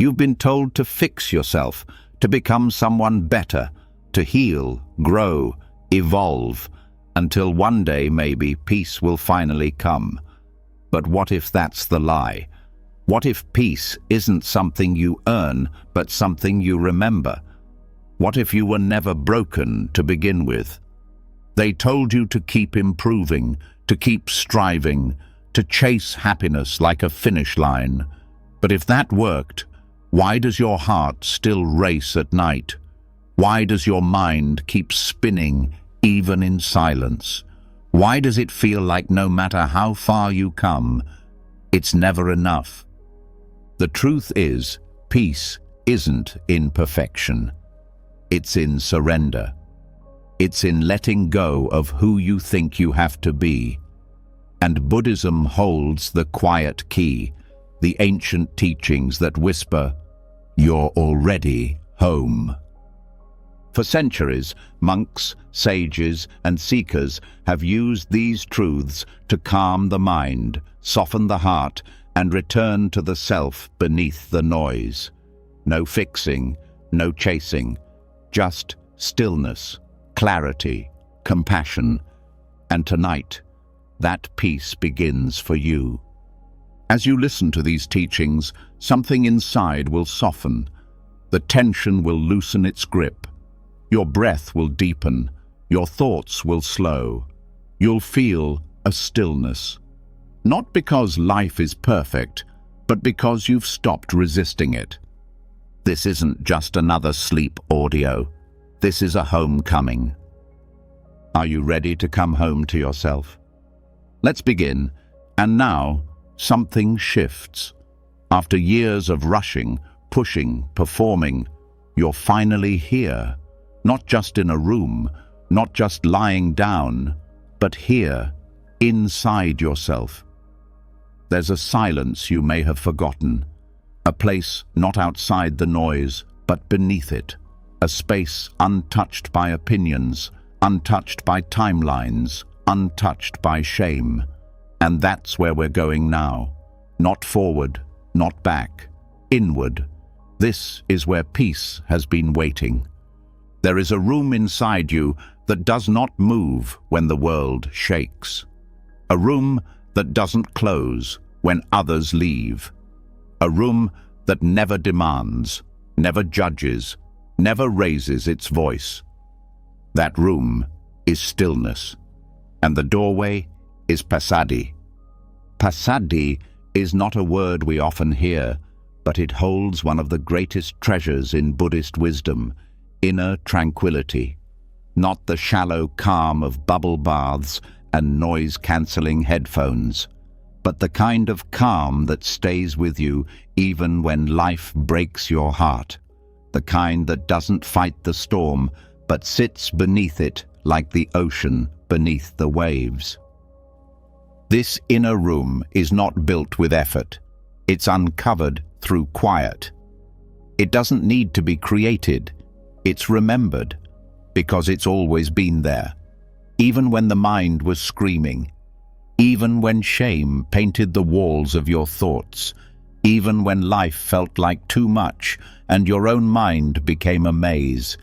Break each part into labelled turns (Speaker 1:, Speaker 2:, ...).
Speaker 1: You've been told to fix yourself, to become someone better, to heal, grow, evolve, until one day maybe peace will finally come. But what if that's the lie? What if peace isn't something you earn, but something you remember? What if you were never broken to begin with? They told you to keep improving, to keep striving, to chase happiness like a finish line. But if that worked, why does your heart still race at night? Why does your mind keep spinning, even in silence? Why does it feel like no matter how far you come, it's never enough? The truth is, peace isn't in perfection. It's in surrender. It's in letting go of who you think you have to be. And Buddhism holds the quiet key, the ancient teachings that whisper, "You're already home." For centuries, monks, sages, and seekers have used these truths to calm the mind, soften the heart, and return to the self beneath the noise. No fixing, no chasing, just stillness, clarity, compassion. And tonight, that peace begins for you. As you listen to these teachings, something inside will soften. The tension will loosen its grip. Your breath will deepen. Your thoughts will slow. You'll feel a stillness. Not because life is perfect, but because you've stopped resisting it. This isn't just another sleep audio. This is a homecoming. Are you ready to come home to yourself? Let's begin. And now, something shifts. After years of rushing, pushing, performing, you're finally here. Not just in a room, not just lying down, but here, inside yourself. There's a silence you may have forgotten, a place not outside the noise, but beneath it, a space untouched by opinions, untouched by timelines, untouched by shame. And that's where we're going now. Not forward, not back, inward. This is where peace has been waiting. There is a room inside you that does not move when the world shakes. A room that doesn't close when others leave. A room that never demands, never judges, never raises its voice. That room is stillness, and the doorway is pasadi. Pasadi is not a word we often hear, but it holds one of the greatest treasures in Buddhist wisdom, inner tranquility. Not the shallow calm of bubble baths and noise-cancelling headphones, but the kind of calm that stays with you even when life breaks your heart. The kind that doesn't fight the storm, but sits beneath it like the ocean beneath the waves. This inner room is not built with effort. It's uncovered through quiet. It doesn't need to be created. It's remembered, because it's always been there. Even when the mind was screaming, even when shame painted the walls of your thoughts, even when life felt like too much and your own mind became a maze,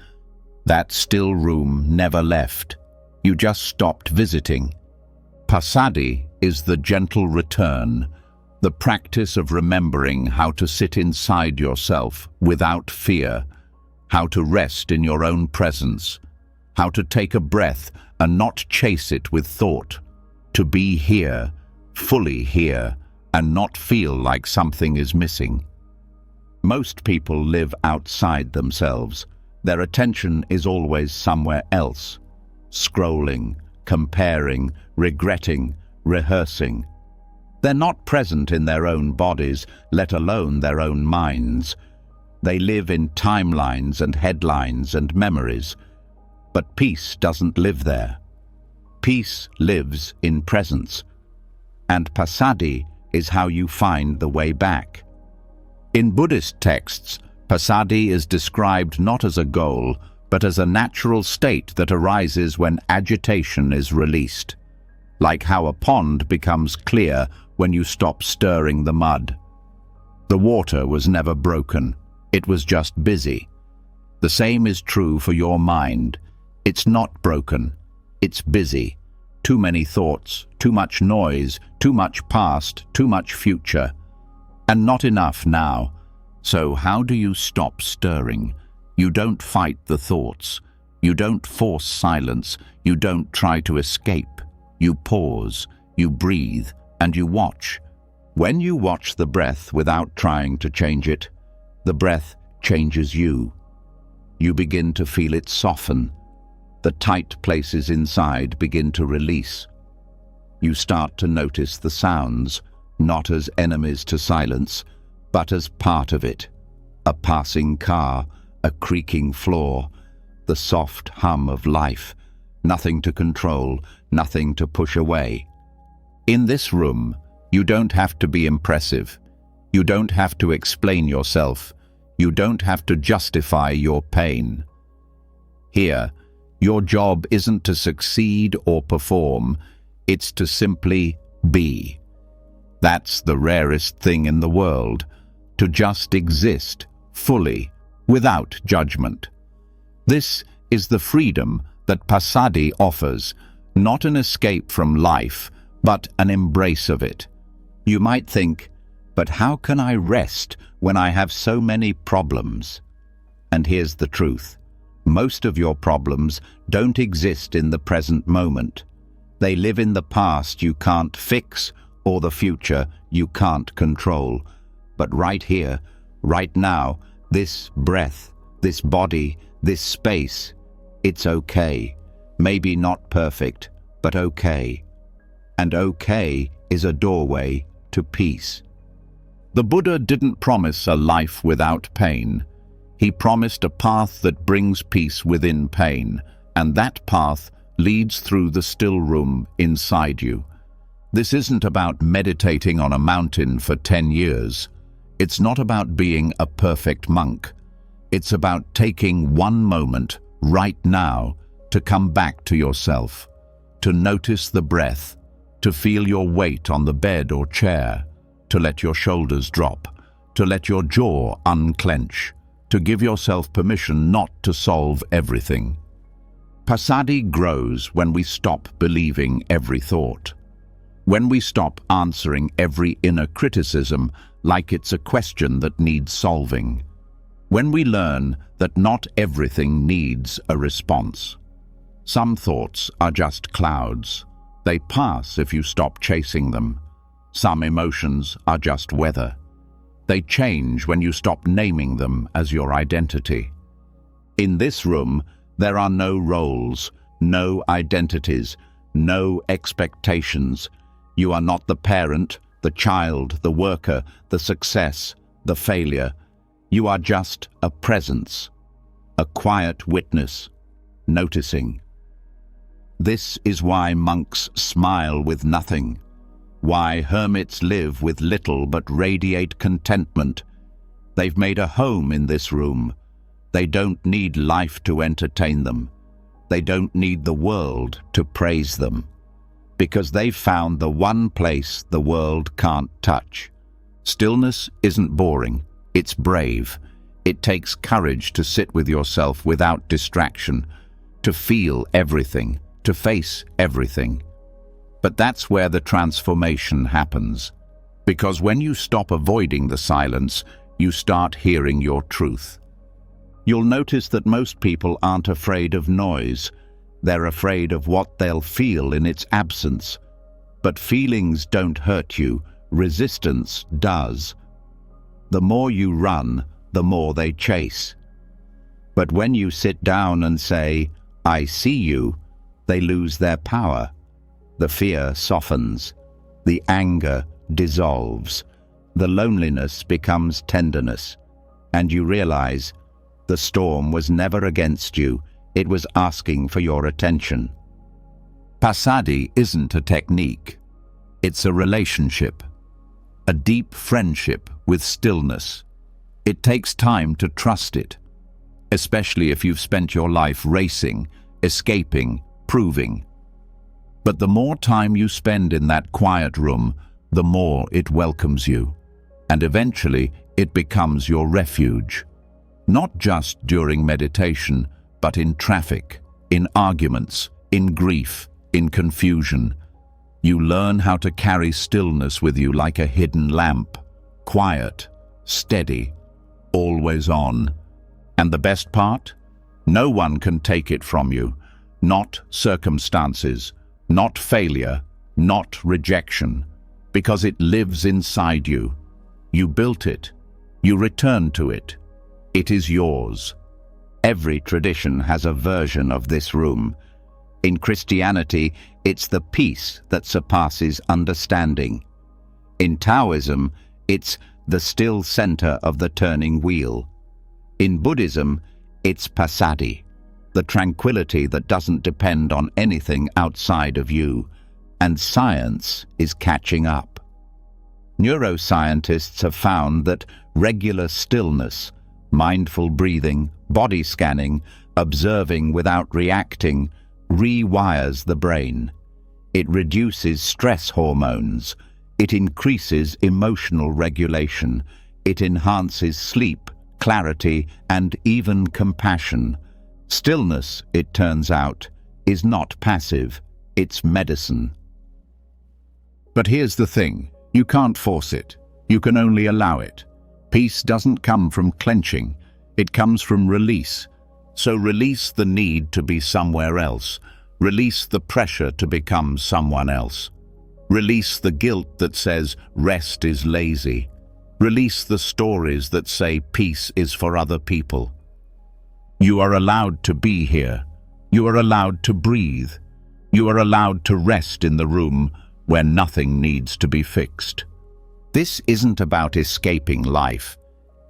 Speaker 1: that still room never left. You just stopped visiting. Pasadi is the gentle return, the practice of remembering how to sit inside yourself without fear, how to rest in your own presence, how to take a breath and not chase it with thought, to be here, fully here, and not feel like something is missing. Most people live outside themselves. Their attention is always somewhere else, scrolling, comparing, regretting, rehearsing. They're not present in their own bodies, let alone their own minds. They live in timelines and headlines and memories. But peace doesn't live there. Peace lives in presence. And pasadi is how you find the way back. In Buddhist texts, pasadi is described not as a goal, but as a natural state that arises when agitation is released, like how a pond becomes clear when you stop stirring the mud. The water was never broken. It was just busy. The same is true for your mind. It's not broken. It's busy. Too many thoughts, too much noise, too much past, too much future. And not enough now. So how do you stop stirring? You don't fight the thoughts. You don't force silence. You don't try to escape. You pause, you breathe, and you watch. When you watch the breath without trying to change it, the breath changes you. You begin to feel it soften. The tight places inside begin to release. You start to notice the sounds, not as enemies to silence, but as part of it. A passing car, a creaking floor, the soft hum of life. Nothing to control, nothing to push away. In this room, you don't have to be impressive. You don't have to explain yourself. You don't have to justify your pain. Here, your job isn't to succeed or perform, it's to simply be. That's the rarest thing in the world, to just exist, fully, without judgment. This is the freedom that pasadi offers, not an escape from life, but an embrace of it. You might think, but how can I rest when I have so many problems? And here's the truth. Most of your problems don't exist in the present moment. They live in the past you can't fix or the future you can't control. But right here, right now, this breath, this body, this space, it's okay. Maybe not perfect, but okay. And okay is a doorway to peace. The Buddha didn't promise a life without pain. He promised a path that brings peace within pain, and that path leads through the still room inside you. This isn't about meditating on a mountain for 10 years. It's not about being a perfect monk. It's about taking one moment, right now, to come back to yourself, to notice the breath, to feel your weight on the bed or chair, to let your shoulders drop, to let your jaw unclench, to give yourself permission not to solve everything. Pasadi grows when we stop believing every thought, when we stop answering every inner criticism like it's a question that needs solving, when we learn that not everything needs a response. Some thoughts are just clouds. They pass if you stop chasing them. Some emotions are just weather. They change when you stop naming them as your identity. In this room, there are no roles, no identities, no expectations. You are not the parent, the child, the worker, the success, the failure. You are just a presence, a quiet witness, noticing. This is why monks smile with nothing, why hermits live with little but radiate contentment. They've made a home in this room. They don't need life to entertain them. They don't need the world to praise them, because they've found the one place the world can't touch. Stillness isn't boring, it's brave. It takes courage to sit with yourself without distraction, to feel everything, to face everything. But that's where the transformation happens. Because when you stop avoiding the silence, you start hearing your truth. You'll notice that most people aren't afraid of noise. They're afraid of what they'll feel in its absence. But feelings don't hurt you. Resistance does. The more you run, the more they chase. But when you sit down and say, "I see you," they lose their power. The fear softens. The anger dissolves. The loneliness becomes tenderness. And you realize the storm was never against you. It was asking for your attention. Pasadi isn't a technique. It's a relationship. A deep friendship with stillness. It takes time to trust it, especially if you've spent your life racing, escaping, proving. But the more time you spend in that quiet room, the more it welcomes you. and eventually it becomes your refuge. Not just during meditation, but in traffic, in arguments, in grief, in confusion. You learn how to carry stillness with you like a hidden lamp, quiet, steady, always on. And the best part? No one can take it from you. Not circumstances, not failure, not rejection, because it lives inside you. You built it. You return to it. It is yours. Every tradition has a version of this room. In Christianity, it's the peace that surpasses understanding. In Taoism, it's the still center of the turning wheel. In Buddhism, it's pasadi, the tranquility that doesn't depend on anything outside of you. And science is catching up. Neuroscientists have found that regular stillness, mindful breathing, body scanning, observing without reacting, rewires the brain. It reduces stress hormones. It increases emotional regulation. It enhances sleep, clarity, and even compassion. Stillness, it turns out, is not passive. It's medicine. But here's the thing. You can't force it. You can only allow it. Peace doesn't come from clenching. It comes from release. So release the need to be somewhere else. Release the pressure to become someone else. Release the guilt that says rest is lazy. Release the stories that say peace is for other people. You are allowed to be here. You are allowed to breathe. You are allowed to rest in the room where nothing needs to be fixed. This isn't about escaping life.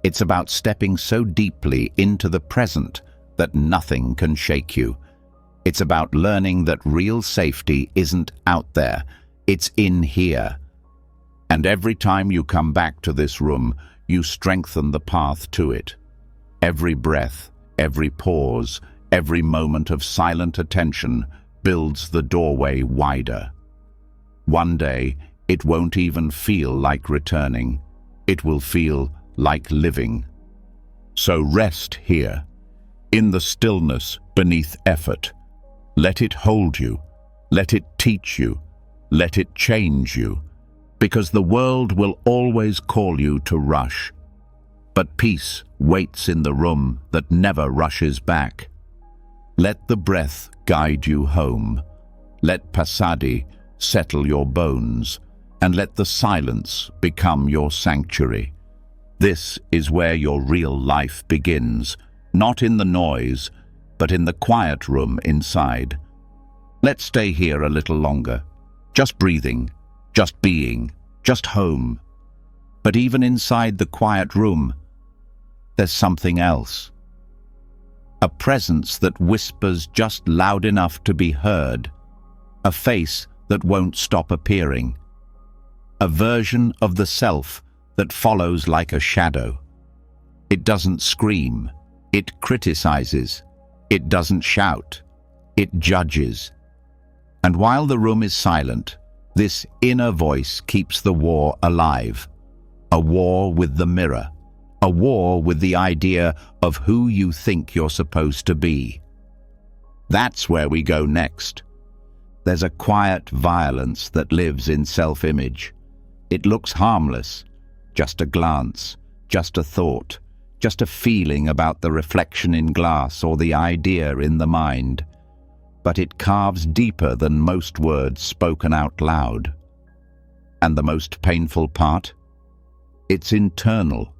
Speaker 1: It's about stepping so deeply into the present that nothing can shake you. It's about learning that real safety isn't out there, it's in here. And every time you come back to this room, you strengthen the path to it. Every breath, every pause, every moment of silent attention builds the doorway wider. One day, it won't even feel like returning. It will feel like living. So rest here, in the stillness beneath effort. Let it hold you. Let it teach you. Let it change you. Because the world will always call you to rush. But peace waits in the room that never rushes back. Let the breath guide you home. Let pasadi settle your bones, and let the silence become your sanctuary. This is where your real life begins, not in the noise, but in the quiet room inside. Let's stay here a little longer, just breathing, just being, just home. But even inside the quiet room, there's something else. A presence that whispers just loud enough to be heard. A face that won't stop appearing. A version of the self that follows like a shadow. It doesn't scream. It criticizes. It doesn't shout. It judges. And while the room is silent, this inner voice keeps the war alive. A war with the mirror. A war with the idea of who you think you're supposed to be. That's where we go next. There's a quiet violence that lives in self-image. It looks harmless, just a glance, just a thought, just a feeling about the reflection in glass or the idea in the mind. But it carves deeper than most words spoken out loud. And the most painful part? It's internal.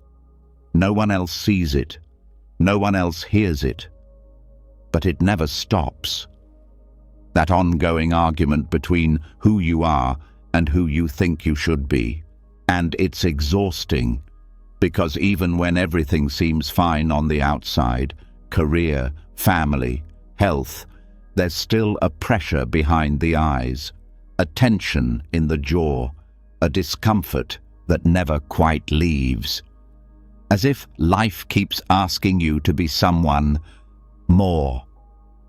Speaker 1: No one else sees it. No one else hears it. But it never stops. That ongoing argument between who you are and who you think you should be. And it's exhausting, because even when everything seems fine on the outside, career, family, health, there's still a pressure behind the eyes, a tension in the jaw, a discomfort that never quite leaves. As if life keeps asking you to be someone more,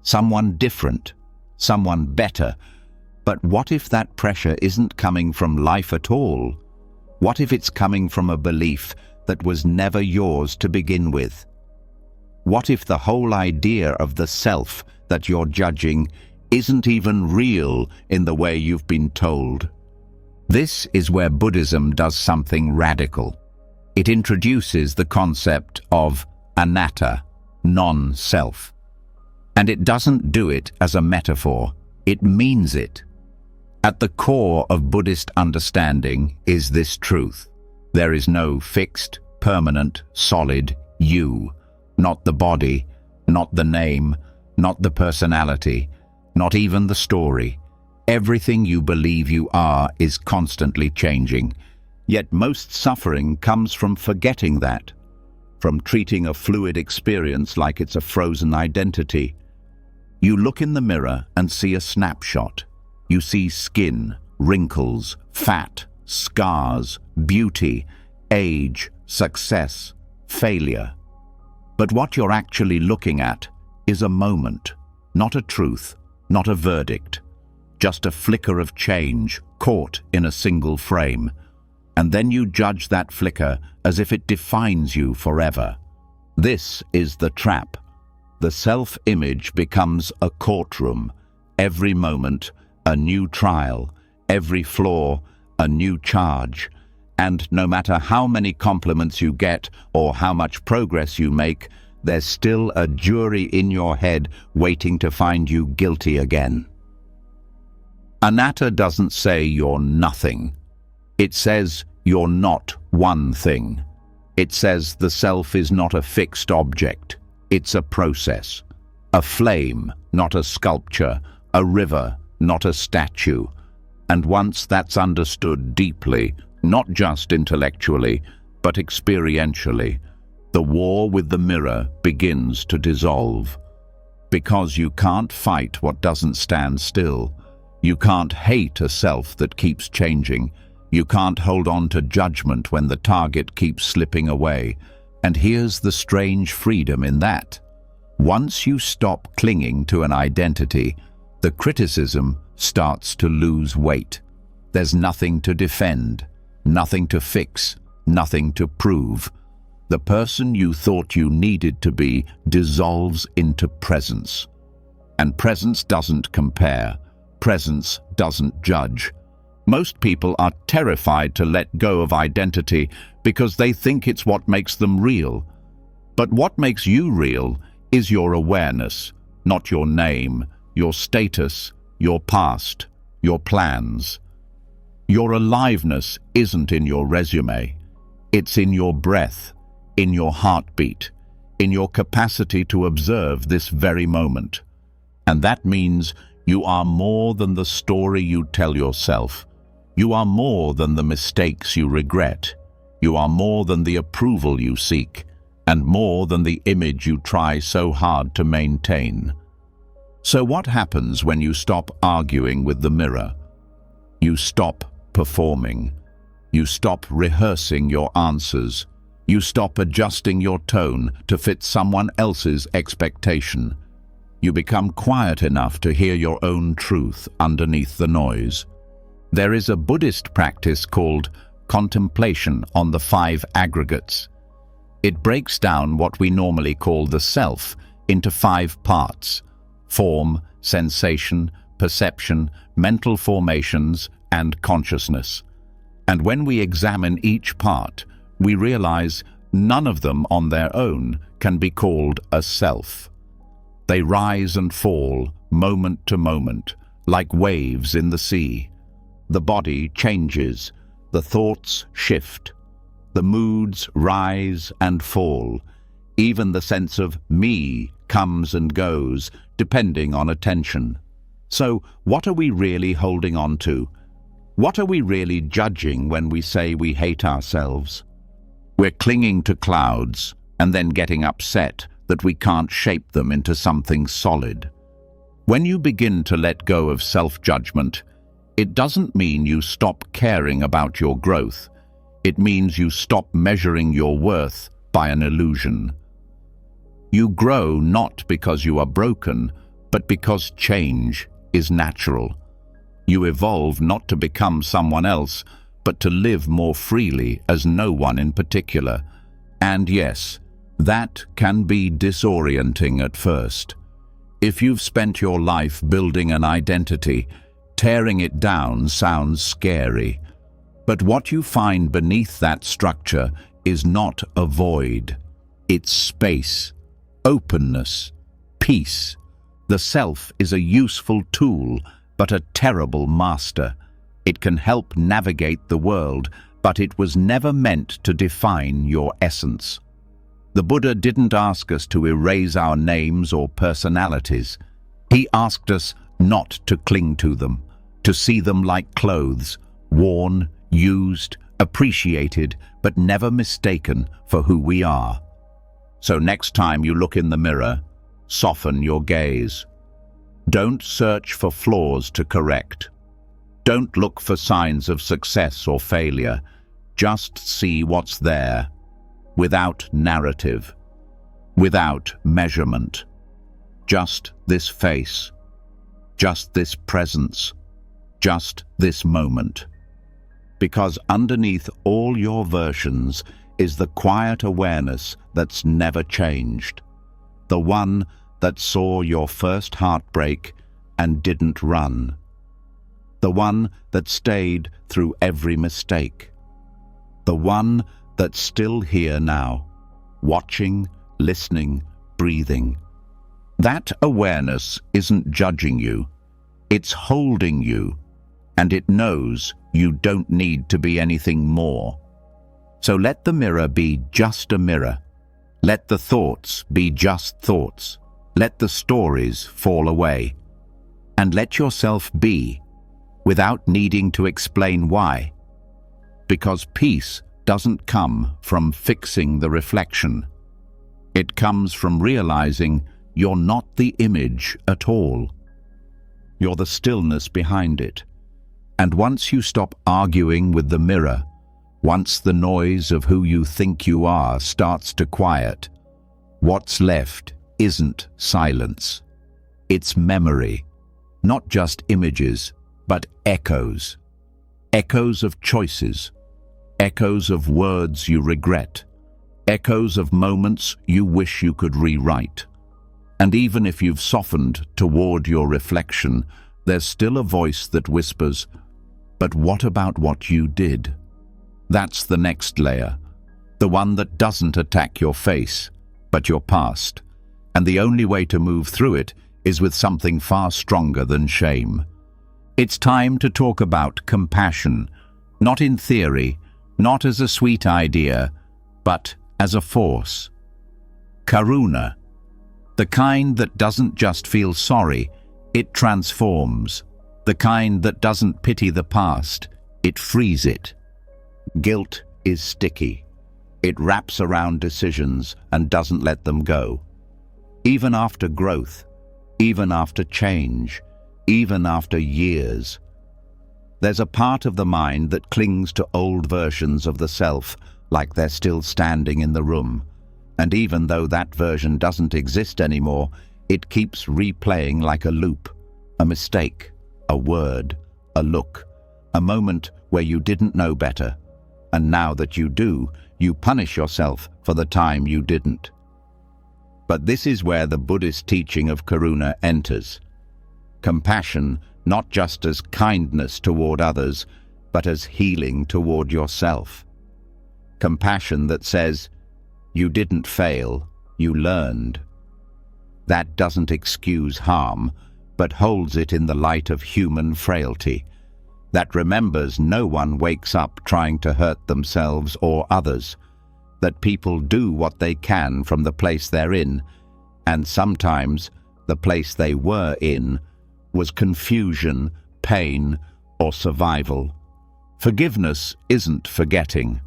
Speaker 1: someone different, someone better. But what if that pressure isn't coming from life at all? What if it's coming from a belief that was never yours to begin with? What if the whole idea of the self that you're judging isn't even real in the way you've been told? This is where Buddhism does something radical. It introduces the concept of anatta, non-self. And it doesn't do it as a metaphor, it means it. At the core of Buddhist understanding is this truth. There is no fixed, permanent, solid you. Not the body, not the name, not the personality, not even the story. Everything you believe you are is constantly changing. Yet most suffering comes from forgetting that, from treating a fluid experience like it's a frozen identity. You look in the mirror and see a snapshot. You see skin, wrinkles, fat, scars, beauty, age, success, failure. But what you're actually looking at is a moment, not a truth, not a verdict, just a flicker of change caught in a single frame. And then you judge that flicker as if it defines you forever. This is the trap. The self-image becomes a courtroom. Every moment, a new trial. Every flaw, a new charge. And no matter how many compliments you get or how much progress you make, there's still a jury in your head waiting to find you guilty again. Anatta doesn't say you're nothing. It says you're not one thing. It says the self is not a fixed object. It's a process. A flame, not a sculpture. A river, not a statue. And once that's understood deeply, not just intellectually, but experientially, the war with the mirror begins to dissolve. Because you can't fight what doesn't stand still. You can't hate a self that keeps changing. You can't hold on to judgment when the target keeps slipping away. And here's the strange freedom in that. Once you stop clinging to an identity, the criticism starts to lose weight. There's nothing to defend, nothing to fix, nothing to prove. The person you thought you needed to be dissolves into presence. And presence doesn't compare. Presence doesn't judge. Most people are terrified to let go of identity because they think it's what makes them real. But what makes you real is your awareness, not your name, your status, your past, your plans. Your aliveness isn't in your resume. It's in your breath, in your heartbeat, in your capacity to observe this very moment. And that means you are more than the story you tell yourself. You are more than the mistakes you regret. You are more than the approval you seek, and more than the image you try so hard to maintain. So what happens when you stop arguing with the mirror? You stop performing. You stop rehearsing your answers. You stop adjusting your tone to fit someone else's expectation. You become quiet enough to hear your own truth underneath the noise. There is a Buddhist practice called contemplation on the 5 aggregates. It breaks down what we normally call the self into 5 parts: form, sensation, perception, mental formations, and consciousness. And when we examine each part, we realize none of them on their own can be called a self. They rise and fall, moment to moment, like waves in the sea. The body changes, the thoughts shift, the moods rise and fall. Even the sense of me comes and goes, depending on attention. So, what are we really holding on to? What are we really judging when we say we hate ourselves? We're clinging to clouds and then getting upset that we can't shape them into something solid. When you begin to let go of self-judgment, it doesn't mean you stop caring about your growth. It means you stop measuring your worth by an illusion. You grow not because you are broken, but because change is natural. You evolve not to become someone else, but to live more freely as no one in particular. And yes, that can be disorienting at first. If you've spent your life building an identity, tearing it down sounds scary. But what you find beneath that structure is not a void. It's space, openness, peace. The self is a useful tool, but a terrible master. It can help navigate the world, but it was never meant to define your essence. The Buddha didn't ask us to erase our names or personalities. He asked us not to cling to them, to see them like clothes, worn, used, appreciated, but never mistaken for who we are. So next time you look in the mirror, soften your gaze. Don't search for flaws to correct. Don't look for signs of success or failure. Just see what's there, without narrative, without measurement. Just this face, just this presence, just this moment. Because underneath all your versions is the quiet awareness that's never changed. The one that saw your first heartbreak and didn't run. The one that stayed through every mistake. The one that's still here now, watching, listening, breathing. That awareness isn't judging you, it's holding you, and it knows you don't need to be anything more. So let the mirror be just a mirror. Let the thoughts be just thoughts. Let the stories fall away. And let yourself be, without needing to explain why. Because peace doesn't come from fixing the reflection. It comes from realizing you're not the image at all. You're the stillness behind it. And once you stop arguing with the mirror, once the noise of who you think you are starts to quiet, what's left isn't silence. It's memory, not just images, but echoes. Echoes of choices, echoes of words you regret, echoes of moments you wish you could rewrite. And even if you've softened toward your reflection, there's still a voice that whispers, "But what about what you did?" That's the next layer, the one that doesn't attack your face, but your past. And the only way to move through it is with something far stronger than shame. It's time to talk about compassion, not in theory, not as a sweet idea, but as a force. Karuna, the kind that doesn't just feel sorry, it transforms. The kind that doesn't pity the past, it frees it. Guilt is sticky. It wraps around decisions and doesn't let them go. Even after growth, even after change, even after years. There's a part of the mind that clings to old versions of the self, like they're still standing in the room. And even though that version doesn't exist anymore, it keeps replaying like a loop, a mistake, a word, a look, a moment where you didn't know better. And now that you do, you punish yourself for the time you didn't. But this is where the Buddhist teaching of Karuna enters. Compassion, not just as kindness toward others, but as healing toward yourself. Compassion that says, you didn't fail, you learned. That doesn't excuse harm, but holds it in the light of human frailty. That remembers no one wakes up trying to hurt themselves or others. That people do what they can from the place they're in, and sometimes the place they were in was confusion, pain, or survival. Forgiveness isn't forgetting.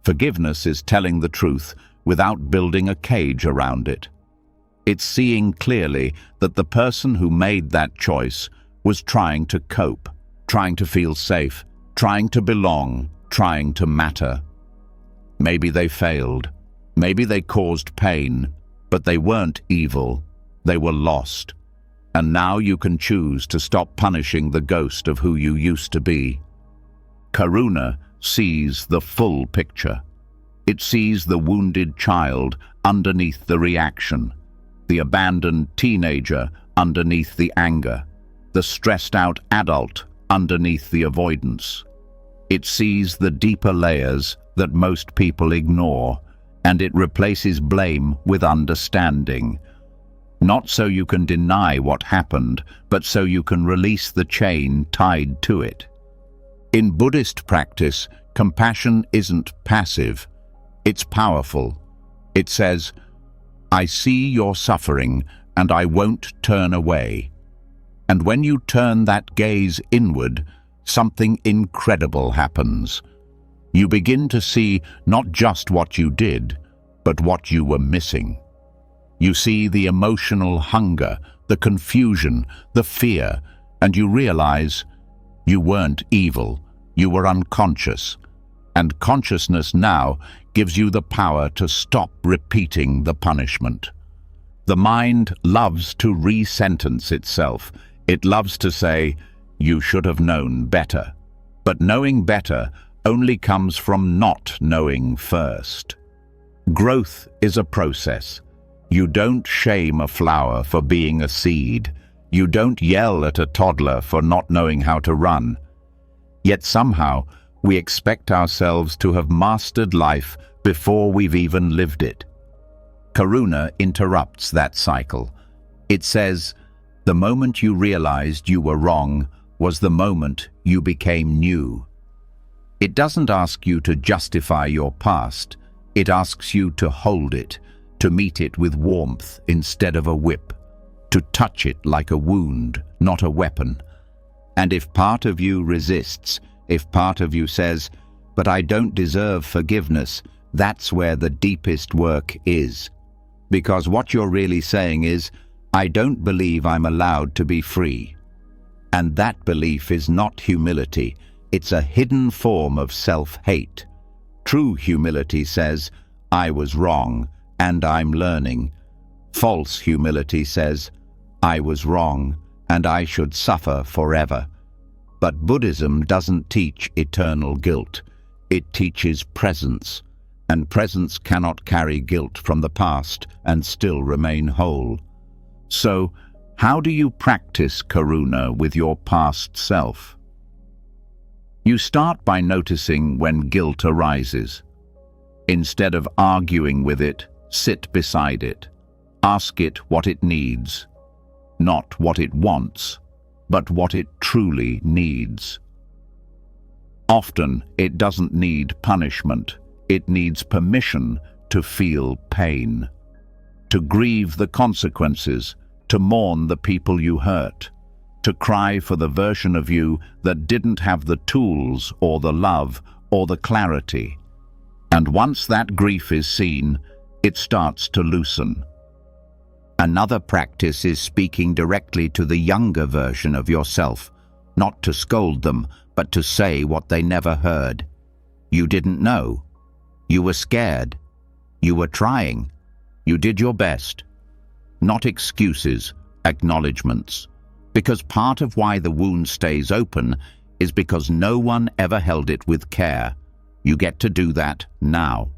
Speaker 1: Forgiveness is telling the truth without building a cage around it. It's seeing clearly that the person who made that choice was trying to cope, trying to feel safe, trying to belong, trying to matter. Maybe they failed. Maybe they caused pain, but they weren't evil. They were lost. And now you can choose to stop punishing the ghost of who you used to be. Karuna sees the full picture. It sees the wounded child underneath the reaction, the abandoned teenager underneath the anger, the stressed-out adult underneath the avoidance. It sees the deeper layers that most people ignore, and it replaces blame with understanding. Not so you can deny what happened, but so you can release the chain tied to it. In Buddhist practice, compassion isn't passive, it's powerful. It says, "I see your suffering, and I won't turn away." And when you turn that gaze inward, something incredible happens. You begin to see not just what you did, but what you were missing. You see the emotional hunger, the confusion, the fear, and you realize you weren't evil, you were unconscious. And consciousness now gives you the power to stop repeating the punishment. The mind loves to re-sentence itself. It loves to say, "You should have known better." But knowing better only comes from not knowing first. Growth is a process. You don't shame a flower for being a seed. You don't yell at a toddler for not knowing how to run. Yet somehow, we expect ourselves to have mastered life before we've even lived it. Karuna interrupts that cycle. It says, "The moment you realized you were wrong was the moment you became new." It doesn't ask you to justify your past. It asks you to hold it, to meet it with warmth instead of a whip, to touch it like a wound, not a weapon. And if part of you resists, if part of you says, "But I don't deserve forgiveness," that's where the deepest work is. Because what you're really saying is, "I don't believe I'm allowed to be free." And that belief is not humility. It's a hidden form of self-hate. True humility says, "I was wrong, and I'm learning." False humility says, "I was wrong, and I should suffer forever." But Buddhism doesn't teach eternal guilt. It teaches presence, and presence cannot carry guilt from the past and still remain whole. So, how do you practice karuna with your past self? You start by noticing when guilt arises. Instead of arguing with it, sit beside it. Ask it what it needs. Not what it wants, but what it truly needs. Often, it doesn't need punishment. It needs permission to feel pain, to grieve the consequences, to mourn the people you hurt, to cry for the version of you that didn't have the tools or the love or the clarity. And once that grief is seen, it starts to loosen. Another practice is speaking directly to the younger version of yourself, not to scold them, but to say what they never heard. You didn't know. You were scared. You were trying. You did your best. Not excuses, acknowledgements. Because part of why the wound stays open is because no one ever held it with care. You get to do that now.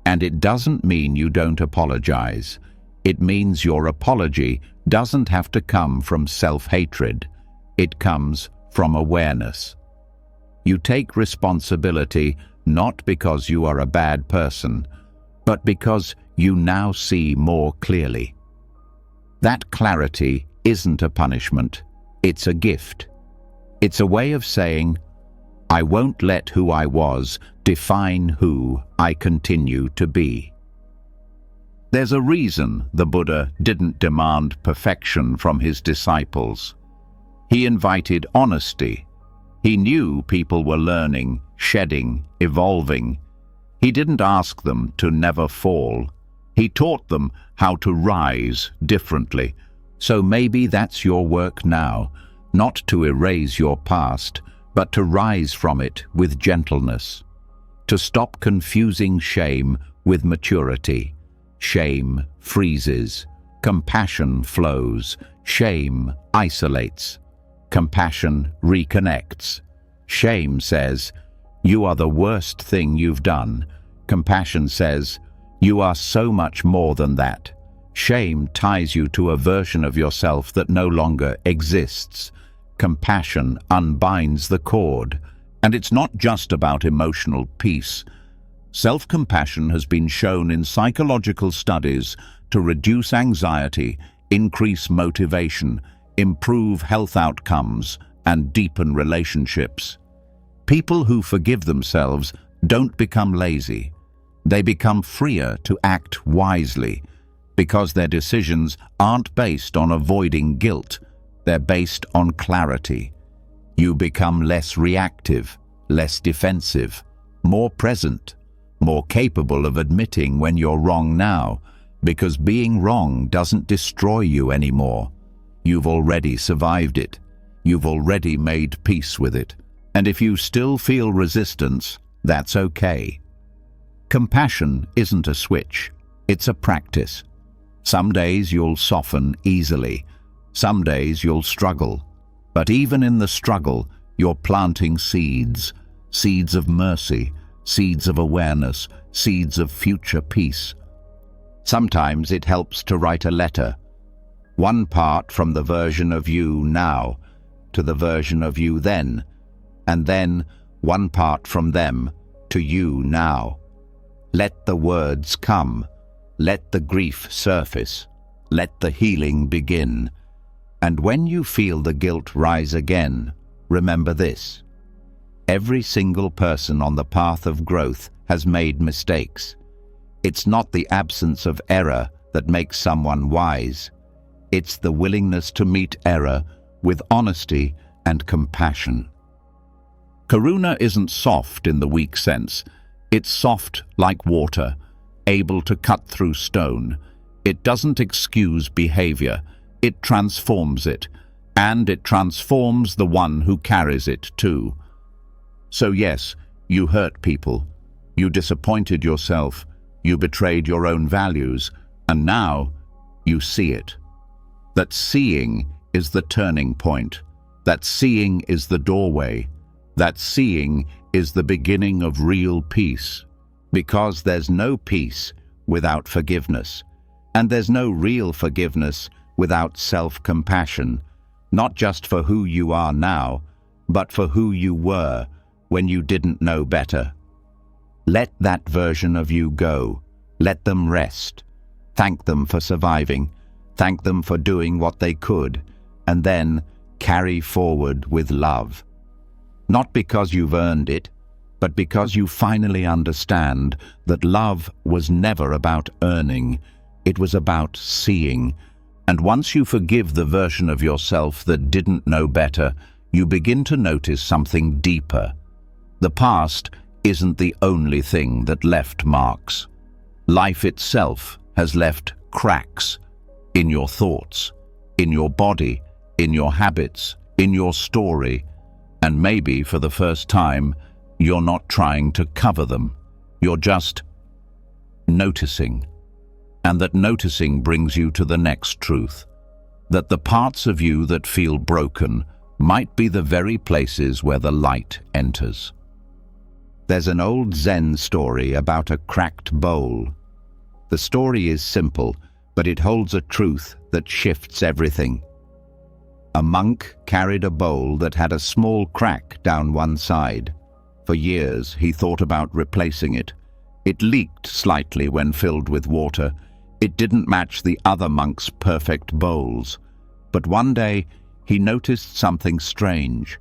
Speaker 1: And it doesn't mean you don't apologize. It means your apology doesn't have to come from self-hatred. It comes from awareness. You take responsibility not because you are a bad person, but because you now see more clearly. That clarity isn't a punishment, it's a gift. It's a way of saying, "I won't let who I was define who I continue to be." There's a reason the Buddha didn't demand perfection from his disciples. He invited honesty. He knew people were learning, shedding, evolving. He didn't ask them to never fall. He taught them how to rise differently. So maybe that's your work now, not to erase your past, but to rise from it with gentleness. To stop confusing shame with maturity. Shame freezes. Compassion flows. Shame isolates. Compassion reconnects. Shame says, "You are the worst thing you've done." Compassion says, "You are so much more than that." Shame ties you to a version of yourself that no longer exists. Compassion unbinds the cord. And it's not just about emotional peace. Self-compassion has been shown in psychological studies to reduce anxiety, increase motivation, improve health outcomes, and deepen relationships. People who forgive themselves don't become lazy. They become freer to act wisely, because their decisions aren't based on avoiding guilt. They're based on clarity. You become less reactive, less defensive, more present, more capable of admitting when you're wrong now, because being wrong doesn't destroy you anymore. You've already survived it. You've already made peace with it. And if you still feel resistance, that's okay. Compassion isn't a switch. It's a practice. Some days you'll soften easily. Some days you'll struggle. But even in the struggle, you're planting seeds. Seeds of mercy, seeds of awareness, seeds of future peace. Sometimes it helps to write a letter. One part from the version of you now to the version of you then, and then one part from them to you now. Let the words come. Let the grief surface. Let the healing begin. And when you feel the guilt rise again, remember this. Every single person on the path of growth has made mistakes. It's not the absence of error that makes someone wise. It's the willingness to meet error with honesty and compassion. Karuna isn't soft in the weak sense. It's soft like water, able to cut through stone. It doesn't excuse behavior. It transforms it, and it transforms the one who carries it too. So yes, you hurt people. You disappointed yourself. You betrayed your own values, and now you see it. That seeing is the turning point. That seeing is the doorway. That seeing is the beginning of real peace. Because there's no peace without forgiveness. And there's no real forgiveness without self-compassion. Not just for who you are now, but for who you were when you didn't know better. Let that version of you go. Let them rest. Thank them for surviving. Thank them for doing what they could. And then carry forward with love. Not because you've earned it, but because you finally understand that love was never about earning. It was about seeing. And once you forgive the version of yourself that didn't know better, you begin to notice something deeper. The past isn't the only thing that left marks. Life itself has left cracks in your thoughts, in your body, in your habits, in your story. And maybe for the first time, you're not trying to cover them. You're just noticing. And that noticing brings you to the next truth, that the parts of you that feel broken might be the very places where the light enters. There's an old Zen story about a cracked bowl. The story is simple, but it holds a truth that shifts everything. A monk carried a bowl that had a small crack down one side. For years, he thought about replacing it. It leaked slightly when filled with water. It didn't match the other monk's perfect bowls. But one day, he noticed something strange.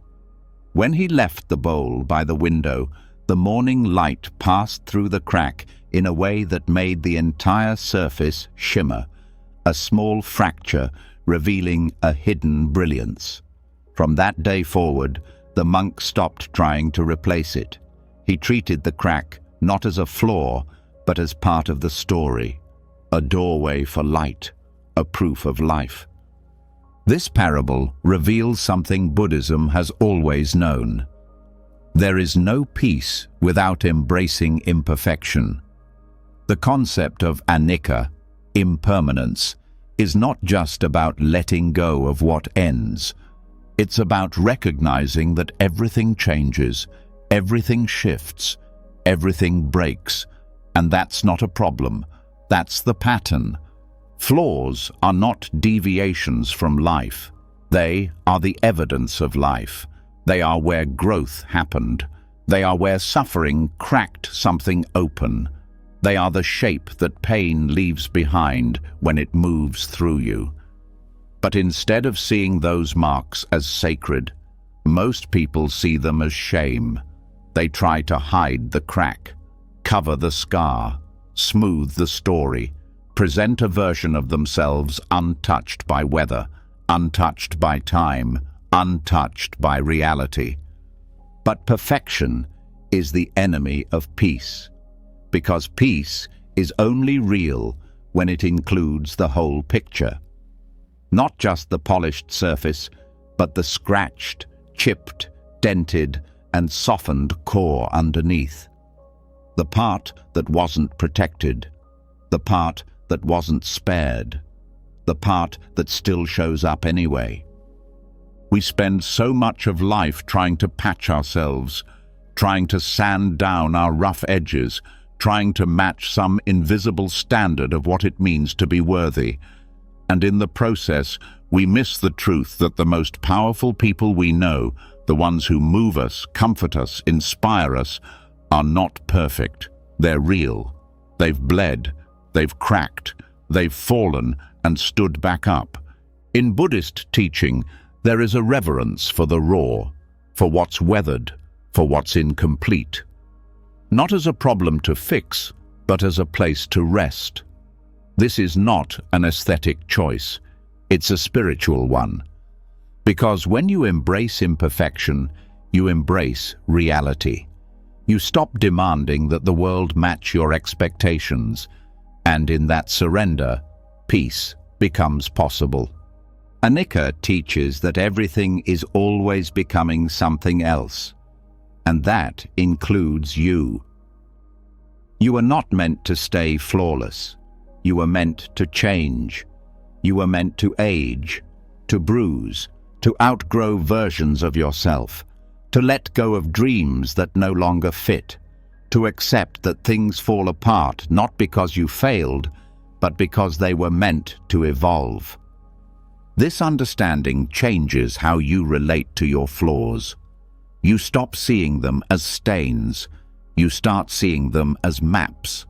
Speaker 1: When he left the bowl by the window, the morning light passed through the crack in a way that made the entire surface shimmer, a small fracture revealing a hidden brilliance. From that day forward, the monk stopped trying to replace it. He treated the crack not as a flaw, but as part of the story, a doorway for light, a proof of life. This parable reveals something Buddhism has always known. There is no peace without embracing imperfection. The concept of anicca, impermanence, is not just about letting go of what ends. It's about recognizing that everything changes, everything shifts, everything breaks, and that's not a problem. That's the pattern. Flaws are not deviations from life. They are the evidence of life. They are where growth happened. They are where suffering cracked something open. They are the shape that pain leaves behind when it moves through you. But instead of seeing those marks as sacred, most people see them as shame. They try to hide the crack, cover the scar, smooth the story, present a version of themselves untouched by weather, untouched by time, untouched by reality. But perfection is the enemy of peace, because peace is only real when it includes the whole picture. Not just the polished surface, but the scratched, chipped, dented, and softened core underneath. The part that wasn't protected, the part that wasn't spared, the part that still shows up anyway. We spend so much of life trying to patch ourselves, trying to sand down our rough edges, trying to match some invisible standard of what it means to be worthy. And in the process, we miss the truth that the most powerful people we know, the ones who move us, comfort us, inspire us, are not perfect. They're real. They've bled, they've cracked, they've fallen and stood back up. In Buddhist teaching, there is a reverence for the raw, for what's weathered, for what's incomplete. Not as a problem to fix, but as a place to rest. This is not an aesthetic choice. It's a spiritual one. Because when you embrace imperfection, you embrace reality. You stop demanding that the world match your expectations, and in that surrender, peace becomes possible. Anicca teaches that everything is always becoming something else, and that includes you. You are not meant to stay flawless. You are meant to change. You are meant to age, to bruise, to outgrow versions of yourself, to let go of dreams that no longer fit, to accept that things fall apart not because you failed, but because they were meant to evolve. This understanding changes how you relate to your flaws. You stop seeing them as stains. You start seeing them as maps.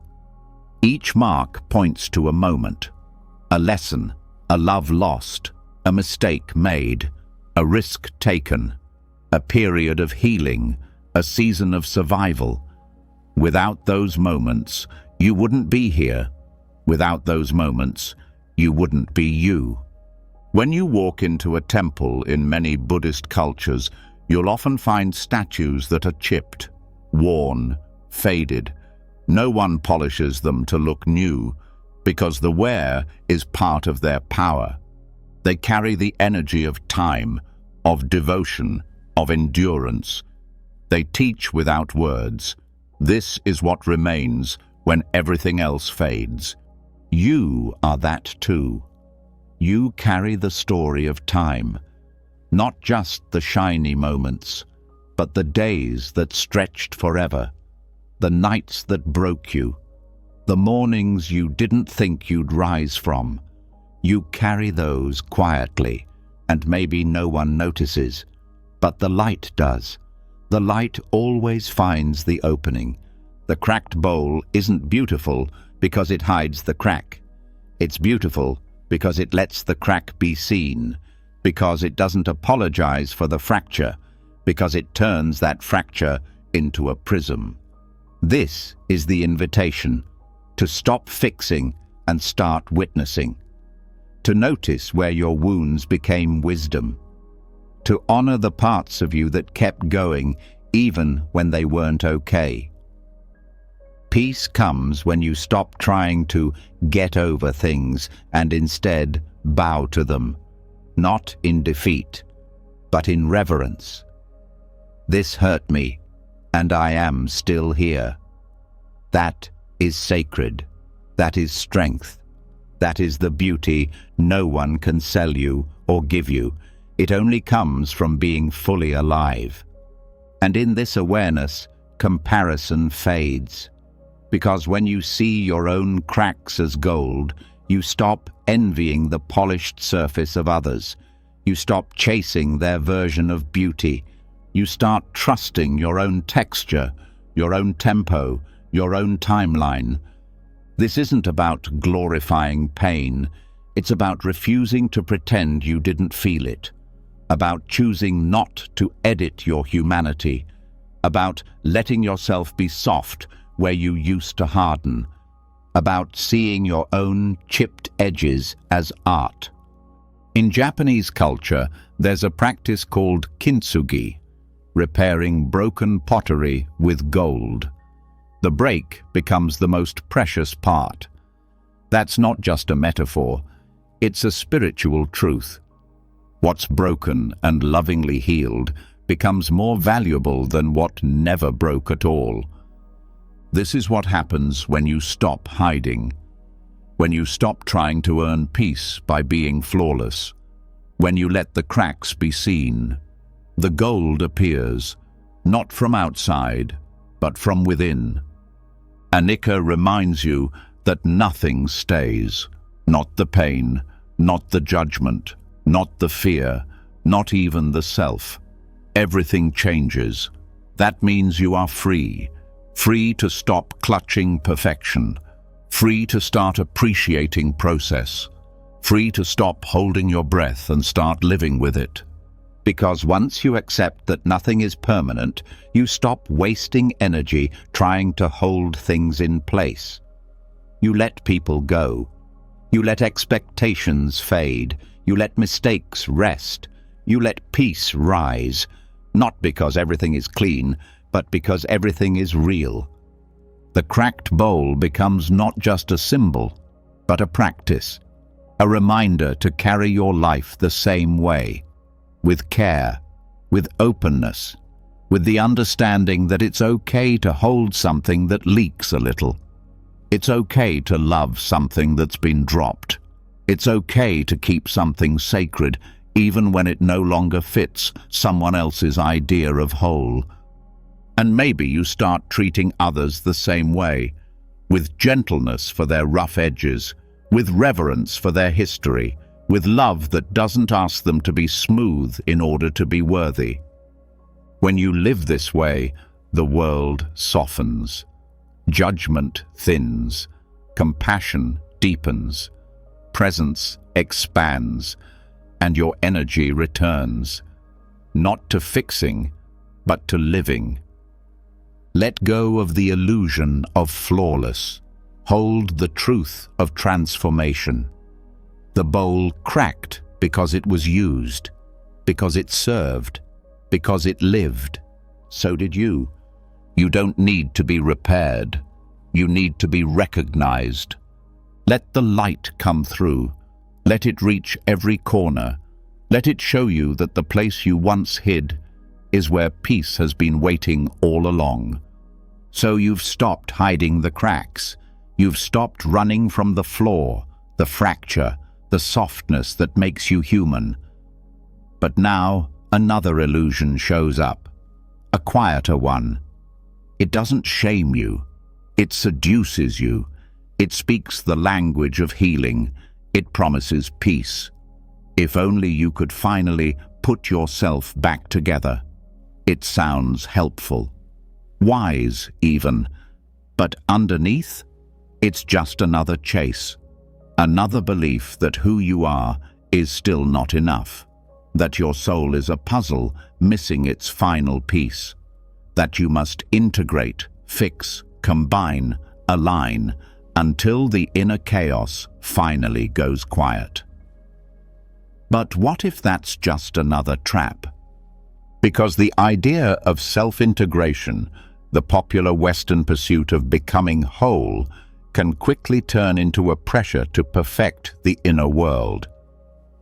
Speaker 1: Each mark points to a moment, a lesson, a love lost, a mistake made, a risk taken, a period of healing, a season of survival. Without those moments, you wouldn't be here. Without those moments, you wouldn't be you. When you walk into a temple in many Buddhist cultures, you'll often find statues that are chipped, worn, faded. No one polishes them to look new, because the wear is part of their power. They carry the energy of time, of devotion, of endurance. They teach without words. This is what remains when everything else fades. You are that too. You carry the story of time, not just the shiny moments, but the days that stretched forever, the nights that broke you, the mornings you didn't think you'd rise from. You carry those quietly, and maybe no one notices, but the light does. The light always finds the opening. The cracked bowl isn't beautiful because it hides the crack. It's beautiful because it lets the crack be seen, because it doesn't apologize for the fracture, because it turns that fracture into a prism. This is the invitation, to stop fixing and start witnessing, to notice where your wounds became wisdom, to honor the parts of you that kept going even when they weren't okay. Peace comes when you stop trying to get over things and instead bow to them, not in defeat, but in reverence. This hurt me, and I am still here. That is sacred. That is strength. That is the beauty no one can sell you or give you. It only comes from being fully alive. And in this awareness, comparison fades. Because when you see your own cracks as gold, you stop envying the polished surface of others. You stop chasing their version of beauty. You start trusting your own texture, your own tempo, your own timeline. This isn't about glorifying pain. It's about refusing to pretend you didn't feel it, about choosing not to edit your humanity, about letting yourself be soft where you used to harden, about seeing your own chipped edges as art. In Japanese culture, there's a practice called kintsugi, repairing broken pottery with gold. The break becomes the most precious part. That's not just a metaphor, it's a spiritual truth. What's broken and lovingly healed becomes more valuable than what never broke at all. This is what happens when you stop hiding, when you stop trying to earn peace by being flawless, when you let the cracks be seen. The gold appears, not from outside, but from within. Anicca reminds you that nothing stays, not the pain, not the judgment, not the fear, not even the self. Everything changes. That means you are free. Free to stop clutching perfection. Free to start appreciating process. Free to stop holding your breath and start living with it. Because once you accept that nothing is permanent, you stop wasting energy trying to hold things in place. You let people go. You let expectations fade. You let mistakes rest. You let peace rise, not because everything is clean, but because everything is real. The cracked bowl becomes not just a symbol, but a practice, a reminder to carry your life the same way, with care, with openness, with the understanding that it's okay to hold something that leaks a little. It's okay to love something that's been dropped. It's okay to keep something sacred, even when it no longer fits someone else's idea of whole. And maybe you start treating others the same way, with gentleness for their rough edges, with reverence for their history, with love that doesn't ask them to be smooth in order to be worthy. When you live this way, the world softens. Judgment thins. Compassion deepens. Presence expands. And your energy returns. Not to fixing, but to living. Let go of the illusion of flawless. Hold the truth of transformation. The bowl cracked because it was used, because it served, because it lived. So did you. You don't need to be repaired. You need to be recognized. Let the light come through. Let it reach every corner. Let it show you that the place you once hid is where peace has been waiting all along. So you've stopped hiding the cracks. You've stopped running from the flaw, the fracture, the softness that makes you human. But now another illusion shows up, a quieter one. It doesn't shame you. It seduces you. It speaks the language of healing. It promises peace. If only you could finally put yourself back together. It sounds helpful, wise even, but underneath, it's just another chase, another belief that who you are is still not enough, that your soul is a puzzle missing its final piece, that you must integrate, fix, combine, align, until the inner chaos finally goes quiet. But what if that's just another trap? Because the idea of self-integration, the popular Western pursuit of becoming whole, can quickly turn into a pressure to perfect the inner world.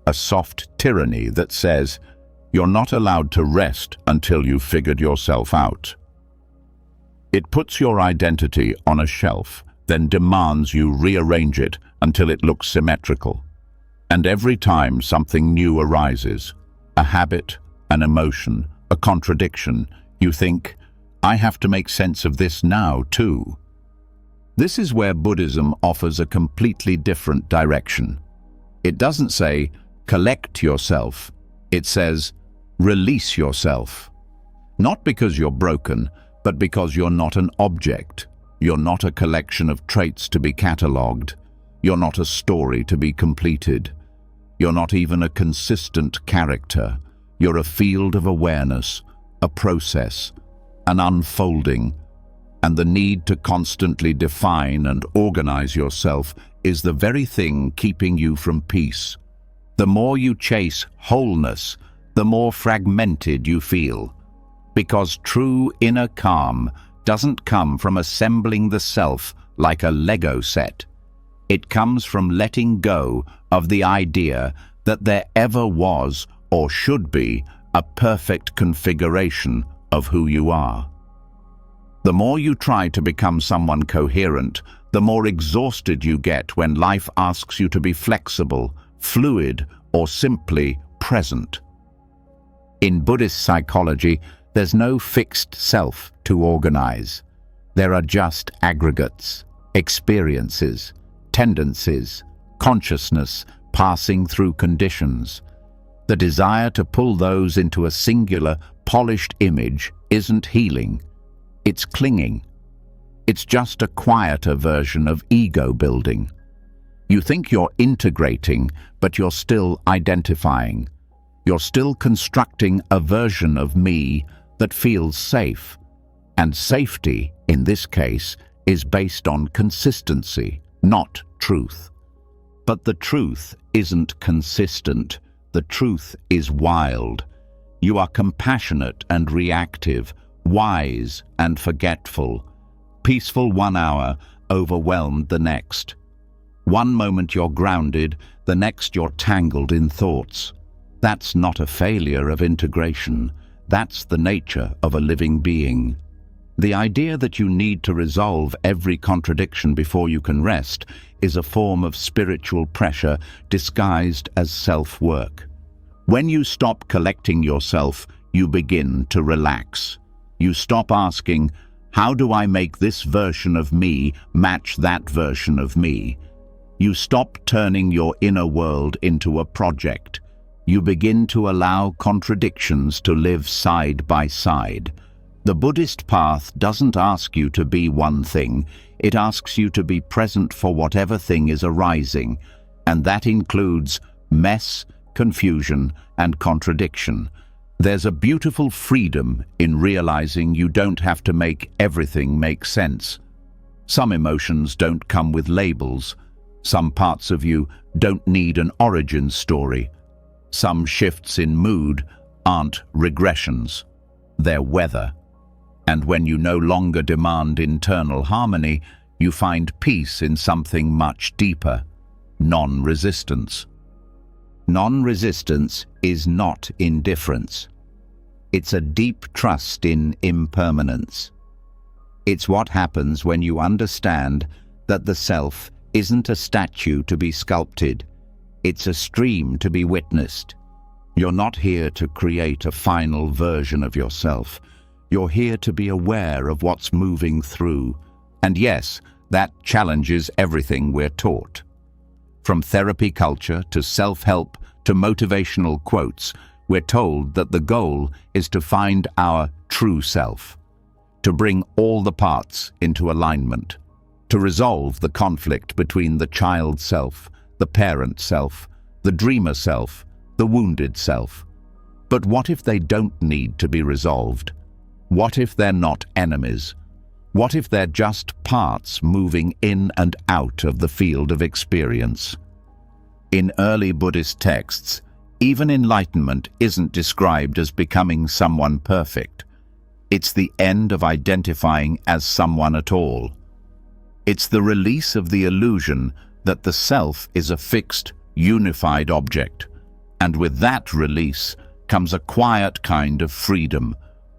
Speaker 1: A soft tyranny that says, you're not allowed to rest until you've figured yourself out. It puts your identity on a shelf, then demands you rearrange it until it looks symmetrical. And every time something new arises, a habit, an emotion, a contradiction, You think, I have to make sense of this now too. This is where Buddhism offers a completely different direction. It doesn't say, collect yourself. It says, release yourself. Not because you're broken, but because you're not an object. You're not a collection of traits to be catalogued. You're not a story to be completed. You're not even a consistent character. You're a field of awareness, a process, an unfolding, and the need to constantly define and organize yourself is the very thing keeping you from peace. The more you chase wholeness, the more fragmented you feel. Because true inner calm doesn't come from assembling the self like a Lego set. It comes from letting go of the idea that there ever was or should be a perfect configuration of who you are. The more you try to become someone coherent, the more exhausted you get when life asks you to be flexible, fluid, or simply present. In Buddhist psychology, there's no fixed self to organize. There are just aggregates, experiences, tendencies, consciousness passing through conditions. The desire to pull those into a singular, polished image isn't healing. It's clinging. It's just a quieter version of ego building. You think you're integrating, but you're still identifying. You're still constructing a version of me that feels safe. And safety, in this case, is based on consistency, not truth. But the truth isn't consistent. The truth is wild. You are compassionate and reactive, wise and forgetful, peaceful 1 hour, overwhelmed the next. One moment you're grounded, the next you're tangled in thoughts. That's not a failure of integration. That's the nature of a living being. The idea that you need to resolve every contradiction before you can rest is a form of spiritual pressure disguised as self-work. When you stop collecting yourself, you begin to relax. You stop asking, how do I make this version of me match that version of me? You stop turning your inner world into a project. You begin to allow contradictions to live side by side. The Buddhist path doesn't ask you to be one thing. It asks you to be present for whatever thing is arising, and that includes mess, confusion, and contradiction. There's a beautiful freedom in realizing you don't have to make everything make sense. Some emotions don't come with labels. Some parts of you don't need an origin story. Some shifts in mood aren't regressions. They're weather. And when you no longer demand internal harmony, you find peace in something much deeper: non-resistance. Non-resistance is not indifference. It's a deep trust in impermanence. It's what happens when you understand that the self isn't a statue to be sculpted. It's a stream to be witnessed. You're not here to create a final version of yourself. You're here to be aware of what's moving through. And yes, that challenges everything we're taught. From therapy culture to self-help to motivational quotes, we're told that the goal is to find our true self, to bring all the parts into alignment, to resolve the conflict between the child self, the parent self, the dreamer self, the wounded self. But what if they don't need to be resolved? What if they're not enemies? What if they're just parts moving in and out of the field of experience? In early Buddhist texts, even enlightenment isn't described as becoming someone perfect. It's the end of identifying as someone at all. It's the release of the illusion that the self is a fixed, unified object. And with that release comes a quiet kind of freedom,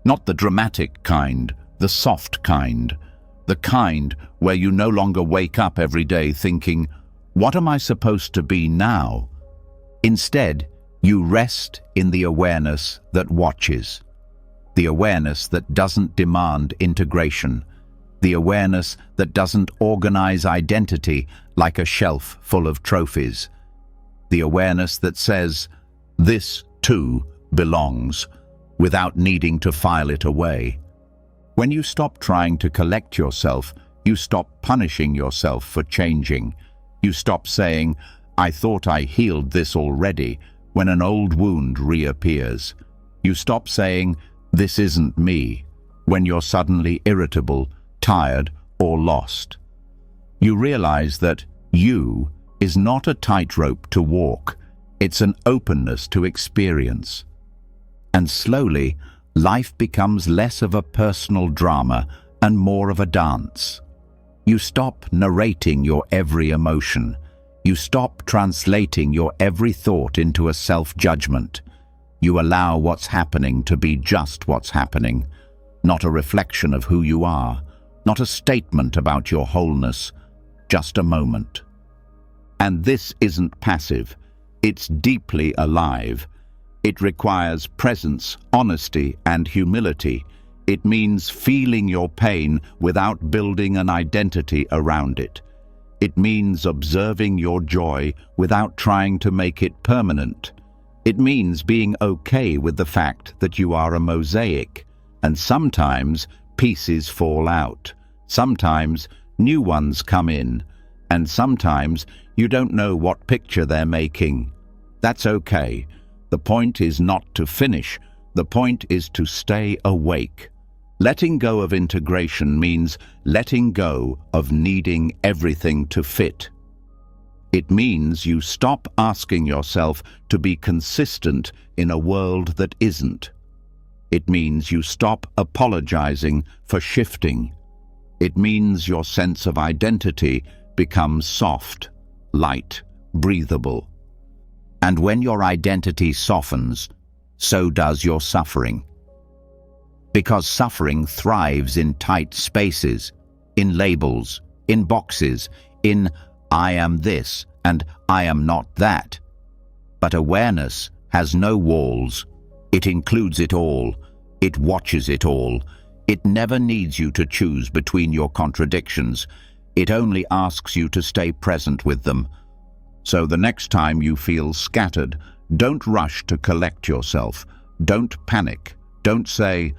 Speaker 1: not the dramatic kind, the soft kind, the kind where you no longer wake up every day thinking, what am I supposed to be now? Instead, you rest in the awareness that watches. the awareness that doesn't demand integration, the awareness that doesn't organize identity like a shelf full of trophies, the awareness that says, "This, too, belongs," without needing to file it away. When you stop trying to collect yourself, you stop punishing yourself for changing. You stop saying, "I thought I healed this already," when an old wound reappears. You stop saying, "This isn't me," when you're suddenly irritable, tired, or lost. You realize that you is not a tightrope to walk, it's an openness to experience. And slowly, life becomes less of a personal drama and more of a dance. You stop narrating your every emotion. You stop translating your every thought into a self-judgment. You allow what's happening to be just what's happening, not a reflection of who you are, not a statement about your wholeness, just a moment. And this isn't passive, it's deeply alive. It requires presence, honesty, and humility. It means feeling your pain without building an identity around it. It means observing your joy without trying to make it permanent. It means being okay with the fact that you are a mosaic, and sometimes pieces fall out. Sometimes new ones come in, and sometimes you don't know what picture they're making. That's okay. The point is not to finish. The point is to stay awake. Letting go of integration means letting go of needing everything to fit. It means you stop asking yourself to be consistent in a world that isn't. It means you stop apologizing for shifting. It means your sense of identity becomes soft, light, breathable. And when your identity softens, so does your suffering. Because suffering thrives in tight spaces, in labels, in boxes, in "I am this" and "I am not that." But awareness has no walls. It includes it all. It watches it all. It never needs you to choose between your contradictions. It only asks you to stay present with them. So the next time you feel scattered, don't rush to collect yourself. Don't panic. Don't say,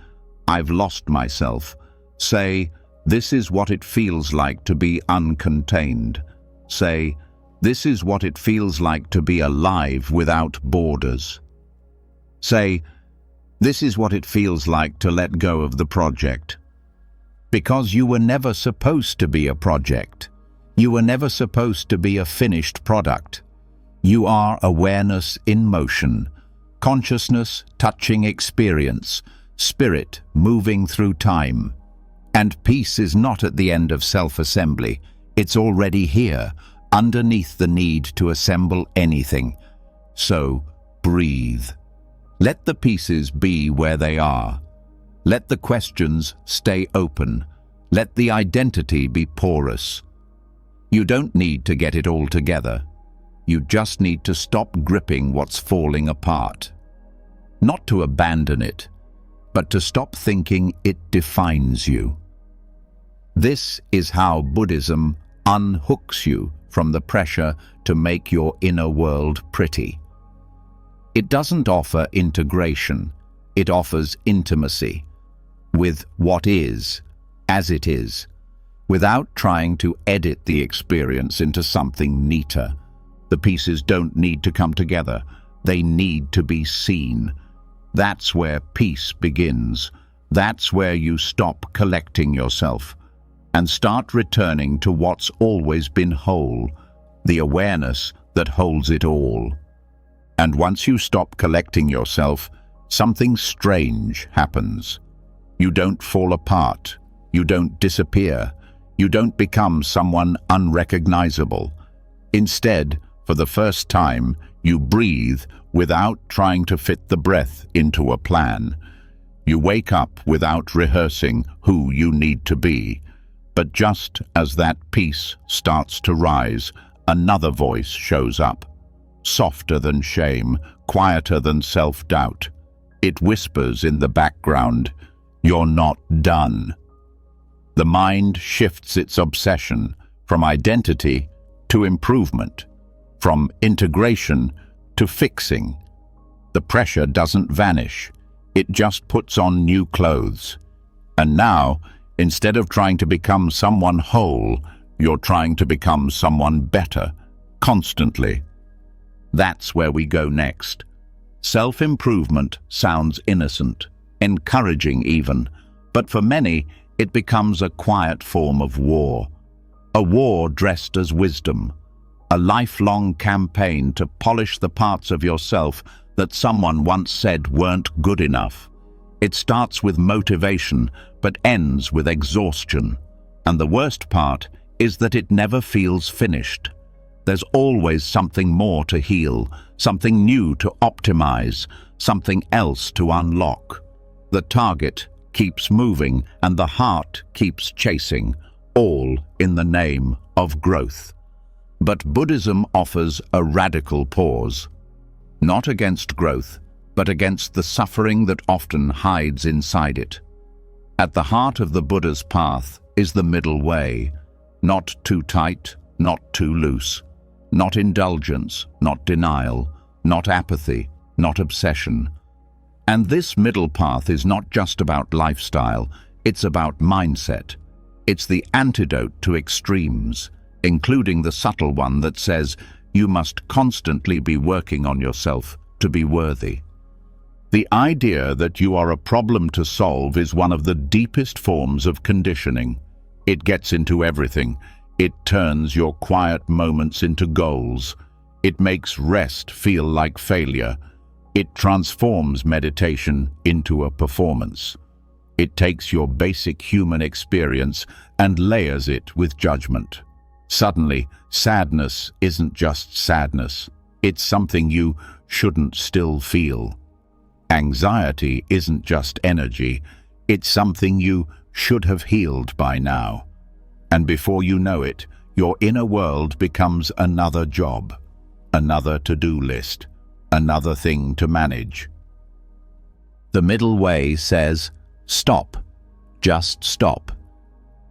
Speaker 1: "I've lost myself." Say, "This is what it feels like to be uncontained." Say, "This is what it feels like to be alive without borders." Say, "This is what it feels like to let go of the project." Because you were never supposed to be a project. You were never supposed to be a finished product. You are awareness in motion, consciousness touching experience, spirit moving through time. And peace is not at the end of self-assembly. It's already here, underneath the need to assemble anything. So, breathe. Let the pieces be where they are. Let the questions stay open. Let the identity be porous. You don't need to get it all together. You just need to stop gripping what's falling apart. Not to abandon it, but to stop thinking it defines you. This is how Buddhism unhooks you from the pressure to make your inner world pretty. It doesn't offer integration, it offers intimacy with what is, as it is, without trying to edit the experience into something neater. The pieces don't need to come together, they need to be seen. That's where peace begins. That's where you stop collecting yourself and start returning to what's always been whole, the awareness that holds it all. And once you stop collecting yourself, something strange happens. You don't fall apart. You don't disappear. You don't become someone unrecognizable. Instead, for the first time, you breathe without trying to fit the breath into a plan. You wake up without rehearsing who you need to be. But just as that peace starts to rise, another voice shows up. Softer than shame, quieter than self-doubt. It whispers in the background, "You're not done." The mind shifts its obsession from identity to improvement, from integration to fixing. The pressure doesn't vanish, it just puts on new clothes. And now, instead of trying to become someone whole, you're trying to become someone better, constantly. That's where we go next. Self-improvement sounds innocent, encouraging even, but for many, it becomes a quiet form of war. A war dressed as wisdom, a lifelong campaign to polish the parts of yourself that someone once said weren't good enough. It starts with motivation, but ends with exhaustion. And the worst part is that it never feels finished. There's always something more to heal, something new to optimize, something else to unlock. The target keeps moving and the heart keeps chasing, all in the name of growth. But Buddhism offers a radical pause. Not against growth, but against the suffering that often hides inside it. At the heart of the Buddha's path is the middle way, not too tight, not too loose. Not indulgence, not denial, not apathy, not obsession. And this middle path is not just about lifestyle, it's about mindset. It's the antidote to extremes, including the subtle one that says you must constantly be working on yourself to be worthy. The idea that you are a problem to solve is one of the deepest forms of conditioning. It gets into everything. It turns your quiet moments into goals. It makes rest feel like failure. It transforms meditation into a performance. It takes your basic human experience and layers it with judgment. Suddenly, sadness isn't just sadness. It's something you shouldn't still feel. Anxiety isn't just energy. It's something you should have healed by now. And before you know it, your inner world becomes another job, another to-do list, another thing to manage. The middle way says, stop, just stop.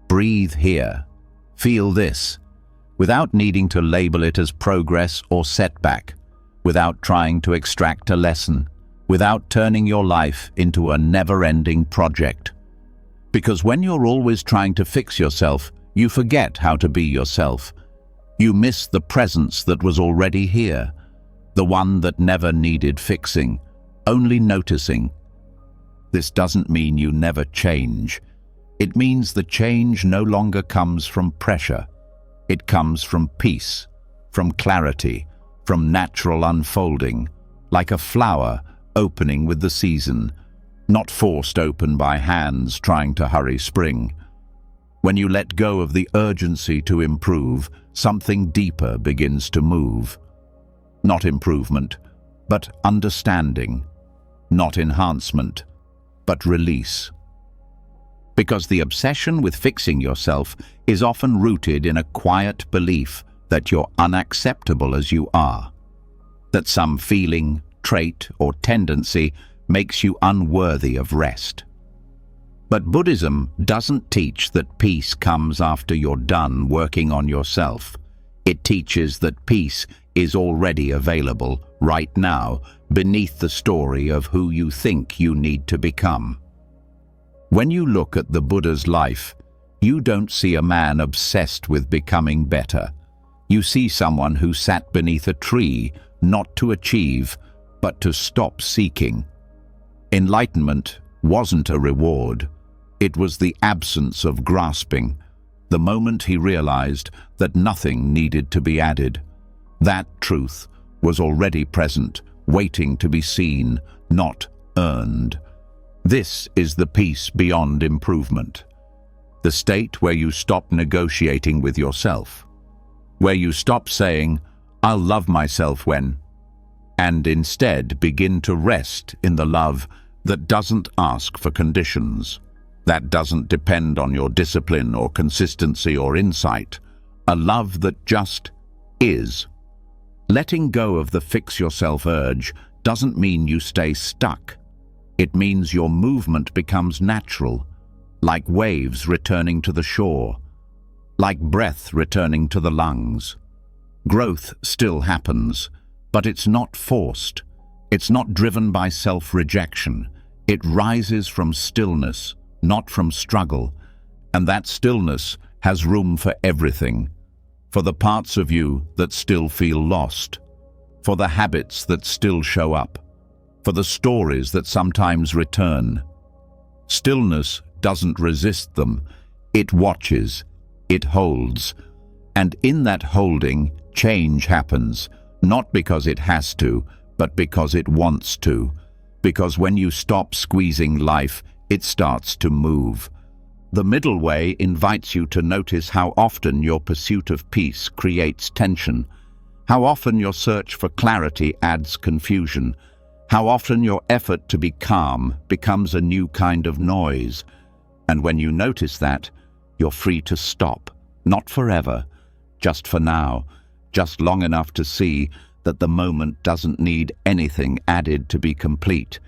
Speaker 1: Breathe here, feel this, without needing to label it as progress or setback, without trying to extract a lesson, without turning your life into a never-ending project. Because when you're always trying to fix yourself, you forget how to be yourself. You miss the presence that was already here, the one that never needed fixing, only noticing. This doesn't mean you never change. It means the change no longer comes from pressure. It comes from peace, from clarity, from natural unfolding, like a flower opening with the season, not forced open by hands trying to hurry spring. When you let go of the urgency to improve, something deeper begins to move. Not improvement, but understanding. Not enhancement, but release. Because the obsession with fixing yourself is often rooted in a quiet belief that you're unacceptable as you are, that some feeling, trait, or tendency makes you unworthy of rest. But Buddhism doesn't teach that peace comes after you're done working on yourself. It teaches that peace is already available right now beneath the story of who you think you need to become. When you look at the Buddha's life, you don't see a man obsessed with becoming better. You see someone who sat beneath a tree, not to achieve, but to stop seeking. Enlightenment wasn't a reward. It was the absence of grasping, the moment he realized that nothing needed to be added. That truth was already present, waiting to be seen, not earned. This is the peace beyond improvement. The state where you stop negotiating with yourself. Where you stop saying, "I'll love myself when," and instead begin to rest in the love that doesn't ask for conditions, that doesn't depend on your discipline or consistency or insight, a love that just is. Letting go of the fix-yourself urge doesn't mean you stay stuck. It means your movement becomes natural, like waves returning to the shore, like breath returning to the lungs. Growth still happens, but it's not forced. It's not driven by self-rejection. It rises from stillness, not from struggle, and that stillness has room for everything, for the parts of you that still feel lost, for the habits that still show up, for the stories that sometimes return. Stillness doesn't resist them. It watches, it holds, and in that holding, change happens, not because it has to, but because it wants to. Because when you stop squeezing life, it starts to move. The middle way invites you to notice how often your pursuit of peace creates tension, how often your search for clarity adds confusion, how often your effort to be calm becomes a new kind of noise. And when you notice that, you're free to stop, not forever, just for now, just long enough to see that the moment doesn't need anything added to be complete.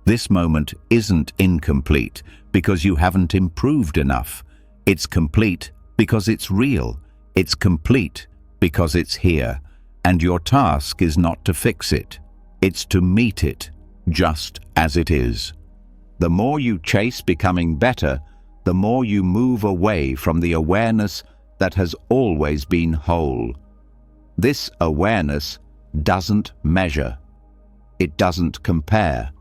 Speaker 1: This moment isn't incomplete because you haven't improved enough. It's complete because it's real. It's complete because it's here. And your task is not to fix it. It's to meet it just as it is. The more you chase becoming better, the more you move away from the awareness that has always been whole. This awareness doesn't measure. It doesn't compare.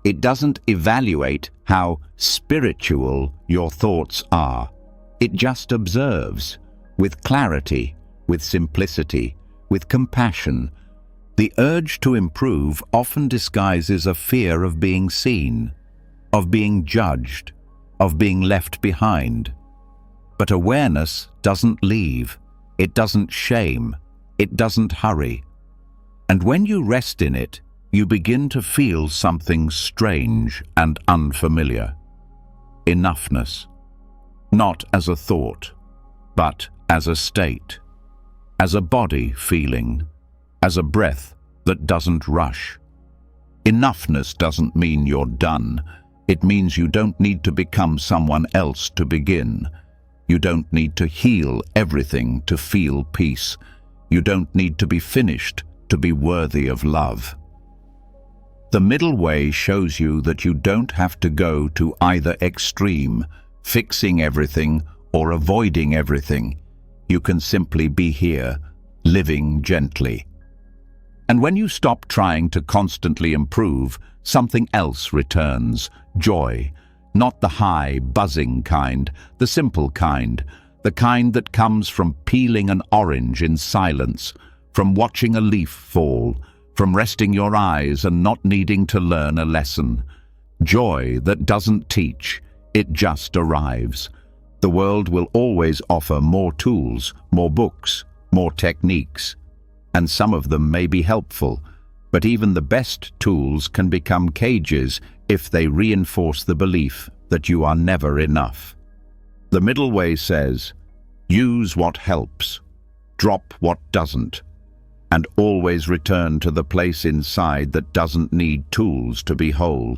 Speaker 1: It doesn't evaluate how spiritual your thoughts are. It just observes, with clarity, with simplicity, with compassion. The urge to improve often disguises a fear of being seen, of being judged, of being left behind. But awareness doesn't leave. It doesn't shame. It doesn't hurry. And when you rest in it, you begin to feel something strange and unfamiliar. Enoughness. Not as a thought, but as a state. As a body feeling. As a breath that doesn't rush. Enoughness doesn't mean you're done. It means you don't need to become someone else to begin. You don't need to heal everything to feel peace. You don't need to be finished to be worthy of love. The middle way shows you that you don't have to go to either extreme, fixing everything or avoiding everything. You can simply be here, living gently. And when you stop trying to constantly improve, something else returns, joy. Not the high, buzzing kind, the simple kind, the kind that comes from peeling an orange in silence, from watching a leaf fall, from resting your eyes and not needing to learn a lesson. Joy that doesn't teach, it just arrives. The world will always offer more tools, more books, more techniques, and some of them may be helpful, but even the best tools can become cages if they reinforce the belief that you are never enough. The middle way says, use what helps, drop what doesn't, and always return to the place inside that doesn't need tools to be whole.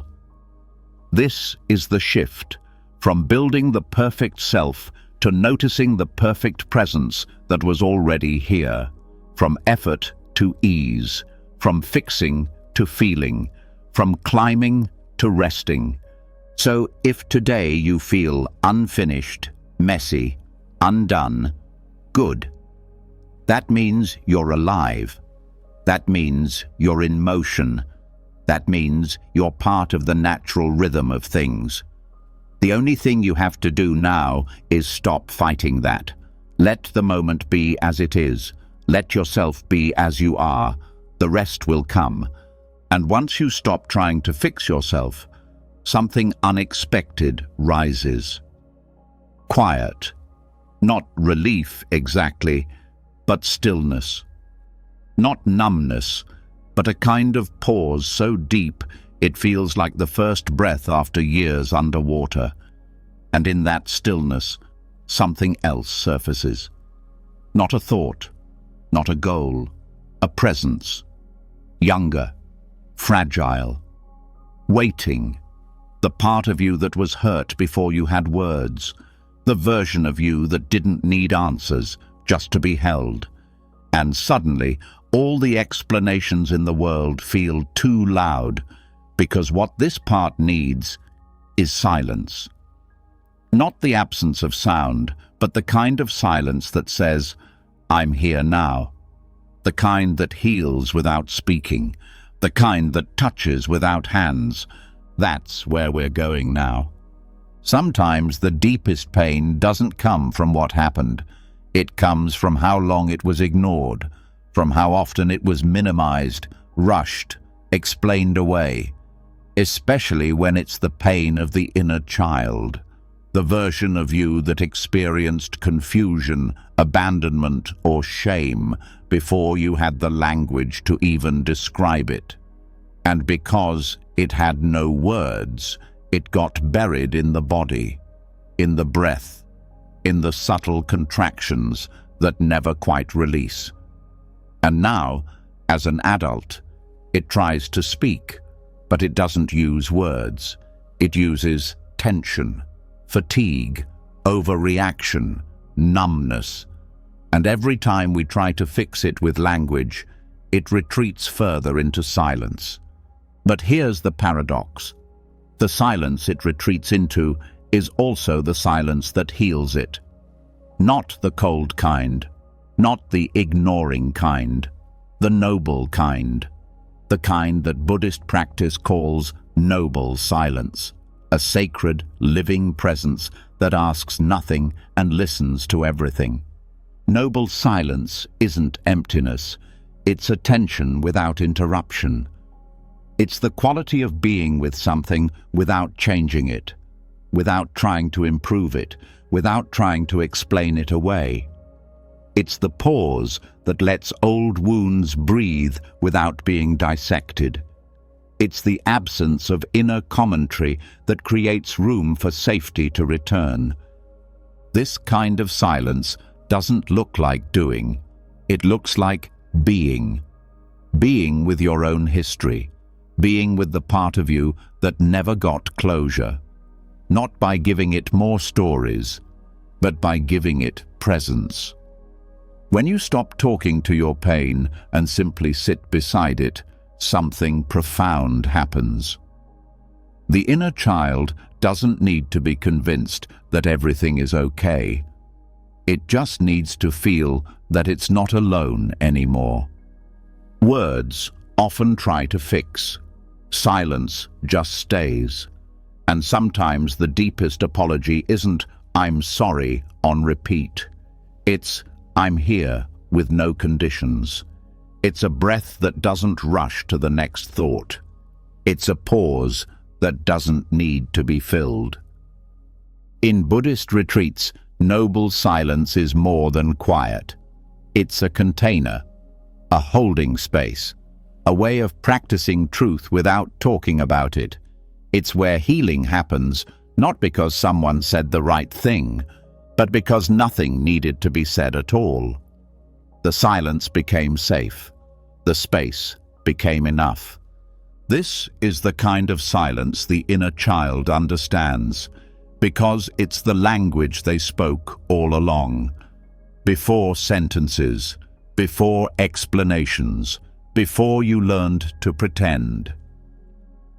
Speaker 1: This is the shift from building the perfect self to noticing the perfect presence that was already here, from effort to ease, from fixing to feeling, from climbing to resting. So if today you feel unfinished, messy, undone, good. That means you're alive. That means you're in motion. That means you're part of the natural rhythm of things. The only thing you have to do now is stop fighting that. Let the moment be as it is. Let yourself be as you are. The rest will come. And once you stop trying to fix yourself, something unexpected rises. Quiet. Not relief exactly, but stillness. Not numbness, but a kind of pause so deep it feels like the first breath after years underwater. And in that stillness, something else surfaces. Not a thought, not a goal, a presence. Younger, fragile, Waiting. The part of you that was hurt before you had words. The version of you that didn't need answers, just to be held. And suddenly, all the explanations in the world feel too loud, because what this part needs is silence. Not the absence of sound, but the kind of silence that says, "I'm here now." The kind that heals without speaking. The kind that touches without hands. That's where we're going now. Sometimes the deepest pain doesn't come from what happened. It comes from how long it was ignored, from how often it was minimized, rushed, explained away. Especially when it's the pain of the inner child, the version of you that experienced confusion, abandonment, or shame before you had the language to even describe it. And because it had no words, it got buried in the body, in the breath, in the subtle contractions that never quite release. And now, as an adult, it tries to speak, but it doesn't use words. It uses tension, fatigue, overreaction, numbness. And every time we try to fix it with language, it retreats further into silence. But here's the paradox. The silence it retreats into is also the silence that heals it. Not the cold kind, not the ignoring kind, the noble kind. The kind that Buddhist practice calls noble silence, a sacred, living presence that asks nothing and listens to everything. Noble silence isn't emptiness, it's attention without interruption. It's the quality of being with something without changing it, without trying to improve it, without trying to explain it away. It's the pause that lets old wounds breathe without being dissected. It's the absence of inner commentary that creates room for safety to return. This kind of silence doesn't look like doing. It looks like being. Being with your own history. Being with the part of you that never got closure. Not by giving it more stories, but by giving it presence. When you stop talking to your pain and simply sit beside it, something profound happens. The inner child doesn't need to be convinced that everything is okay. It just needs to feel that it's not alone anymore. Words often try to fix. Silence just stays. And sometimes the deepest apology isn't "I'm sorry" on repeat. It's "I'm here" with no conditions. It's a breath that doesn't rush to the next thought. It's a pause that doesn't need to be filled. In Buddhist retreats, noble silence is more than quiet. It's a container, a holding space, a way of practicing truth without talking about it. It's where healing happens, not because someone said the right thing, but because nothing needed to be said at all. The silence became safe. The space became enough. This is the kind of silence the inner child understands, because it's the language they spoke all along. Before sentences, before explanations, before you learned to pretend.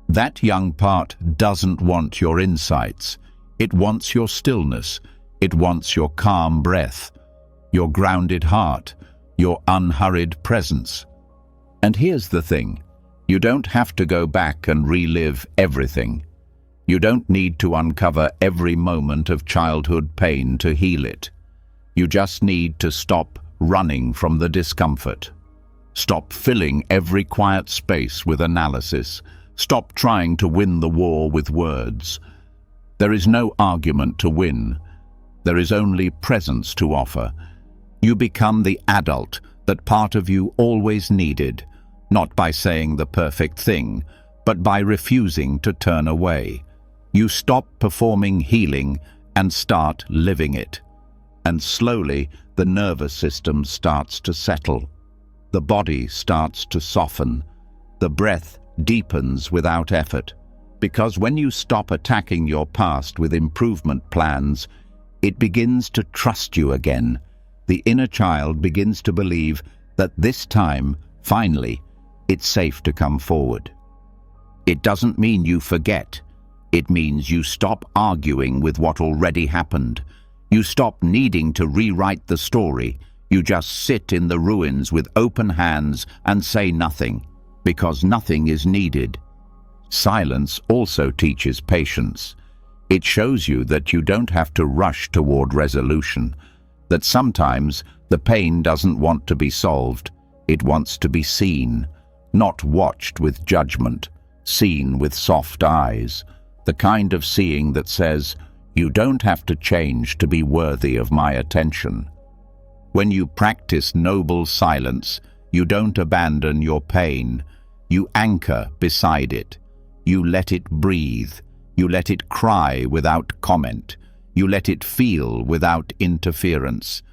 Speaker 1: That young part doesn't want your insights. It wants your stillness. It wants your calm breath, your grounded heart, your unhurried presence. And here's the thing. You don't have to go back and relive everything. You don't need to uncover every moment of childhood pain to heal it. You just need to stop running from the discomfort. Stop filling every quiet space with analysis. Stop trying to win the war with words. There is no argument to win. There is only presence to offer. You become the adult that part of you always needed, not by saying the perfect thing, but by refusing to turn away. You stop performing healing and start living it. And slowly, the nervous system starts to settle. The body starts to soften. The breath deepens without effort. Because when you stop attacking your past with improvement plans, it begins to trust you again. The inner child begins to believe that this time, finally, it's safe to come forward. It doesn't mean you forget. It means you stop arguing with what already happened. You stop needing to rewrite the story. You just sit in the ruins with open hands and say nothing, because nothing is needed. Silence also teaches patience. It shows you that you don't have to rush toward resolution, that sometimes the pain doesn't want to be solved. It wants to be seen, not watched with judgment, seen with soft eyes, the kind of seeing that says, "You don't have to change to be worthy of my attention." When you practice noble silence, you don't abandon your pain. You anchor beside it. You let it breathe. You let it cry without comment. You let it feel without interference.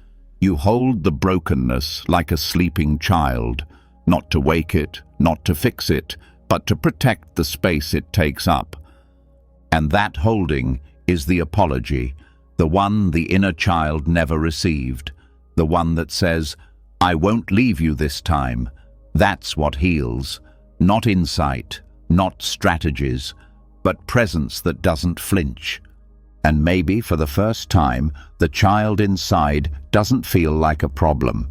Speaker 1: You hold the brokenness like a sleeping child, not to wake it, not to fix it, but to protect the space it takes up. And that holding is the apology, the one the inner child never received, the one that says, "I won't leave you this time." That's what heals, not insight, not strategies, but presence that doesn't flinch. And maybe for the first time, the child inside doesn't feel like a problem,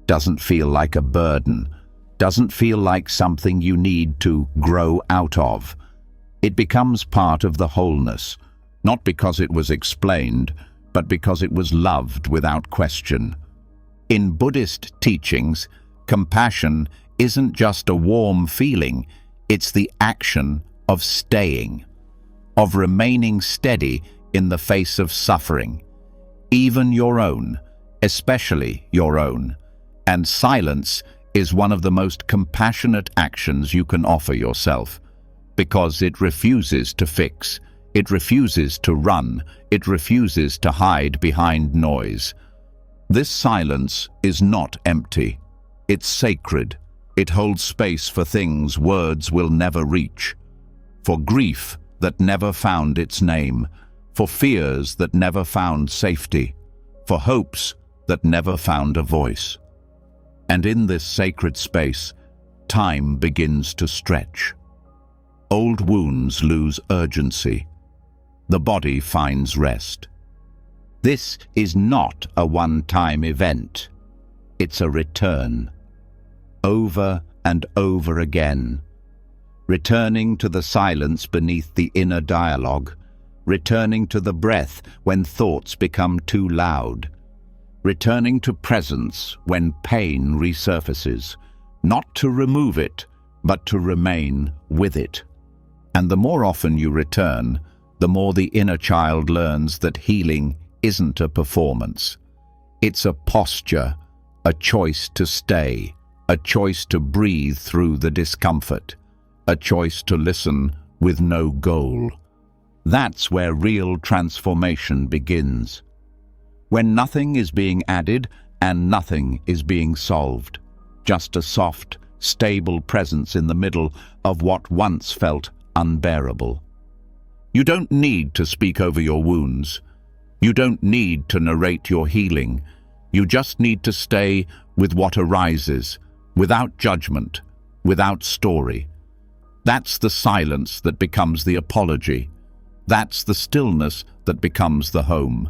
Speaker 1: doesn't feel like a burden, doesn't feel like something you need to grow out of. It becomes part of the wholeness, not because it was explained, but because it was loved without question. In Buddhist teachings, compassion isn't just a warm feeling, it's the action of staying, of remaining steady in the face of suffering, even your own, especially your own. And silence is one of the most compassionate actions you can offer yourself, because it refuses to fix, it refuses to run, it refuses to hide behind noise. This silence is not empty. It's sacred. It holds space for things words will never reach, for grief that never found its name, for fears that never found safety, for hopes that never found a voice. And in this sacred space, time begins to stretch. Old wounds lose urgency. The body finds rest. This is not a one-time event. It's a return, over and over again, returning to the silence beneath the inner dialogue, returning to the breath when thoughts become too loud, returning to presence when pain resurfaces, not to remove it, but to remain with it. And the more often you return, the more the inner child learns that healing isn't a performance. It's a posture, a choice to stay, a choice to breathe through the discomfort, a choice to listen with no goal. That's where real transformation begins. When nothing is being added and nothing is being solved, just a soft, stable presence in the middle of what once felt unbearable. You don't need to speak over your wounds. You don't need to narrate your healing. You just need to stay with what arises, without judgment, without story. That's the silence that becomes the apology. That's the stillness that becomes the home.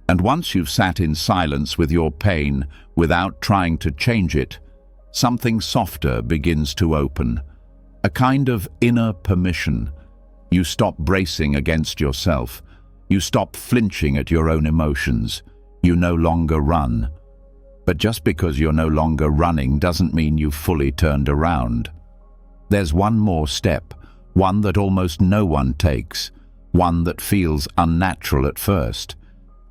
Speaker 1: And once you've sat in silence with your pain, without trying to change it, something softer begins to open, a kind of inner permission. You stop bracing against yourself. You stop flinching at your own emotions. You no longer run. But just because you're no longer running doesn't mean you've fully turned around. There's one more step, one that almost no one takes, one that feels unnatural at first.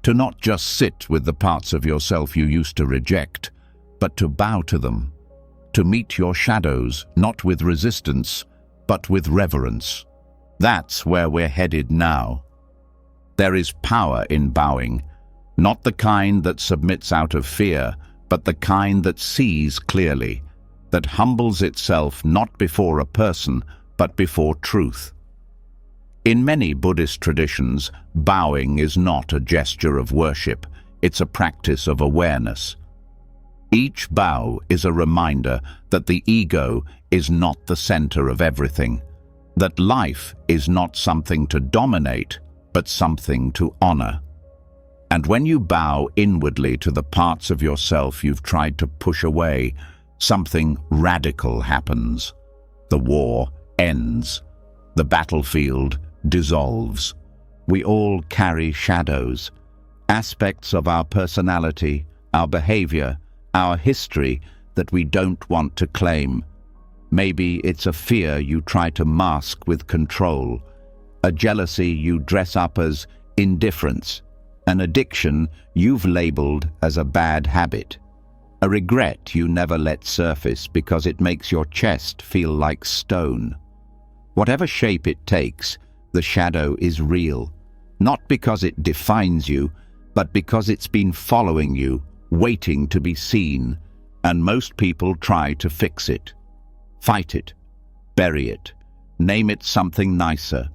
Speaker 1: To not just sit with the parts of yourself you used to reject, but to bow to them. To meet your shadows, not with resistance, but with reverence. That's where we're headed now. There is power in bowing, not the kind that submits out of fear, but the kind that sees clearly, that humbles itself not before a person, but before truth. In many Buddhist traditions, bowing is not a gesture of worship, it's a practice of awareness. Each bow is a reminder that the ego is not the center of everything, that life is not something to dominate, but something to honor. And when you bow inwardly to the parts of yourself you've tried to push away, something radical happens. The war ends. The battlefield dissolves. We all carry shadows, aspects of our personality, our behavior, our history that we don't want to claim. Maybe it's a fear you try to mask with control, a jealousy you dress up as indifference, an addiction you've labeled as a bad habit, a regret you never let surface because it makes your chest feel like stone. Whatever shape it takes, the shadow is real, not because it defines you, but because it's been following you, waiting to be seen, and most people try to fix it, fight it, bury it, name it something nicer,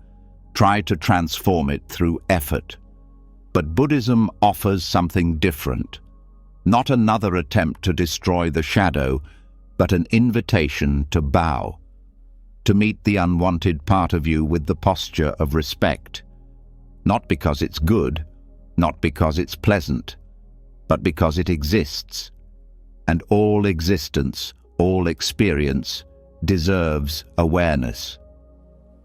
Speaker 1: try to transform it through effort. But Buddhism offers something different, not another attempt to destroy the shadow, but an invitation to bow, to meet the unwanted part of you with the posture of respect, not because it's good, not because it's pleasant, but because it exists, and all existence, all experience, deserves awareness.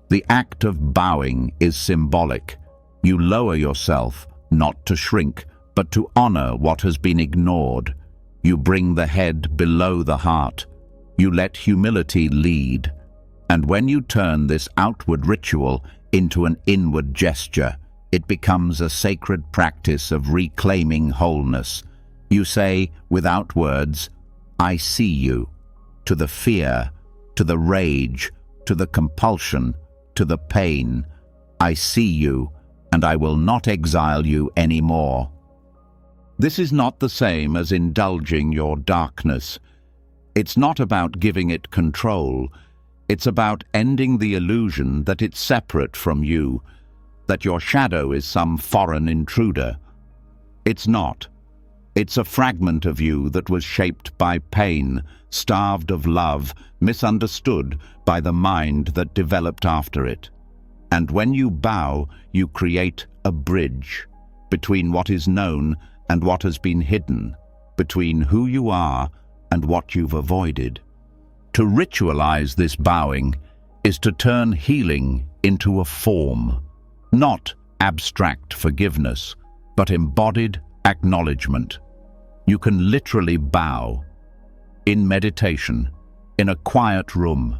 Speaker 1: The act of bowing is symbolic. You lower yourself, not to shrink, but to honor what has been ignored. You bring the head below the heart. You let humility lead. And when you turn this outward ritual into an inward gesture, it becomes a sacred practice of reclaiming wholeness. You say, without words, I see you, to the fear, to the rage, to the compulsion, to the pain. I see you, and I will not exile you anymore. This is not the same as indulging your darkness. It's not about giving it control. It's about ending the illusion that it's separate from you, that your shadow is some foreign intruder. It's not. It's a fragment of you that was shaped by pain, starved of love, misunderstood by the mind that developed after it. And when you bow, you create a bridge between what is known and what has been hidden, between who you are and what you've avoided. To ritualize this bowing is to turn healing into a form, not abstract forgiveness, but embodied acknowledgement. You can literally bow in meditation, in a quiet room,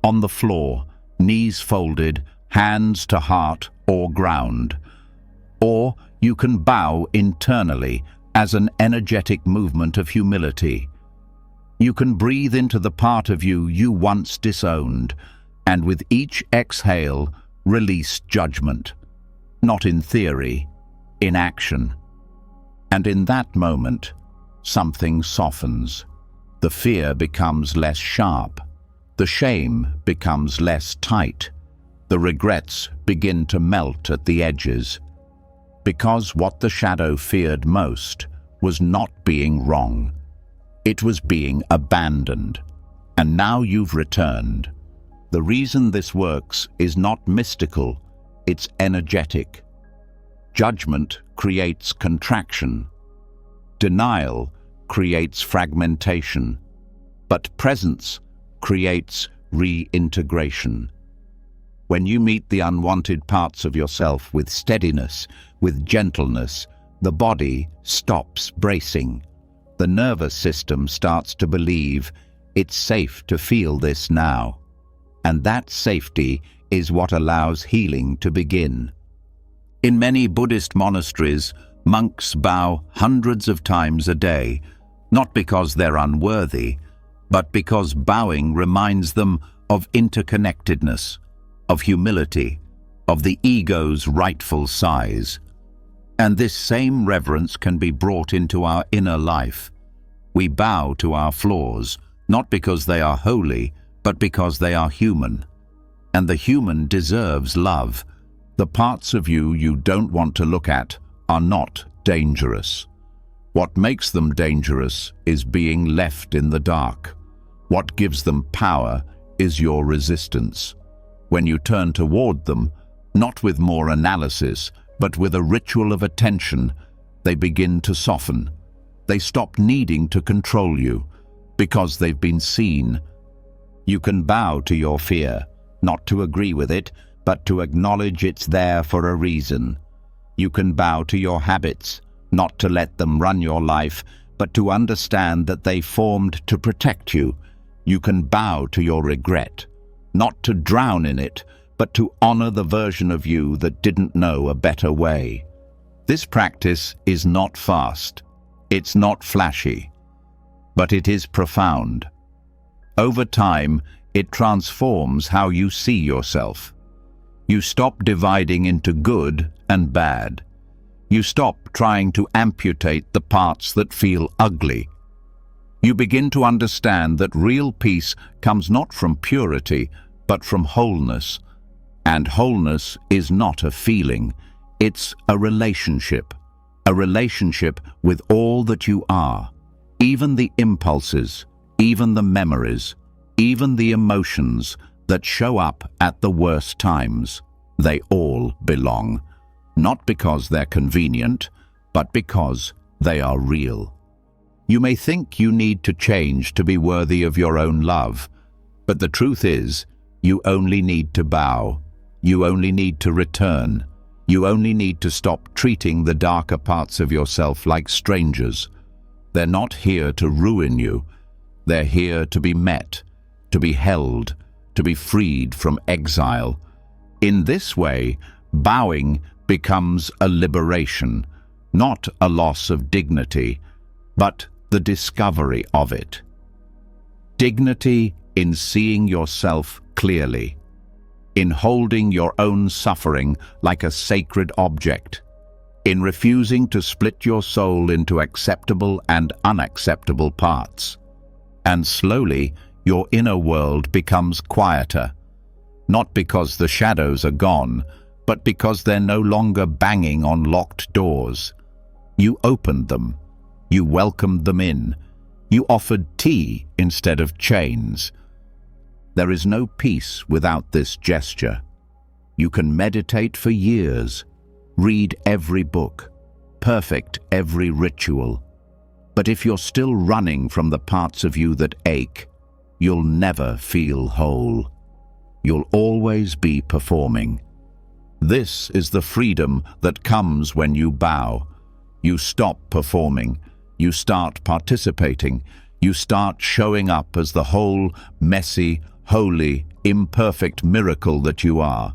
Speaker 1: on the floor, knees folded, hands to heart or ground. Or you can bow internally as an energetic movement of humility. You can breathe into the part of you you once disowned, and with each exhale, release judgment, not in theory, in action. And in that moment, something softens. The fear becomes less sharp. The shame becomes less tight. The regrets begin to melt at the edges. Because what the shadow feared most was not being wrong. It was being abandoned. And now you've returned. The reason this works is not mystical, it's energetic. Judgment creates contraction. Denial creates fragmentation. But presence creates reintegration. When you meet the unwanted parts of yourself with steadiness, with gentleness, the body stops bracing. The nervous system starts to believe it's safe to feel this now. And that safety is what allows healing to begin. In many Buddhist monasteries, monks bow hundreds of times a day, not because they're unworthy, but because bowing reminds them of interconnectedness, of humility, of the ego's rightful size. And this same reverence can be brought into our inner life. We bow to our flaws, not because they are holy, but because they are human. And the human deserves love. The parts of you you don't want to look at are not dangerous. What makes them dangerous is being left in the dark. What gives them power is your resistance. When you turn toward them, not with more analysis, but with a ritual of attention, they begin to soften. They stop needing to control you, because they've been seen. You can bow to your fear, not to agree with it, but to acknowledge it's there for a reason. You can bow to your habits, not to let them run your life, but to understand that they formed to protect you. You can bow to your regret, not to drown in it, but to honor the version of you that didn't know a better way. This practice is not fast, it's not flashy, but it is profound. Over time, it transforms how you see yourself. You stop dividing into good and bad. You stop trying to amputate the parts that feel ugly. You begin to understand that real peace comes not from purity, but from wholeness. And wholeness is not a feeling, it's a relationship with all that you are, even the impulses, even the memories, even the emotions that show up at the worst times. They all belong, not because they're convenient, but because they are real. You may think you need to change to be worthy of your own love, but the truth is, you only need to bow. You only need to return. You only need to stop treating the darker parts of yourself like strangers. They're not here to ruin you. They're here to be met, to be held, to be freed from exile. In this way, bowing becomes a liberation, not a loss of dignity, but the discovery of it. Dignity in seeing yourself clearly, in holding your own suffering like a sacred object, in refusing to split your soul into acceptable and unacceptable parts. And slowly, your inner world becomes quieter, not because the shadows are gone, but because they're no longer banging on locked doors. You opened them. You welcomed them in. You offered tea instead of chains. There is no peace without this gesture. You can meditate for years, read every book, perfect every ritual. But if you're still running from the parts of you that ache, you'll never feel whole. You'll always be performing. This is the freedom that comes when you bow. You stop performing. You start participating. You start showing up as the whole, messy, holy, imperfect miracle that you are.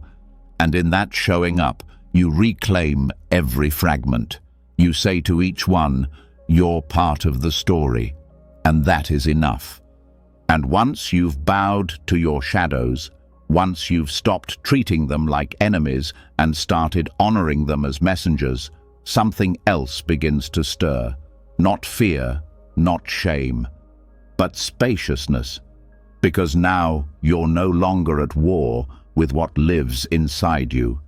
Speaker 1: And in that showing up, you reclaim every fragment. You say to each one, "You're part of the story," and that is enough. And once you've bowed to your shadows, once you've stopped treating them like enemies and started honoring them as messengers, something else begins to stir. Not fear, not shame, but spaciousness. Because now you're no longer at war with what lives inside you.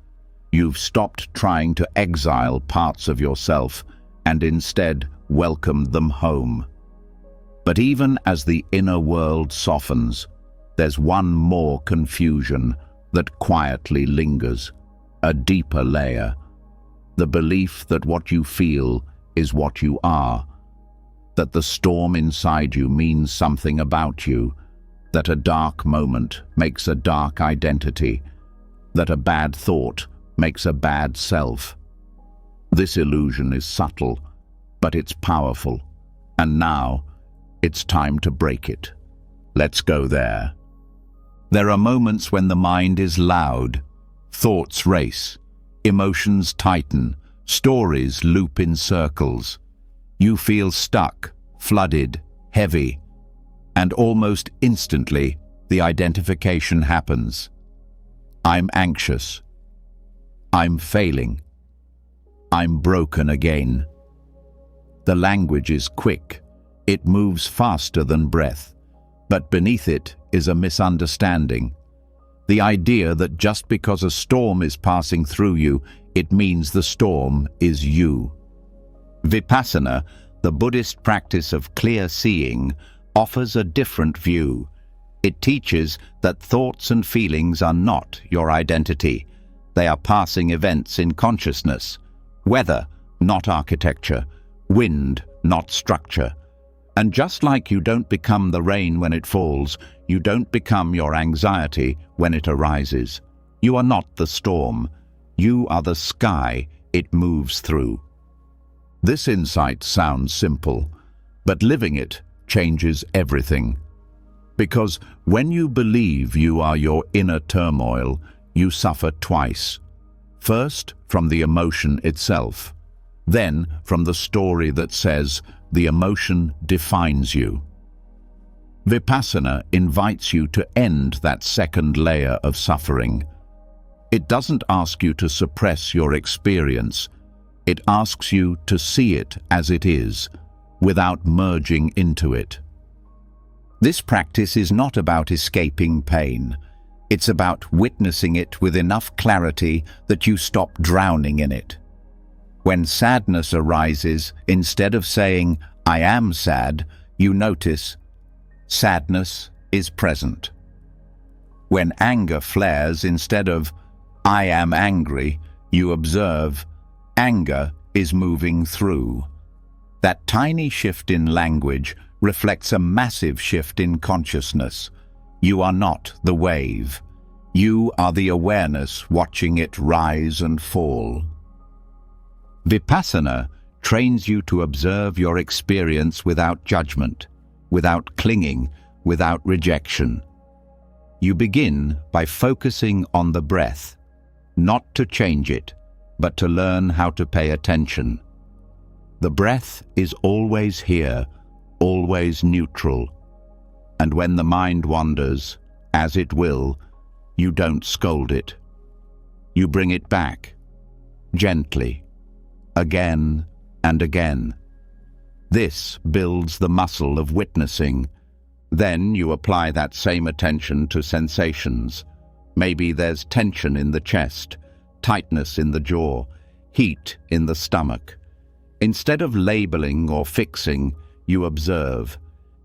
Speaker 1: You've stopped trying to exile parts of yourself and instead welcomed them home. But even as the inner world softens, there's one more confusion that quietly lingers, a deeper layer. The belief that what you feel is what you are, that the storm inside you means something about you, that a dark moment makes a dark identity, that a bad thought makes a bad self. This illusion is subtle, but it's powerful, and now it's time to break it. Let's go there. There are moments when the mind is loud, thoughts race, emotions tighten, stories loop in circles. You feel stuck, flooded, heavy, and almost instantly the identification happens. I'm anxious. I'm failing. I'm broken again. The language is quick. It moves faster than breath, but beneath it is a misunderstanding. The idea that just because a storm is passing through you, it means the storm is you. Vipassana, the Buddhist practice of clear seeing, offers a different view. It teaches that thoughts and feelings are not your identity. They are passing events in consciousness. Weather, not architecture. Wind, not structure. And just like you don't become the rain when it falls, you don't become your anxiety when it arises. You are not the storm. You are the sky it moves through. This insight sounds simple, but living it changes everything. Because when you believe you are your inner turmoil, you suffer twice. First, from the emotion itself. Then, from the story that says the emotion defines you. Vipassana invites you to end that second layer of suffering. It doesn't ask you to suppress your experience. It asks you to see it as it is, without merging into it. This practice is not about escaping pain. It's about witnessing it with enough clarity that you stop drowning in it. When sadness arises, instead of saying, "I am sad," you notice, sadness is present. When anger flares, instead of, "I am angry," you observe, anger is moving through. That tiny shift in language reflects a massive shift in consciousness. You are not the wave. You are the awareness watching it rise and fall. Vipassana trains you to observe your experience without judgment, without clinging, without rejection. You begin by focusing on the breath, not to change it, but to learn how to pay attention. The breath is always here, always neutral. And when the mind wanders, as it will, you don't scold it. You bring it back, gently, again and again. This builds the muscle of witnessing. Then you apply that same attention to sensations. Maybe there's tension in the chest, tightness in the jaw, heat in the stomach. Instead of labeling or fixing, you observe.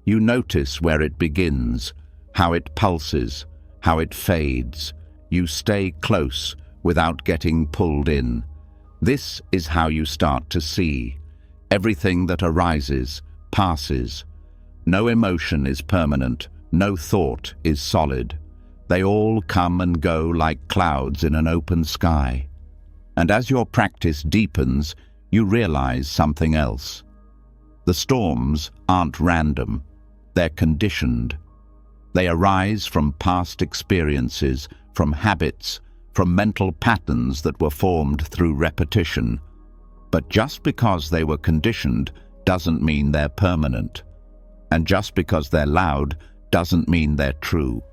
Speaker 1: You notice where it begins, how it pulses, how it fades. You stay close without getting pulled in. This is how you start to see. Everything that arises, passes. No emotion is permanent, no thought is solid. They all come and go like clouds in an open sky. And as your practice deepens, you realize something else. The storms aren't random, they're conditioned. They arise from past experiences, from habits, from mental patterns that were formed through repetition. But just because they were conditioned doesn't mean they're permanent. And just because they're loud doesn't mean they're true.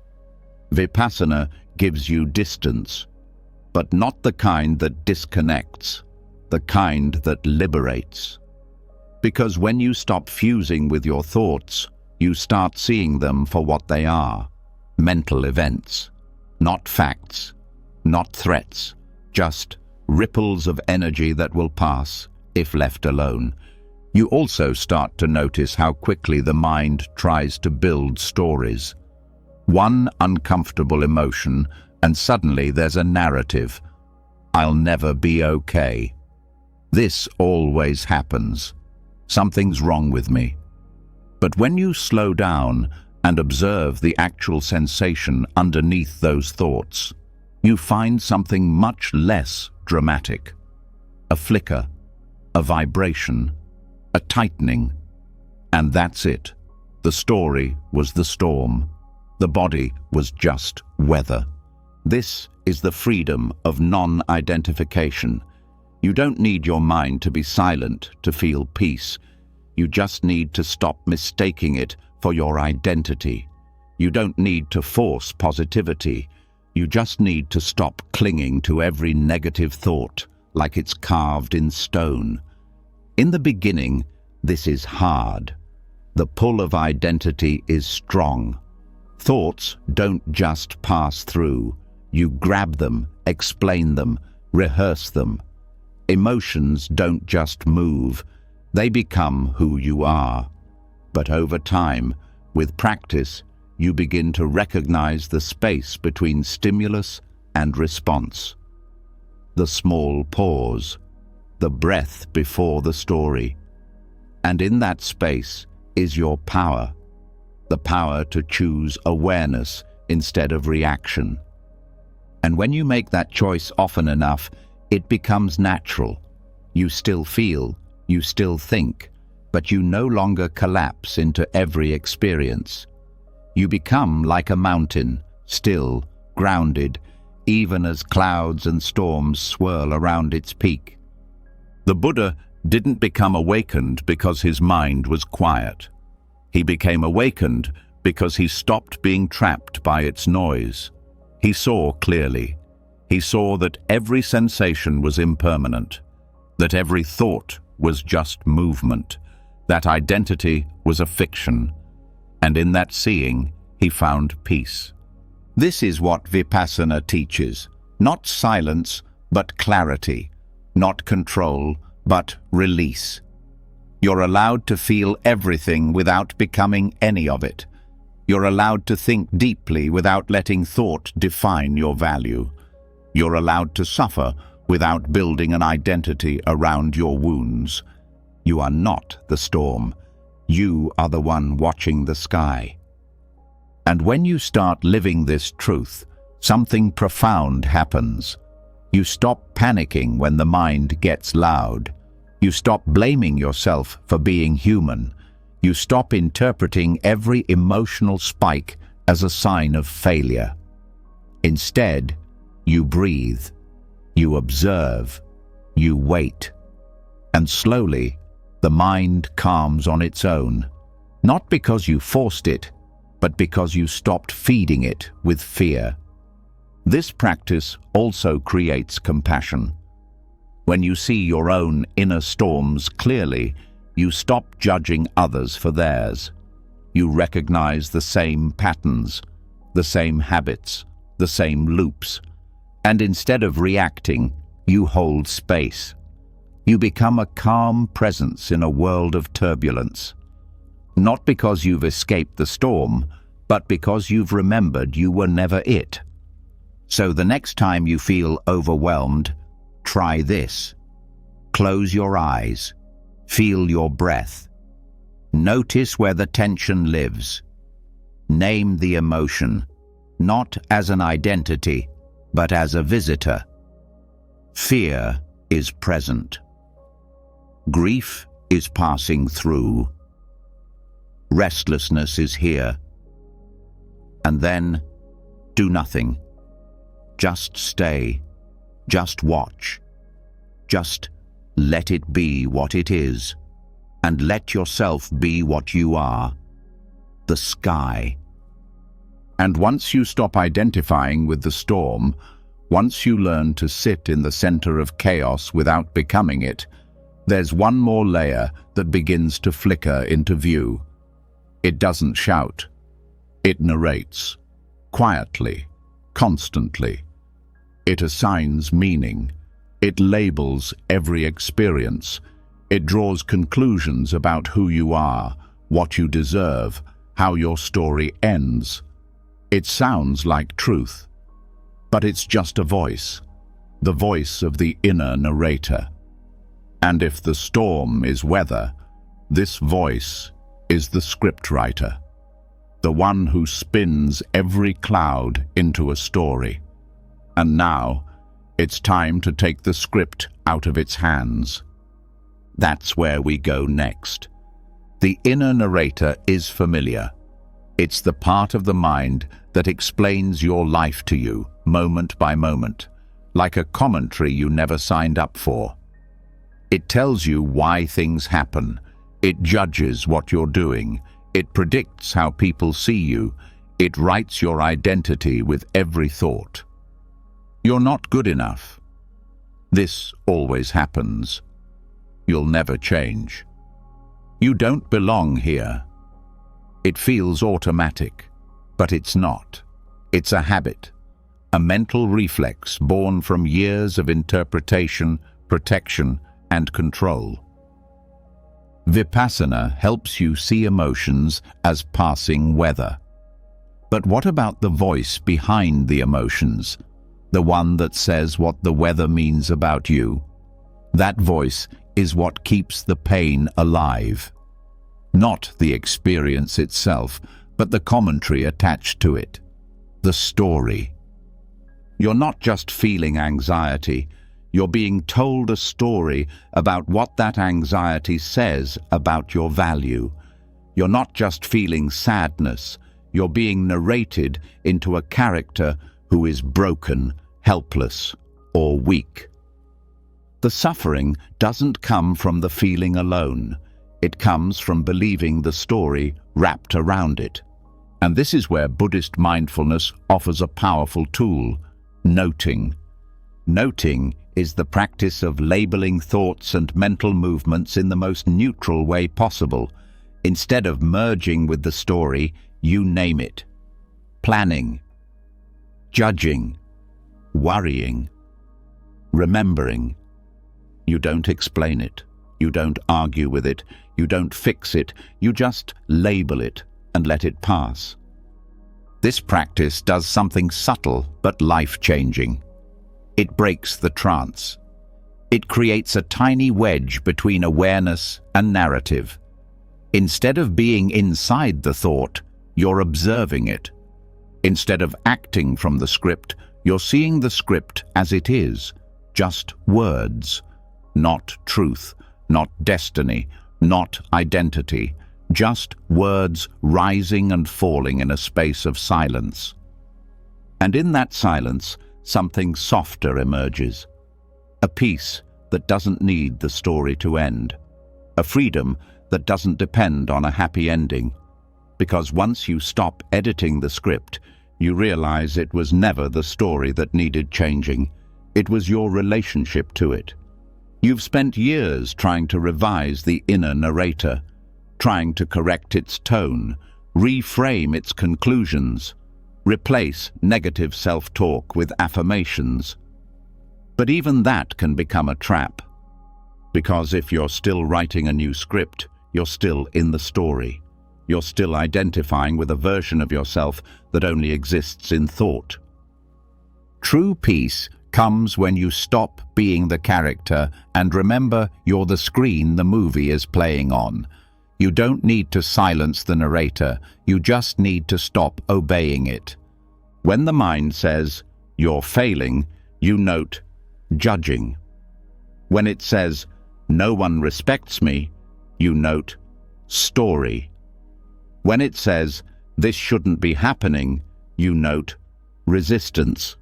Speaker 1: Vipassana gives you distance, but not the kind that disconnects, the kind that liberates. Because when you stop fusing with your thoughts, you start seeing them for what they are, mental events, not facts, not threats, just ripples of energy that will pass if left alone. You also start to notice how quickly the mind tries to build stories. One uncomfortable emotion, and suddenly there's a narrative. I'll never be okay. This always happens. Something's wrong with me. But when you slow down and observe the actual sensation underneath those thoughts, you find something much less dramatic. A flicker, a vibration, a tightening. And that's it. The story was the storm. The body was just weather. This is the freedom of non-identification. You don't need your mind to be silent to feel peace. You just need to stop mistaking it for your identity. You don't need to force positivity. You just need to stop clinging to every negative thought like it's carved in stone. In the beginning, this is hard. The pull of identity is strong. Thoughts don't just pass through. You grab them, explain them, rehearse them. Emotions don't just move, they become who you are. But over time, with practice, you begin to recognize the space between stimulus and response. The small pause, the breath before the story. And in that space is your power, the power to choose awareness instead of reaction. And when you make that choice often enough, it becomes natural. You still feel, you still think, but you no longer collapse into every experience. You become like a mountain, still, grounded, even as clouds and storms swirl around its peak. The Buddha didn't become awakened because his mind was quiet. He became awakened because he stopped being trapped by its noise. He saw clearly. He saw that every sensation was impermanent, that every thought was just movement, that identity was a fiction, and in that seeing, he found peace. This is what Vipassana teaches, not silence, but clarity, not control, but release. You're allowed to feel everything without becoming any of it. You're allowed to think deeply without letting thought define your value. You're allowed to suffer without building an identity around your wounds. You are not the storm. You are the one watching the sky. And when you start living this truth, something profound happens. You stop panicking when the mind gets loud. You stop blaming yourself for being human. You stop interpreting every emotional spike as a sign of failure. Instead, you breathe, you observe, you wait. And slowly, the mind calms on its own, not because you forced it, but because you stopped feeding it with fear. This practice also creates compassion. When you see your own inner storms clearly, you stop judging others for theirs. You recognize the same patterns, the same habits, the same loops, and instead of reacting, you hold space. You become a calm presence in a world of turbulence. Not because you've escaped the storm, but because you've remembered you were never it. So the next time you feel overwhelmed, try this. Close your eyes. Feel your breath. Notice where the tension lives. Name the emotion, not as an identity, but as a visitor. Fear is present. Grief is passing through. Restlessness is here. And then, do nothing. Just stay. Just watch. Just let it be what it is. And let yourself be what you are. The sky. And once you stop identifying with the storm, once you learn to sit in the center of chaos without becoming it, there's one more layer that begins to flicker into view. It doesn't shout. It narrates. Quietly. Constantly. It assigns meaning. It labels every experience. It draws conclusions about who you are, what you deserve, how your story ends. It sounds like truth, but it's just a voice, the voice of the inner narrator. And if the storm is weather, this voice is the scriptwriter, the one who spins every cloud into a story. And now, it's time to take the script out of its hands. That's where we go next. The inner narrator is familiar. It's the part of the mind that explains your life to you, moment by moment, like a commentary you never signed up for. It tells you why things happen. It judges what you're doing. It predicts how people see you. It writes your identity with every thought. You're not good enough. This always happens. You'll never change. You don't belong here. It feels automatic, but it's not. It's a habit, a mental reflex born from years of interpretation, protection, and control. Vipassana helps you see emotions as passing weather. But what about the voice behind the emotions? The one that says what the weather means about you? That voice is what keeps the pain alive. Not the experience itself, but the commentary attached to it. The story. You're not just feeling anxiety, you're being told a story about what that anxiety says about your value. You're not just feeling sadness, you're being narrated into a character who is broken, helpless, or weak. The suffering doesn't come from the feeling alone. It comes from believing the story wrapped around it. And this is where Buddhist mindfulness offers a powerful tool: noting. Noting is the practice of labeling thoughts and mental movements in the most neutral way possible. Instead of merging with the story, you name it. Planning, judging, worrying, remembering. You don't explain it. You don't argue with it. You don't fix it. You just label it and let it pass. This practice does something subtle but life-changing. It breaks the trance. It creates a tiny wedge between awareness and narrative. Instead of being inside the thought, you're observing it. Instead of acting from the script, you're seeing the script as it is, just words, not truth, not destiny, not identity, just words rising and falling in a space of silence. And in that silence, something softer emerges. A peace that doesn't need the story to end. A freedom that doesn't depend on a happy ending. Because once you stop editing the script, you realize it was never the story that needed changing. It was your relationship to it. You've spent years trying to revise the inner narrator, trying to correct its tone, reframe its conclusions, replace negative self-talk with affirmations. But even that can become a trap. Because if you're still writing a new script, you're still in the story. You're still identifying with a version of yourself that only exists in thought. True peace comes when you stop being the character and remember you're the screen the movie is playing on. You don't need to silence the narrator, you just need to stop obeying it. When the mind says, "You're failing," you note, "Judging." When it says, "No one respects me," you note, "Story." When it says, "This shouldn't be happening," you note, "Resistance."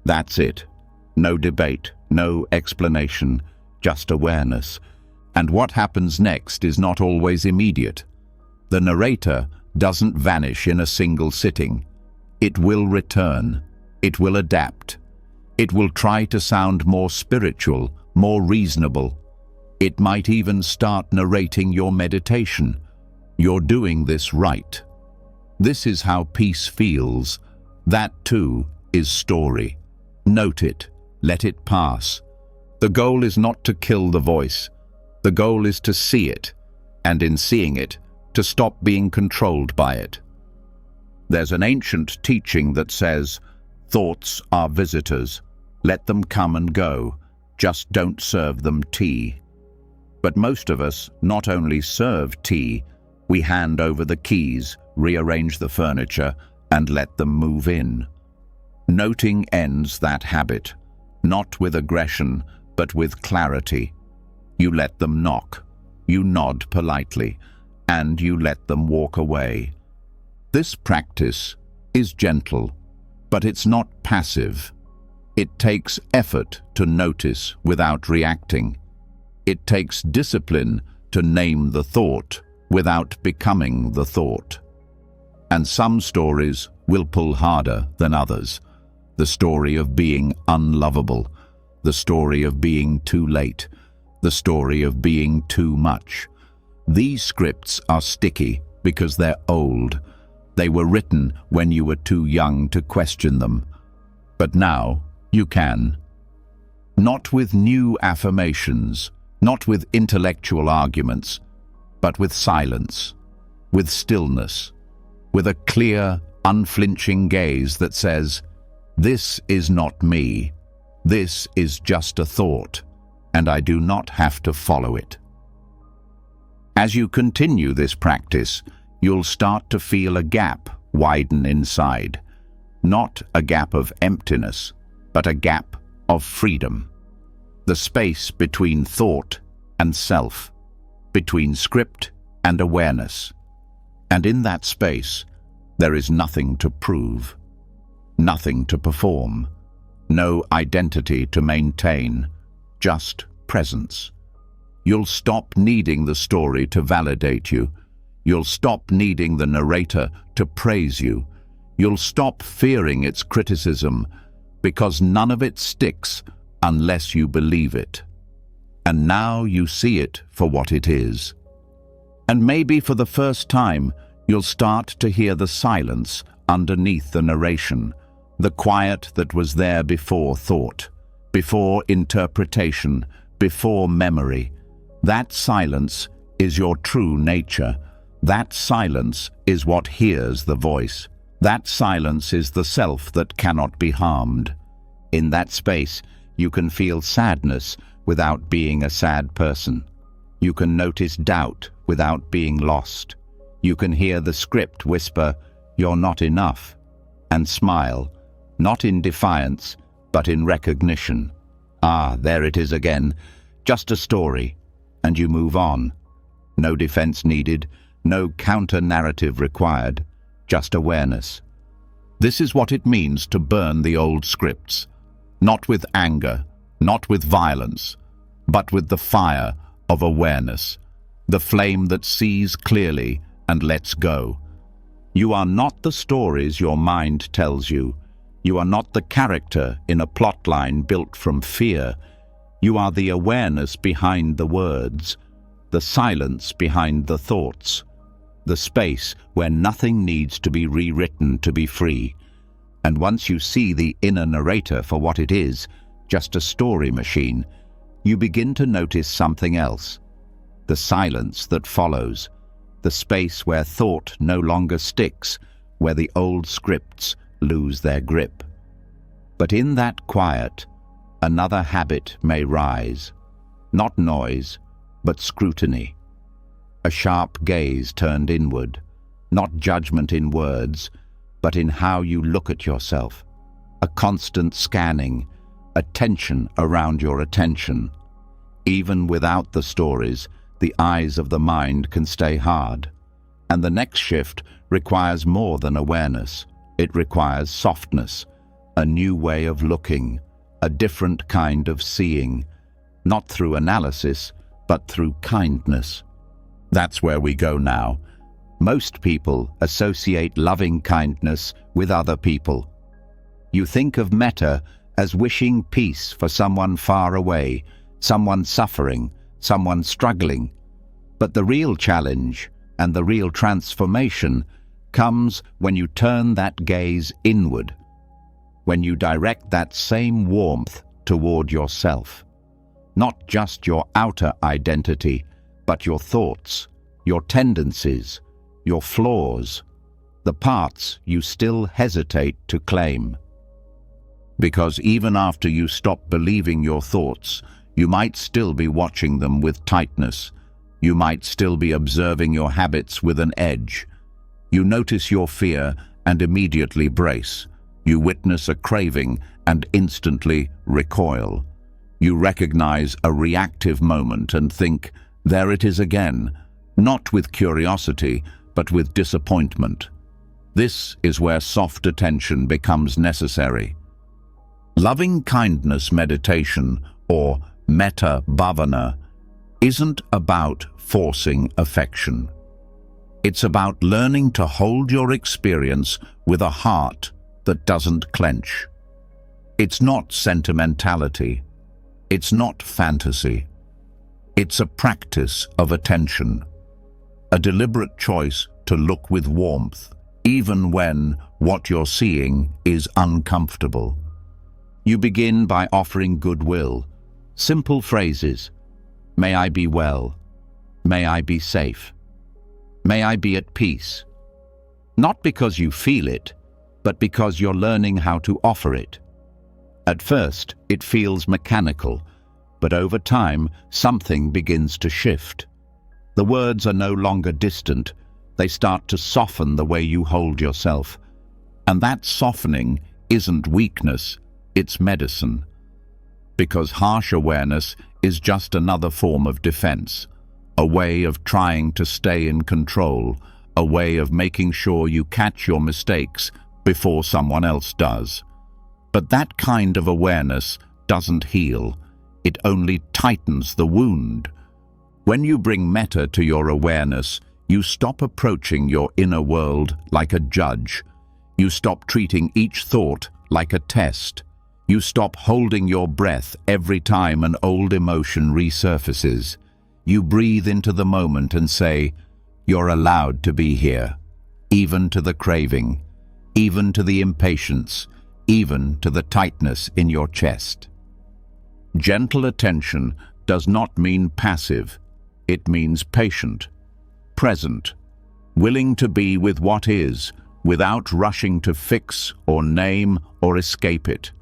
Speaker 1: That's it. No debate, no explanation, just awareness. And what happens next is not always immediate. The narrator doesn't vanish in a single sitting. It will return. It will adapt. It will try to sound more spiritual, more reasonable. It might even start narrating your meditation. You're doing this right. This is how peace feels. That too is story. Note it. Let it pass. The goal is not to kill the voice. The goal is to see it, and in seeing it, to stop being controlled by it. There's an ancient teaching that says, "Thoughts are visitors. Let them come and go. Just don't serve them tea." But most of us not only serve tea, we hand over the keys, rearrange the furniture, and let them move in. Noting ends that habit, not with aggression, but with clarity. You let them knock, you nod politely, and you let them walk away. This practice is gentle, but it's not passive. It takes effort to notice without reacting. It takes discipline to name the thought without becoming the thought. And some stories will pull harder than others. The story of being unlovable, the story of being too late, the story of being too much. These scripts are sticky because they're old. They were written when you were too young to question them. But now you can. Not with new affirmations, not with intellectual arguments, but with silence, with stillness, with a clear, unflinching gaze that says, "This is not me. This is just a thought, and I do not have to follow it." As you continue this practice, you'll start to feel a gap widen inside. Not a gap of emptiness, but a gap of freedom. The space between thought and self, between script and awareness. And in that space, there is nothing to prove, nothing to perform, no identity to maintain, just presence. You'll stop needing the story to validate you. You'll stop needing the narrator to praise you. You'll stop fearing its criticism, because none of it sticks unless you believe it. And now you see it for what it is. And maybe for the first time, you'll start to hear the silence underneath the narration, the quiet that was there before thought, before interpretation, before memory. That silence is your true nature. That silence is what hears the voice. That silence is the self that cannot be harmed. In that space, you can feel sadness without being a sad person. You can notice doubt without being lost. You can hear the script whisper, "You're not enough," and smile, not in defiance, but in recognition. Ah, there it is again, just a story, and you move on. No defense needed, no counter-narrative required, just awareness. This is what it means to burn the old scripts, not with anger, not with violence, but with the fire of awareness, the flame that sees clearly and lets go. You are not the stories your mind tells you. You are not the character in a plotline built from fear. You are the awareness behind the words, the silence behind the thoughts, the space where nothing needs to be rewritten to be free. And once you see the inner narrator for what it is, just a story machine, you begin to notice something else. The silence that follows, the space where thought no longer sticks, where the old scripts lose their grip. But in that quiet, another habit may rise. Not noise, but scrutiny. A sharp gaze turned inward, not judgment in words, but in how you look at yourself. A constant scanning, a tension around your attention. Even without the stories, the eyes of the mind can stay hard. And the next shift requires more than awareness. It requires softness, a new way of looking, a different kind of seeing, not through analysis, but through kindness. That's where we go now. Most people associate loving kindness with other people. You think of metta as wishing peace for someone far away, someone suffering, someone struggling. But the real challenge and the real transformation comes when you turn that gaze inward, when you direct that same warmth toward yourself. Not just your outer identity, but your thoughts, your tendencies, your flaws, the parts you still hesitate to claim. Because even after you stop believing your thoughts, you might still be watching them with tightness. You might still be observing your habits with an edge. You notice your fear and immediately brace. You witness a craving and instantly recoil. You recognize a reactive moment and think, there it is again, not with curiosity, but with disappointment. This is where soft attention becomes necessary. Loving kindness meditation, or metta bhavana, isn't about forcing affection. It's about learning to hold your experience with a heart that doesn't clench. It's not sentimentality. It's not fantasy. It's a practice of attention, a deliberate choice to look with warmth, even when what you're seeing is uncomfortable. You begin by offering goodwill. Simple phrases. May I be well. May I be safe. May I be at peace. Not because you feel it, but because you're learning how to offer it. At first, it feels mechanical, but over time, something begins to shift. The words are no longer distant. They start to soften the way you hold yourself. And that softening isn't weakness, it's medicine. Because harsh awareness is just another form of defense, a way of trying to stay in control, a way of making sure you catch your mistakes before someone else does. But that kind of awareness doesn't heal. It only tightens the wound. When you bring metta to your awareness, you stop approaching your inner world like a judge. You stop treating each thought like a test. You stop holding your breath every time an old emotion resurfaces. You breathe into the moment and say, "You're allowed to be here," even to the craving, even to the impatience, even to the tightness in your chest. Gentle attention does not mean passive. It means patient, present, willing to be with what is, without rushing to fix or name or escape it.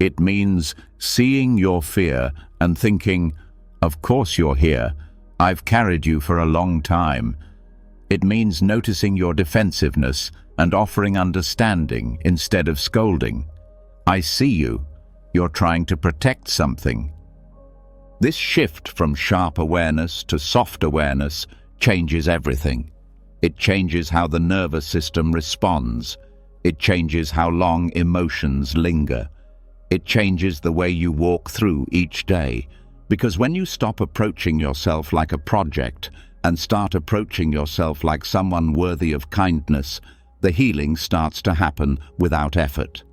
Speaker 1: It means seeing your fear and thinking, "Of course you're here. I've carried you for a long time." It means noticing your defensiveness and offering understanding instead of scolding. "I see you. You're trying to protect something." This shift from sharp awareness to soft awareness changes everything. It changes how the nervous system responds. It changes how long emotions linger. It changes the way you walk through each day. Because when you stop approaching yourself like a project and start approaching yourself like someone worthy of kindness, the healing starts to happen without effort.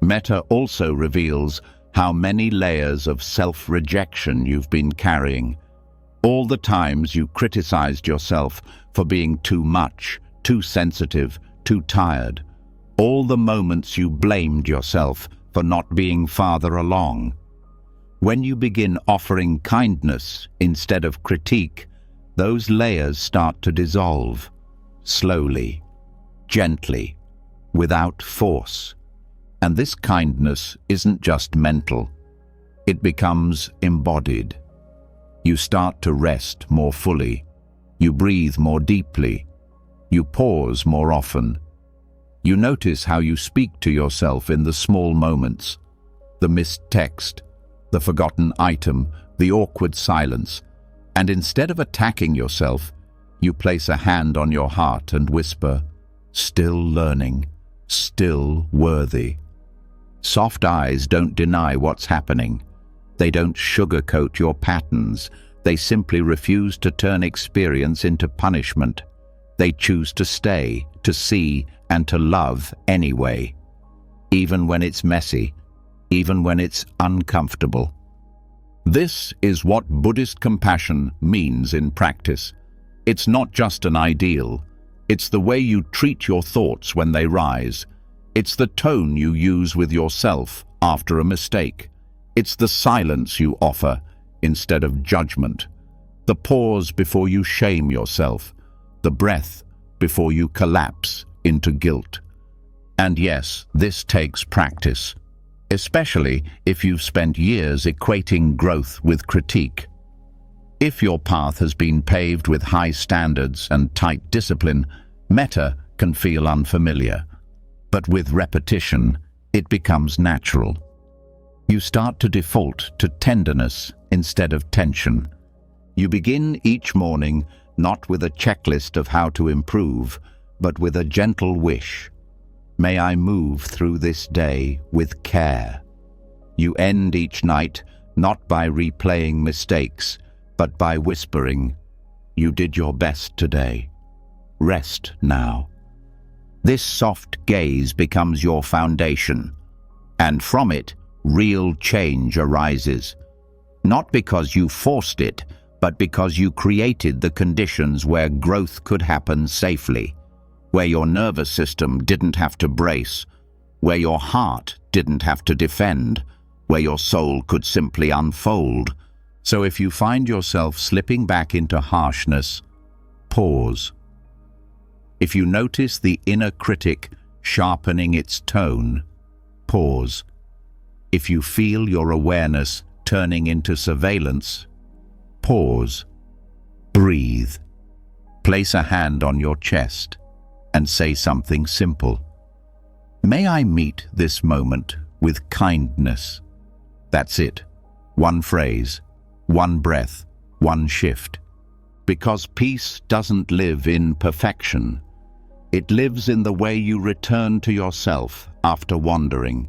Speaker 1: Metta also reveals how many layers of self-rejection you've been carrying. All the times you criticized yourself for being too much, too sensitive, too tired. All the moments you blamed yourself for not being farther along. When you begin offering kindness instead of critique, those layers start to dissolve, slowly, gently, without force. And this kindness isn't just mental. It becomes embodied. You start to rest more fully. You breathe more deeply. You pause more often. You notice how you speak to yourself in the small moments, the missed text, the forgotten item, the awkward silence. And instead of attacking yourself, you place a hand on your heart and whisper, "Still learning, still worthy." Soft eyes don't deny what's happening. They don't sugarcoat your patterns. They simply refuse to turn experience into punishment. They choose to stay, to see, and to love anyway. Even when it's messy, even when it's uncomfortable. This is what Buddhist compassion means in practice. It's not just an ideal. It's the way you treat your thoughts when they rise. It's the tone you use with yourself after a mistake. It's the silence you offer instead of judgment. The pause before you shame yourself. The breath before you collapse into guilt. And yes, this takes practice, especially if you've spent years equating growth with critique. If your path has been paved with high standards and tight discipline, metta can feel unfamiliar. But with repetition, it becomes natural. You start to default to tenderness instead of tension. You begin each morning not with a checklist of how to improve, but with a gentle wish. May I move through this day with care. You end each night not by replaying mistakes, but by whispering, "You did your best today. Rest now." This soft gaze becomes your foundation, and from it, real change arises. Not because you forced it, but because you created the conditions where growth could happen safely, where your nervous system didn't have to brace, where your heart didn't have to defend, where your soul could simply unfold. So if you find yourself slipping back into harshness, pause. If you notice the inner critic sharpening its tone, pause. If you feel your awareness turning into surveillance, pause. Breathe. Place a hand on your chest and say something simple. May I meet this moment with kindness. That's it. One phrase, one breath, one shift. Because peace doesn't live in perfection. It lives in the way you return to yourself after wandering.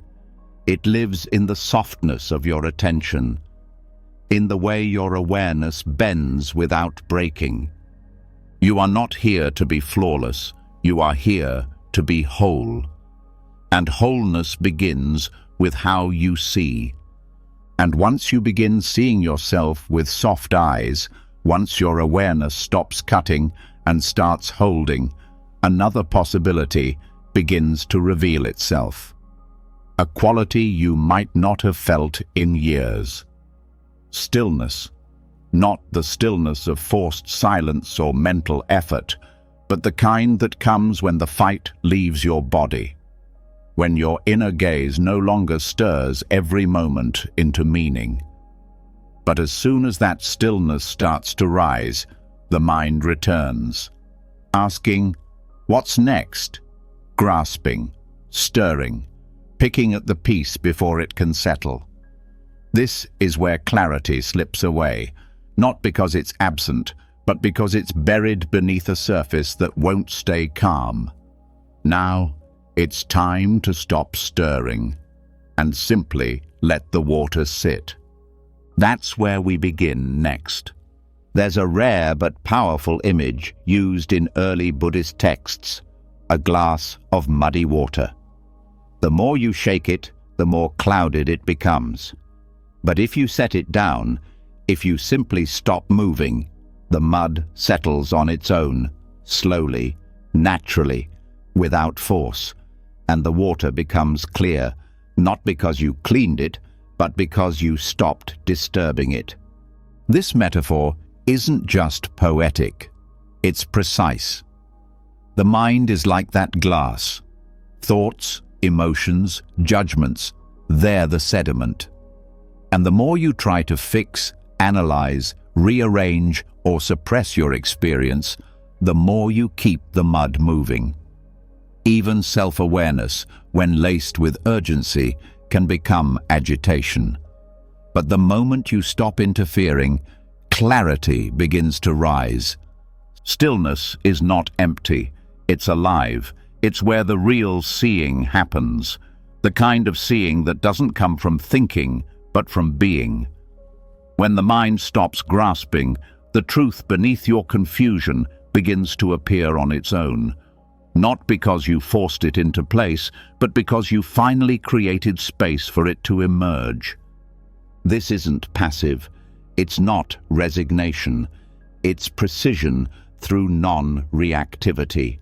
Speaker 1: It lives in the softness of your attention, in the way your awareness bends without breaking. You are not here to be flawless. You are here to be whole. And wholeness begins with how you see. And once you begin seeing yourself with soft eyes, once your awareness stops cutting and starts holding, another possibility begins to reveal itself. A quality you might not have felt in years. Stillness. Not the stillness of forced silence or mental effort, but the kind that comes when the fight leaves your body. When your inner gaze no longer stirs every moment into meaning. But as soon as that stillness starts to rise, the mind returns, asking, what's next? Grasping, stirring, picking at the piece before it can settle. This is where clarity slips away, not because it's absent, but because it's buried beneath a surface that won't stay calm. Now, it's time to stop stirring and simply let the water sit. That's where we begin next. There's a rare but powerful image used in early Buddhist texts, a glass of muddy water. The more you shake it, the more clouded it becomes. But if you set it down, if you simply stop moving, the mud settles on its own, slowly, naturally, without force, and the water becomes clear, not because you cleaned it, but because you stopped disturbing it. This metaphor isn't just poetic, it's precise. The mind is like that glass. Thoughts, emotions, judgments, they're the sediment. And the more you try to fix, analyze, rearrange, or suppress your experience, the more you keep the mud moving. Even self-awareness, when laced with urgency, can become agitation. But the moment you stop interfering, clarity begins to rise. Stillness is not empty, it's alive. It's where the real seeing happens, the kind of seeing that doesn't come from thinking, but from being. When the mind stops grasping, the truth beneath your confusion begins to appear on its own. Not because you forced it into place, but because you finally created space for it to emerge. This isn't passive. It's not resignation. It's precision through non-reactivity.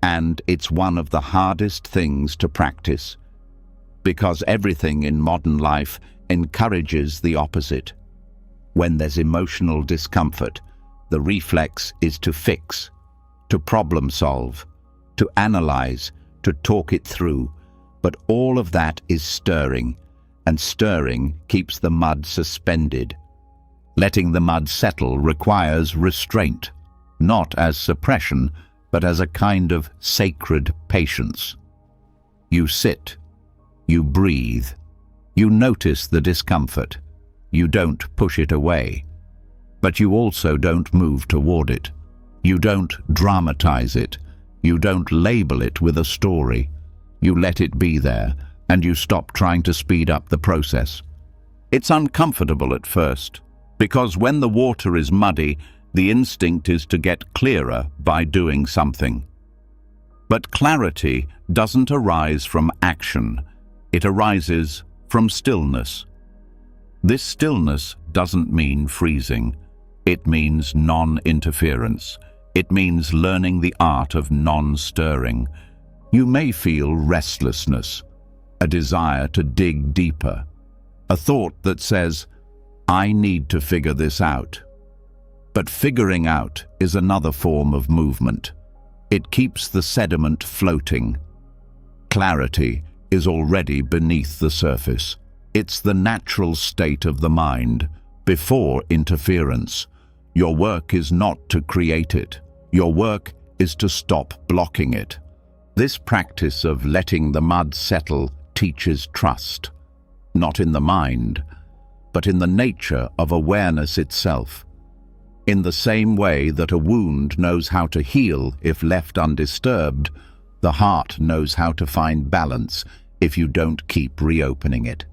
Speaker 1: And it's one of the hardest things to practice, because everything in modern life encourages the opposite. When there's emotional discomfort, the reflex is to fix, to problem solve, to analyze, to talk it through. But all of that is stirring, and stirring keeps the mud suspended. Letting the mud settle requires restraint, not as suppression, but as a kind of sacred patience. You sit, you breathe, you notice the discomfort. You don't push it away, but you also don't move toward it. You don't dramatize it. You don't label it with a story. You let it be there, and you stop trying to speed up the process. It's uncomfortable at first, because when the water is muddy, the instinct is to get clearer by doing something. But clarity doesn't arise from action. It arises from stillness. This stillness doesn't mean freezing. It means non-interference. It means learning the art of non-stirring. You may feel restlessness, a desire to dig deeper, a thought that says, I need to figure this out. But figuring out is another form of movement. It keeps the sediment floating. Clarity is already beneath the surface. It's the natural state of the mind, before interference. Your work is not to create it. Your work is to stop blocking it. This practice of letting the mud settle teaches trust, not in the mind, but in the nature of awareness itself. In the same way that a wound knows how to heal if left undisturbed, the heart knows how to find balance if you don't keep reopening it.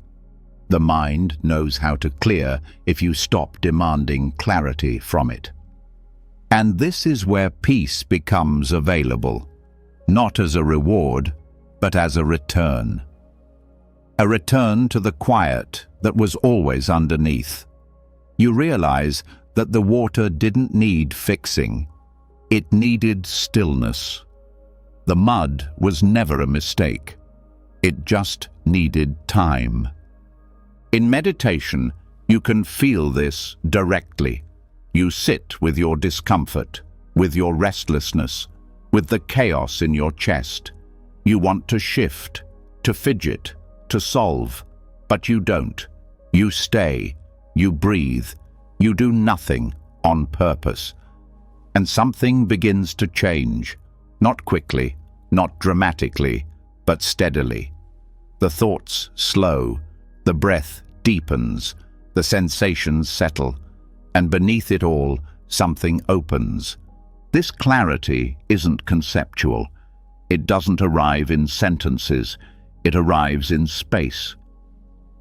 Speaker 1: The mind knows how to clear if you stop demanding clarity from it. And this is where peace becomes available, not as a reward, but as a return. A return to the quiet that was always underneath. You realize that the water didn't need fixing. It needed stillness. The mud was never a mistake. It just needed time. In meditation, you can feel this directly. You sit with your discomfort, with your restlessness, with the chaos in your chest. You want to shift, to fidget, to solve, but you don't. You stay, you breathe, you do nothing on purpose. And something begins to change, not quickly, not dramatically, but steadily. The thoughts slow, the breath deepens, the sensations settle, and beneath it all, something opens. This clarity isn't conceptual. It doesn't arrive in sentences. It arrives in space.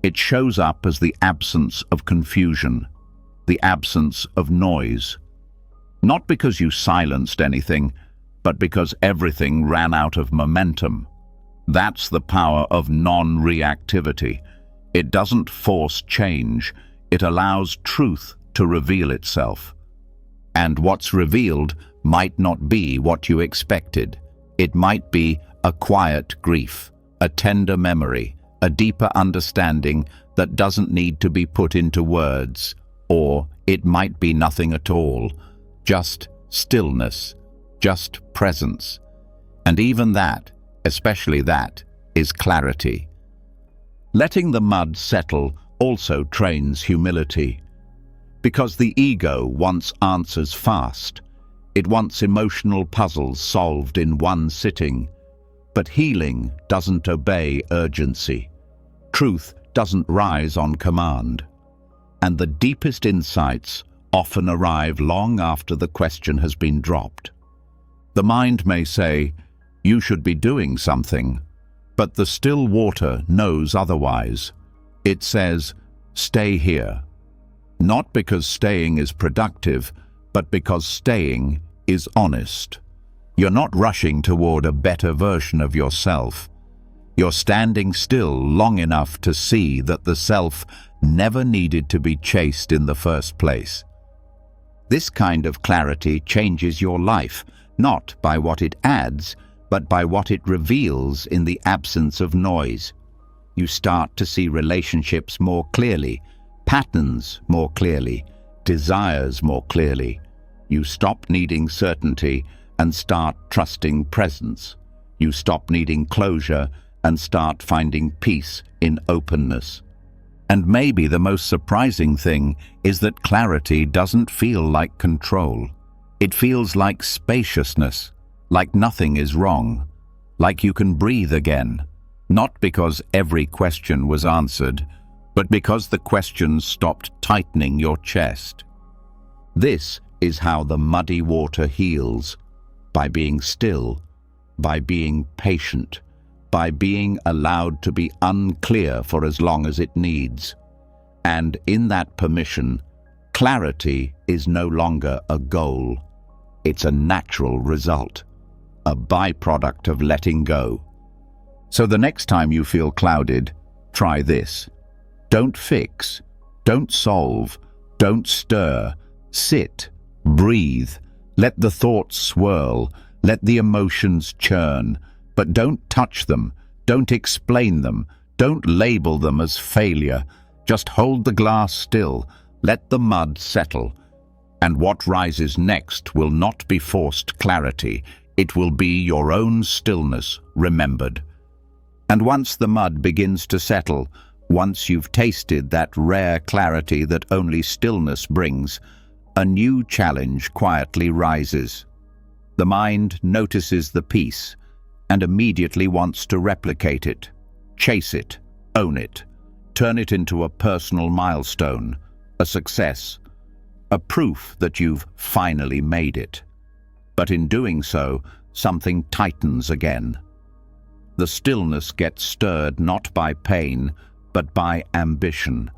Speaker 1: It shows up as the absence of confusion, the absence of noise. Not because you silenced anything, but because everything ran out of momentum. That's the power of non-reactivity. It doesn't force change. It allows truth to reveal itself. And what's revealed might not be what you expected. It might be a quiet grief, a tender memory, a deeper understanding that doesn't need to be put into words. Or it might be nothing at all, just stillness, just presence. And even that, especially that, is clarity. Letting the mud settle also trains humility. Because the ego wants answers fast. It wants emotional puzzles solved in one sitting. But healing doesn't obey urgency. Truth doesn't rise on command. And the deepest insights often arrive long after the question has been dropped. The mind may say, "You should be doing something," but the still water knows otherwise. It says, "Stay here." Not because staying is productive, but because staying is honest. You're not rushing toward a better version of yourself. You're standing still long enough to see that the self never needed to be chased in the first place. This kind of clarity changes your life, not by what it adds, but by what it reveals in the absence of noise. You start to see relationships more clearly, patterns more clearly, desires more clearly. You stop needing certainty and start trusting presence. You stop needing closure and start finding peace in openness. And maybe the most surprising thing is that clarity doesn't feel like control. It feels like spaciousness, like nothing is wrong, like you can breathe again, not because every question was answered, but because the questions stopped tightening your chest. This is how the muddy water heals, by being still, by being patient, by being allowed to be unclear for as long as it needs. And in that permission, clarity is no longer a goal. It's a natural result, a byproduct of letting go. So the next time you feel clouded, try this. Don't fix, don't solve, don't stir. Sit, breathe, let the thoughts swirl, let the emotions churn, but don't touch them, don't explain them, Don't label them as failure. Just hold the glass still. Let the mud settle. And what rises next will not be forced clarity. It will be your own stillness remembered. And once the mud begins to settle, once you've tasted that rare clarity that only stillness brings, a new challenge quietly rises. The mind notices the peace and immediately wants to replicate it, chase it, own it, turn it into a personal milestone, a success, a proof that you've finally made it. But in doing so, something tightens again. The stillness gets stirred not by pain, but by ambition,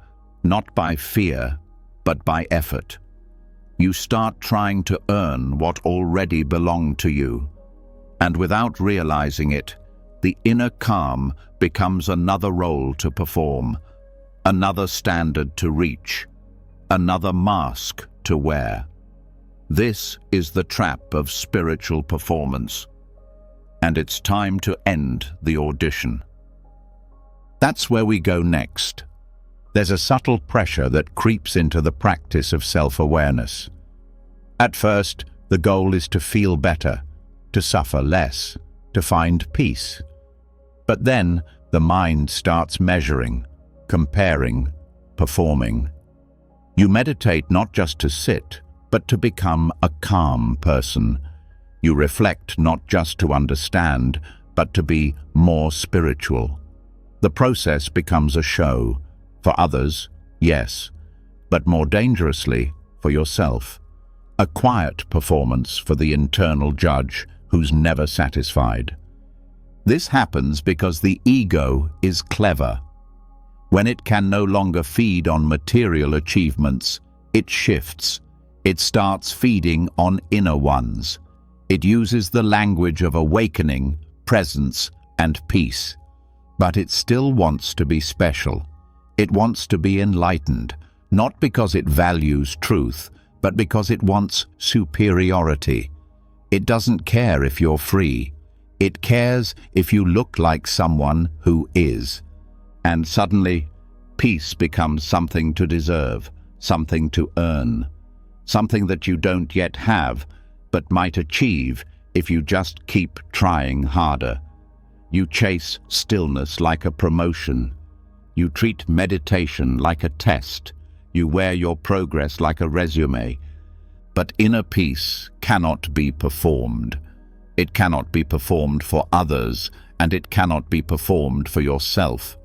Speaker 1: not by fear, but by effort. You start trying to earn what already belonged to you, and without realizing it, the inner calm becomes another role to perform, another standard to reach, another mask to wear. This is the trap of spiritual performance, and it's time to end the audition. That's where we go next. There's a subtle pressure that creeps into the practice of self-awareness. At first, the goal is to feel better, to suffer less, to find peace. But then, the mind starts measuring, comparing, performing. You meditate not just to sit, but to become a calm person. You reflect not just to understand, but to be more spiritual. The process becomes a show. For others, yes, but more dangerously, for yourself. A quiet performance for the internal judge who's never satisfied. This happens because the ego is clever. When it can no longer feed on material achievements, it shifts. It starts feeding on inner ones. It uses the language of awakening, presence, and peace. But it still wants to be special. It wants to be enlightened, not because it values truth, but because it wants superiority. It doesn't care if you're free. It cares if you look like someone who is. And suddenly, peace becomes something to deserve, something to earn, something that you don't yet have, but might achieve if you just keep trying harder. You chase stillness like a promotion. You treat meditation like a test. You wear your progress like a resume. But inner peace cannot be performed. It cannot be performed for others, and it cannot be performed for yourself.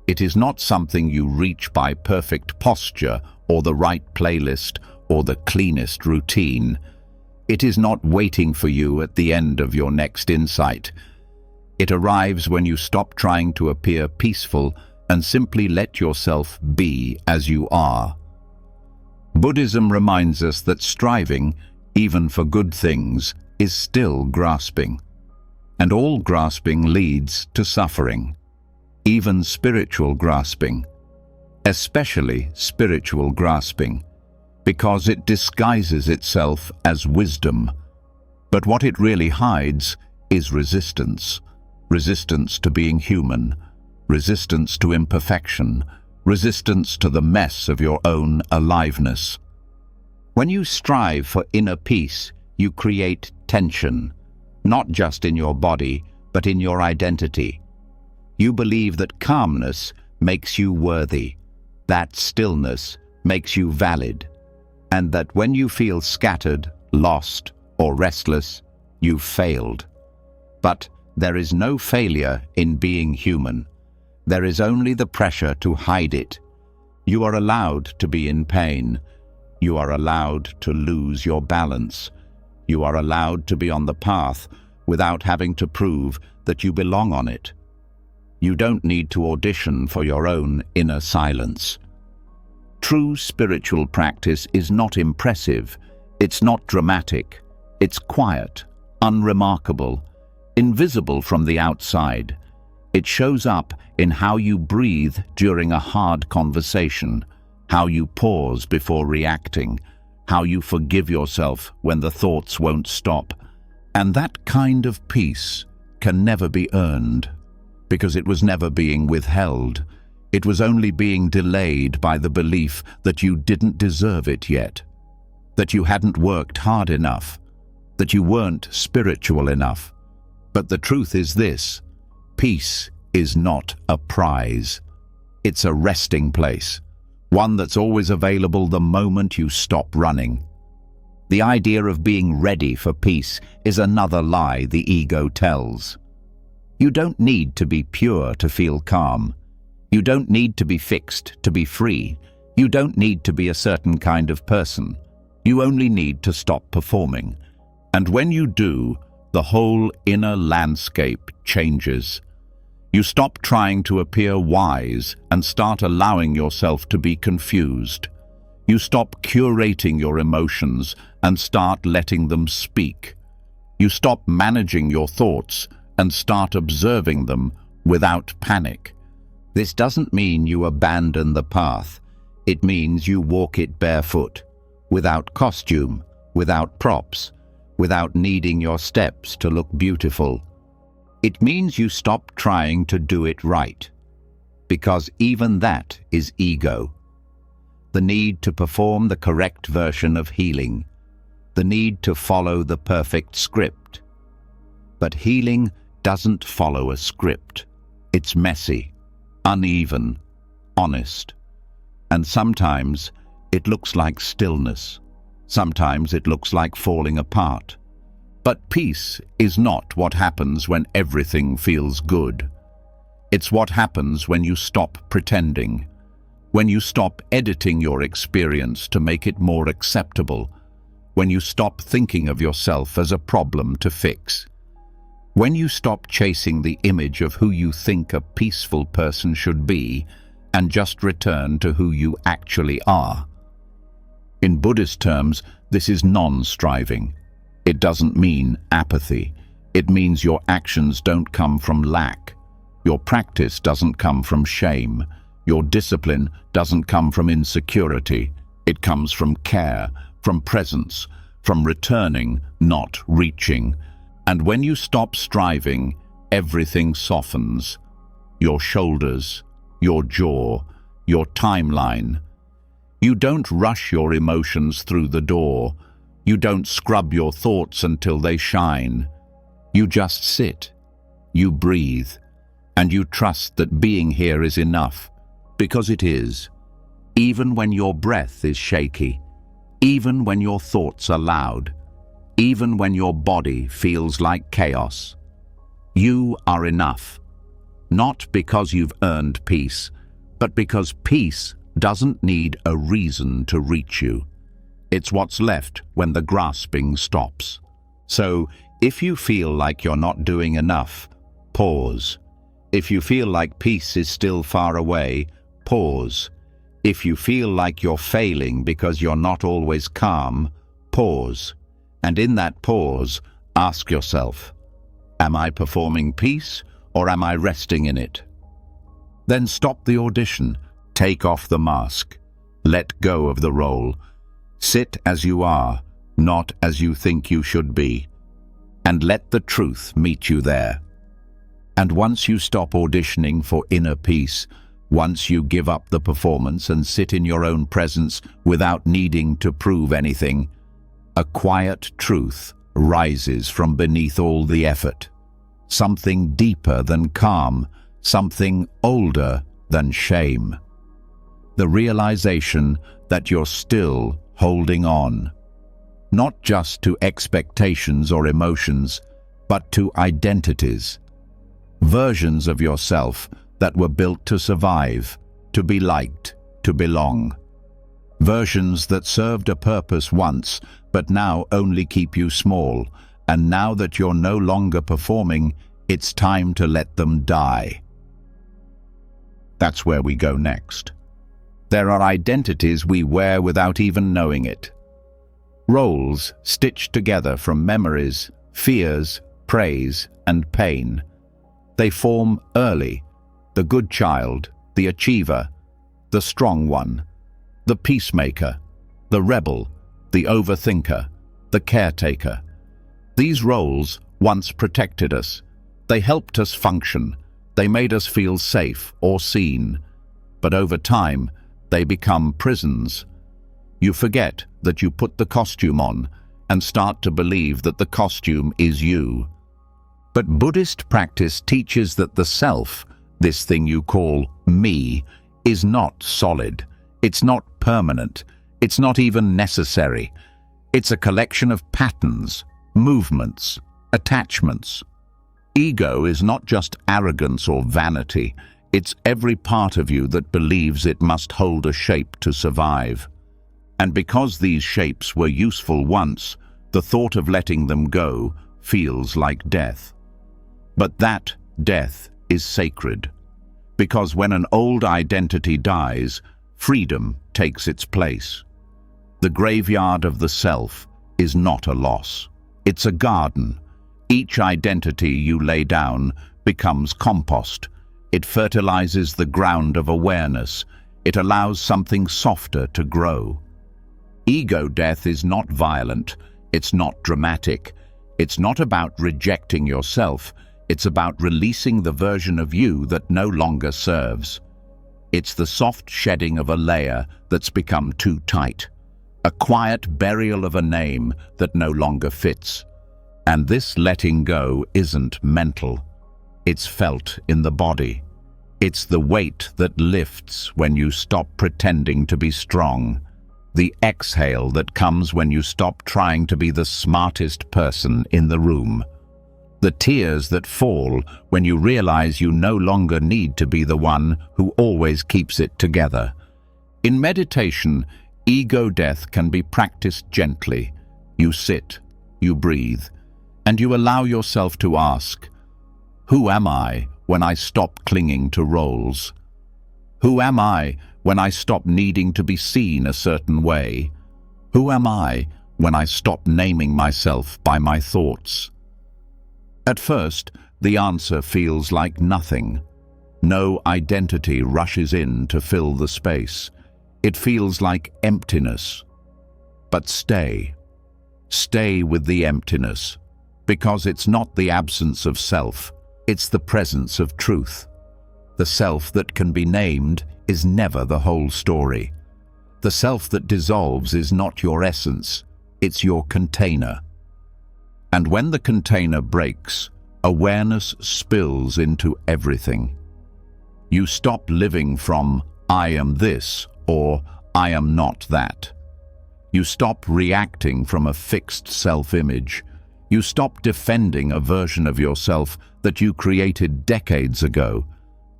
Speaker 1: It is not something you reach by perfect posture or the right playlist or the cleanest routine. It is not waiting for you at the end of your next insight. It arrives when you stop trying to appear peaceful and simply let yourself be as you are. Buddhism reminds us that striving, even for good things, is still grasping. And all grasping leads to suffering, even spiritual grasping, especially spiritual grasping, because it disguises itself as wisdom. But what it really hides is resistance. Resistance to being human, resistance to imperfection, resistance to the mess of your own aliveness. When you strive for inner peace, you create tension, not just in your body, but in your identity. You believe that calmness makes you worthy, that stillness makes you valid, and that when you feel scattered, lost, or restless, you've failed. But there is no failure in being human. There is only the pressure to hide it. You are allowed to be in pain. You are allowed to lose your balance. You are allowed to be on the path without having to prove that you belong on it. You don't need to audition for your own inner silence. True spiritual practice is not impressive. It's not dramatic. It's quiet, unremarkable, invisible from the outside. It shows up in how you breathe during a hard conversation, how you pause before reacting, how you forgive yourself when the thoughts won't stop. And that kind of peace can never be earned, because it was never being withheld. It was only being delayed by the belief that you didn't deserve it yet, that you hadn't worked hard enough, that you weren't spiritual enough. But the truth is this: peace is not a prize. It's a resting place, one that's always available the moment you stop running. The idea of being ready for peace is another lie the ego tells. You don't need to be pure to feel calm. You don't need to be fixed to be free. You don't need to be a certain kind of person. You only need to stop performing. And when you do, the whole inner landscape changes. You stop trying to appear wise and start allowing yourself to be confused. You stop curating your emotions and start letting them speak. You stop managing your thoughts and start observing them without panic. This doesn't mean you abandon the path. It means you walk it barefoot, without costume, without props, without needing your steps to look beautiful. It means you stop trying to do it right, because even that is ego. The need to perform the correct version of healing, the need to follow the perfect script. But healing doesn't follow a script. It's messy, uneven, honest. And sometimes it looks like stillness. Sometimes it looks like falling apart. But peace is not what happens when everything feels good. It's what happens when you stop pretending, when you stop editing your experience to make it more acceptable, when you stop thinking of yourself as a problem to fix, when you stop chasing the image of who you think a peaceful person should be and just return to who you actually are. In Buddhist terms, this is non-striving. It doesn't mean apathy. It means your actions don't come from lack. Your practice doesn't come from shame. Your discipline doesn't come from insecurity. It comes from care, from presence, from returning, not reaching. And when you stop striving, everything softens. Your shoulders, your jaw, your timeline. You don't rush your emotions through the door. You don't scrub your thoughts until they shine. You just sit. You breathe. And you trust that being here is enough. Because it is. Even when your breath is shaky. Even when your thoughts are loud. Even when your body feels like chaos. You are enough. Not because you've earned peace, but because peace doesn't need a reason to reach you. It's what's left when the grasping stops. So, if you feel like you're not doing enough, pause. If you feel like peace is still far away, pause. If you feel like you're failing because you're not always calm, pause. And in that pause, ask yourself, am I performing peace or am I resting in it? Then stop the audition, take off the mask, let go of the role. Sit as you are, not as you think you should be, and let the truth meet you there. And once you stop auditioning for inner peace, once you give up the performance and sit in your own presence without needing to prove anything, a quiet truth rises from beneath all the effort. Something deeper than calm, something older than shame. The realization that you're still holding on, not just to expectations or emotions, but to identities, versions of yourself that were built to survive, to be liked, to belong. Versions that served a purpose once, but now only keep you small, and now that you're no longer performing, it's time to let them die. That's where we go next. There are identities we wear without even knowing it. Roles stitched together from memories, fears, praise, and pain. They form early: the good child, the achiever, the strong one, the peacemaker, the rebel, the overthinker, the caretaker. These roles once protected us. They helped us function. They made us feel safe or seen, but over time, they become prisons. You forget that you put the costume on and start to believe that the costume is you. But Buddhist practice teaches that the self, this thing you call me, is not solid. It's not permanent. It's not even necessary. It's a collection of patterns, movements, attachments. Ego is not just arrogance or vanity. It's every part of you that believes it must hold a shape to survive. And because these shapes were useful once, the thought of letting them go feels like death. But that death is sacred, because when an old identity dies, freedom takes its place. The graveyard of the self is not a loss. It's a garden. Each identity you lay down becomes compost. It fertilizes the ground of awareness. It allows something softer to grow. Ego death is not violent. It's not dramatic. It's not about rejecting yourself. It's about releasing the version of you that no longer serves. It's the soft shedding of a layer that's become too tight. A quiet burial of a name that no longer fits. And this letting go isn't mental. It's felt in the body. It's the weight that lifts when you stop pretending to be strong. The exhale that comes when you stop trying to be the smartest person in the room. The tears that fall when you realize you no longer need to be the one who always keeps it together. In meditation, ego death can be practiced gently. You sit, you breathe, and you allow yourself to ask, who am I when I stop clinging to roles? Who am I when I stop needing to be seen a certain way? Who am I when I stop naming myself by my thoughts? At first, the answer feels like nothing. No identity rushes in to fill the space. It feels like emptiness. But stay. Stay with the emptiness, because it's not the absence of self, it's the presence of truth. The self that can be named is never the whole story. The self that dissolves is not your essence, it's your container. And when the container breaks, awareness spills into everything. You stop living from I am this or I am not that. You stop reacting from a fixed self-image. You stop defending a version of yourself that you created decades ago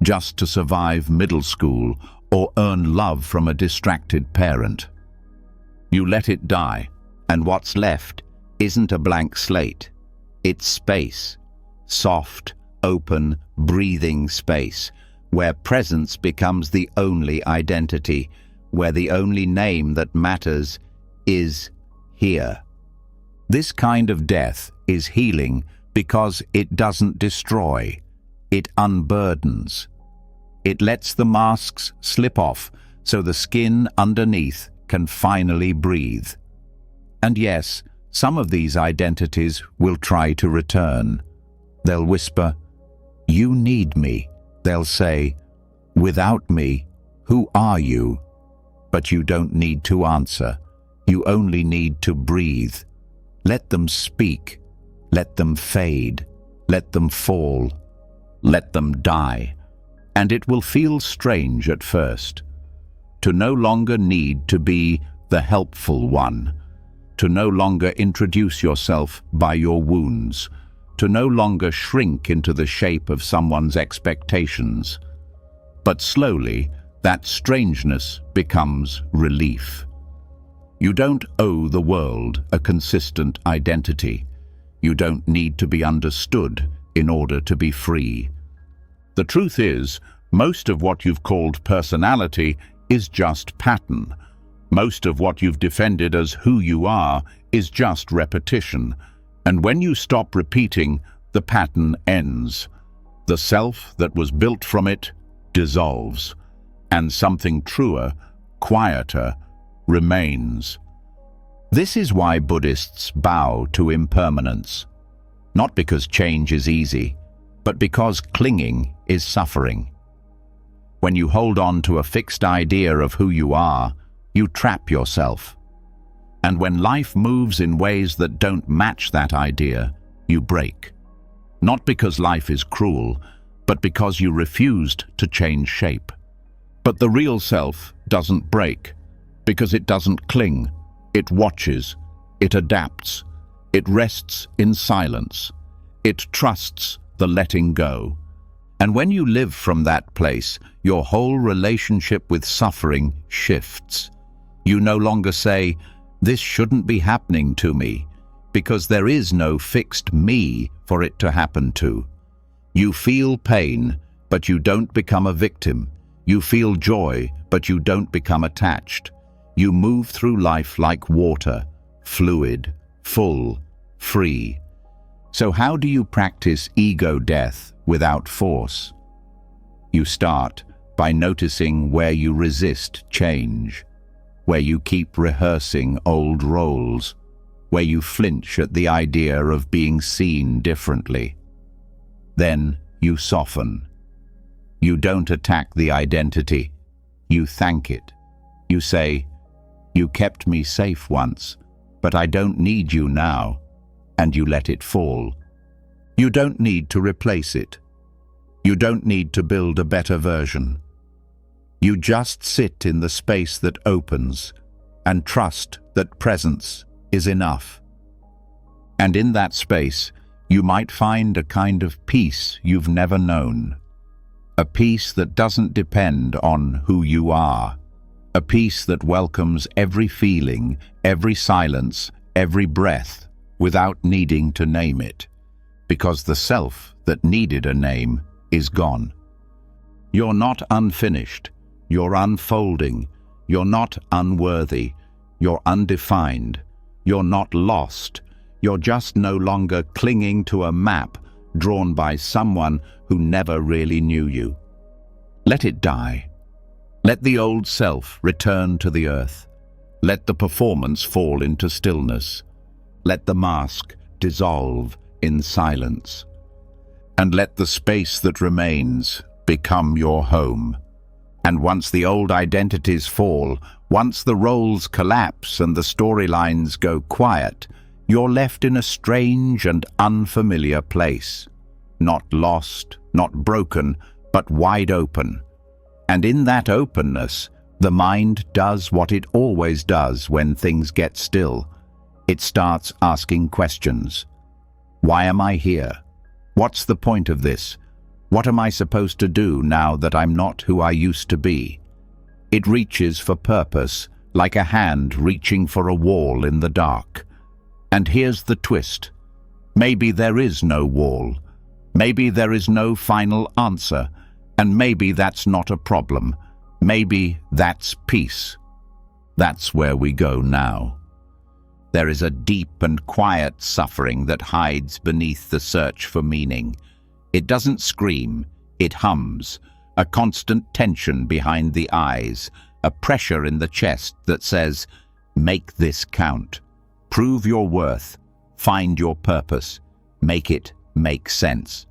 Speaker 1: just to survive middle school or earn love from a distracted parent. You let it die, and what's left isn't a blank slate. It's space. Soft, open, breathing space, where presence becomes the only identity, where the only name that matters is here. This kind of death is healing because it doesn't destroy, it unburdens. It lets the masks slip off so the skin underneath can finally breathe. And yes, some of these identities will try to return. They'll whisper, "You need me." They'll say, "Without me, who are you?" But you don't need to answer. You only need to breathe. Let them speak. Let them fade. Let them fall. Let them die. And it will feel strange at first. To no longer need to be the helpful one. To no longer introduce yourself by your wounds. To no longer shrink into the shape of someone's expectations. But slowly, that strangeness becomes relief. You don't owe the world a consistent identity. You don't need to be understood in order to be free. The truth is, most of what you've called personality is just pattern. Most of what you've defended as who you are is just repetition. And when you stop repeating, the pattern ends. The self that was built from it dissolves, and something truer, quieter, remains. This is why Buddhists bow to impermanence. Not because change is easy, but because clinging is suffering. When you hold on to a fixed idea of who you are, you trap yourself. And when life moves in ways that don't match that idea, you break. Not because life is cruel, but because you refused to change shape. But the real self doesn't break, because it doesn't cling. It watches, it adapts, it rests in silence, it trusts the letting go. And when you live from that place, your whole relationship with suffering shifts. You no longer say, "This shouldn't be happening to me," because there is no fixed me for it to happen to. You feel pain, but you don't become a victim. You feel joy, but you don't become attached. You move through life like water, fluid, full, free. So how do you practice ego death without force? You start by noticing where you resist change, where you keep rehearsing old roles, where you flinch at the idea of being seen differently. Then you soften. You don't attack the identity. You thank it. You say, "You kept me safe once, but I don't need you now," and you let it fall. You don't need to replace it. You don't need to build a better version. You just sit in the space that opens and trust that presence is enough. And in that space, you might find a kind of peace you've never known. A peace that doesn't depend on who you are. A peace that welcomes every feeling, every silence, every breath, without needing to name it. Because the self that needed a name is gone. You're not unfinished. You're unfolding. You're not unworthy. You're undefined. You're not lost. You're just no longer clinging to a map drawn by someone who never really knew you. Let it die. Let the old self return to the earth. Let the performance fall into stillness. Let the mask dissolve in silence. And let the space that remains become your home. And once the old identities fall, once the roles collapse and the storylines go quiet, you're left in a strange and unfamiliar place. Not lost, not broken, but wide open. And in that openness, the mind does what it always does when things get still. It starts asking questions. Why am I here? What's the point of this? What am I supposed to do now that I'm not who I used to be? It reaches for purpose, like a hand reaching for a wall in the dark. And here's the twist. Maybe there is no wall. Maybe there is no final answer. And maybe that's not a problem. Maybe that's peace. That's where we go now. There is a deep and quiet suffering that hides beneath the search for meaning. It doesn't scream, it hums, a constant tension behind the eyes, a pressure in the chest that says, "Make this count. Prove your worth. Find your purpose. Make it make sense."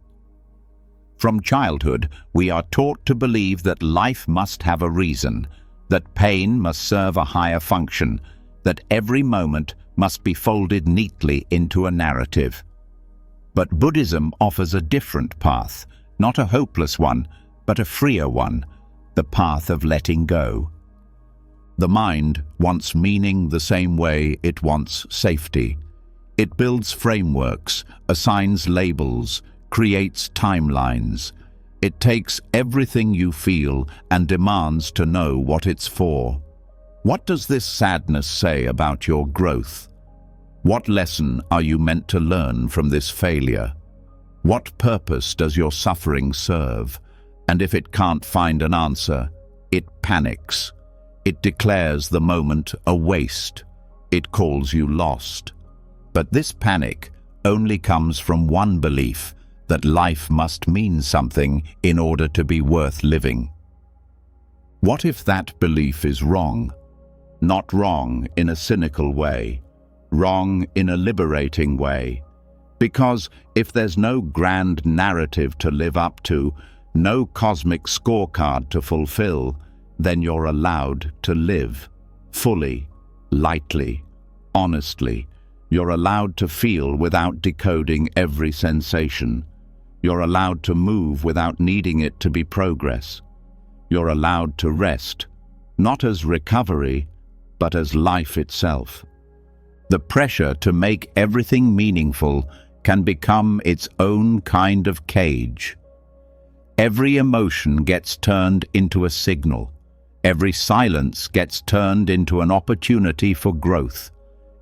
Speaker 1: From childhood, we are taught to believe that life must have a reason, that pain must serve a higher function, that every moment must be folded neatly into a narrative. But Buddhism offers a different path, not a hopeless one, but a freer one, the path of letting go. The mind wants meaning the same way it wants safety. It builds frameworks, assigns labels, creates timelines. It takes everything you feel and demands to know what it's for. What does this sadness say about your growth? What lesson are you meant to learn from this failure? What purpose does your suffering serve? And if it can't find an answer, it panics. It declares the moment a waste. It calls you lost. But this panic only comes from one belief, that life must mean something in order to be worth living. What if that belief is wrong? Not wrong in a cynical way, wrong in a liberating way. Because if there's no grand narrative to live up to, no cosmic scorecard to fulfill, then you're allowed to live fully, lightly, honestly. You're allowed to feel without decoding every sensation. You're allowed to move without needing it to be progress. You're allowed to rest, not as recovery, but as life itself. The pressure to make everything meaningful can become its own kind of cage. Every emotion gets turned into a signal. Every silence gets turned into an opportunity for growth.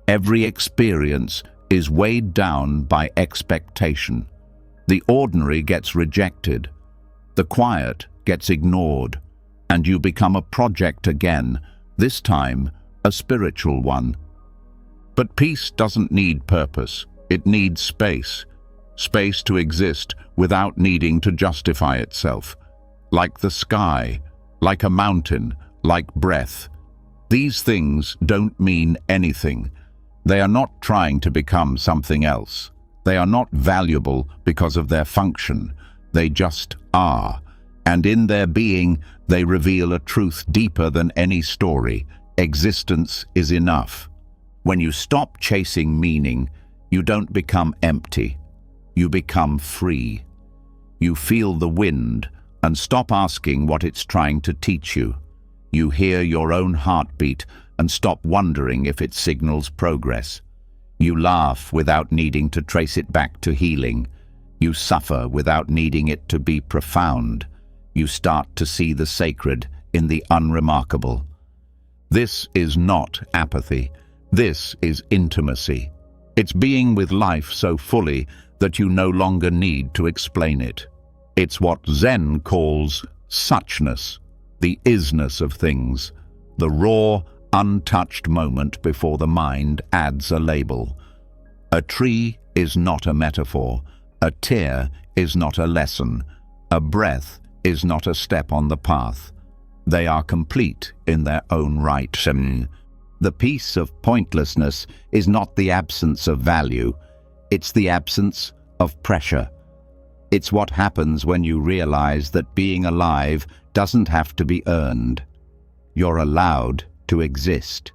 Speaker 1: Every experience is weighed down by expectation. The ordinary gets rejected. The quiet gets ignored. And you become a project again, this time a spiritual one. But peace doesn't need purpose. It needs space. Space to exist without needing to justify itself. Like the sky, like a mountain, like breath. These things don't mean anything. They are not trying to become something else. They are not valuable because of their function. They just are. And in their being, they reveal a truth deeper than any story. Existence is enough. When you stop chasing meaning, you don't become empty. You become free. You feel the wind and stop asking what it's trying to teach you. You hear your own heartbeat and stop wondering if it signals progress. You laugh without needing to trace it back to healing. You suffer without needing it to be profound. You start to see the sacred in the unremarkable. This is not apathy. This is intimacy. It's being with life so fully that you no longer need to explain it. It's what Zen calls suchness, the isness of things, the raw, untouched moment before the mind adds a label. A tree is not a metaphor. A tear is not a lesson. A breath is not a step on the path. They are complete in their own right. The peace of pointlessness is not the absence of value. It's the absence of pressure. It's what happens when you realize that being alive doesn't have to be earned. You're allowed to exist.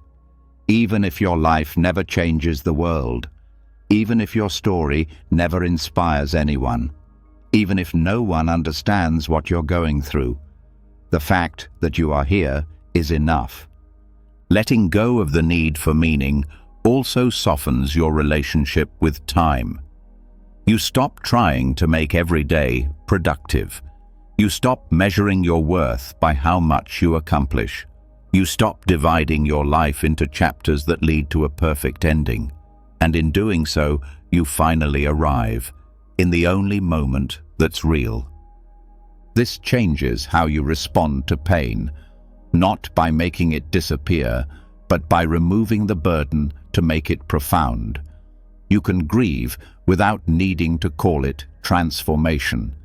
Speaker 1: Even if your life never changes the world. Even if your story never inspires anyone. Even if no one understands what you're going through. The fact that you are here is enough. Letting go of the need for meaning also softens your relationship with time. You stop trying to make every day productive. You stop measuring your worth by how much you accomplish. You stop dividing your life into chapters that lead to a perfect ending. And in doing so, you finally arrive in the only moment that's real. This changes how you respond to pain, not by making it disappear, but by removing the burden to make it profound. You can grieve without needing to call it transformation.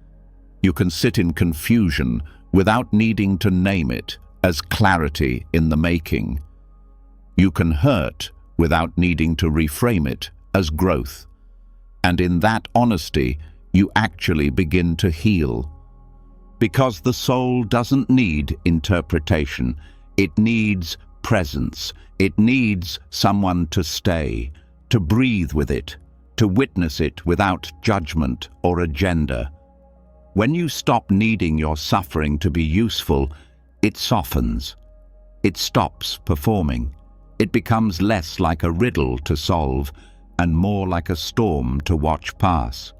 Speaker 1: You can sit in confusion without needing to name it as clarity in the making. You can hurt without needing to reframe it as growth. And in that honesty, you actually begin to heal. Because the soul doesn't need interpretation. It needs presence. It needs someone to stay, to breathe with it, to witness it without judgment or agenda. When you stop needing your suffering to be useful, it softens. It stops performing. It becomes less like a riddle to solve and more like a storm to watch pass.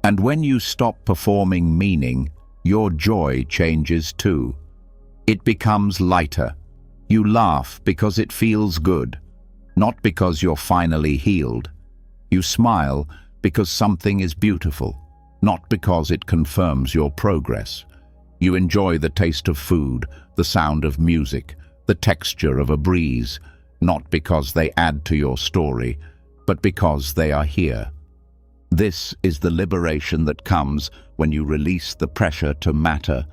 Speaker 1: And when you stop performing meaning, your joy changes too. It becomes lighter. You laugh because it feels good, not because you're finally healed. You smile because something is beautiful, not because it confirms your progress. You enjoy the taste of food, the sound of music, the texture of a breeze, not because they add to your story, but because they are here. This is the liberation that comes when you release the pressure to matter.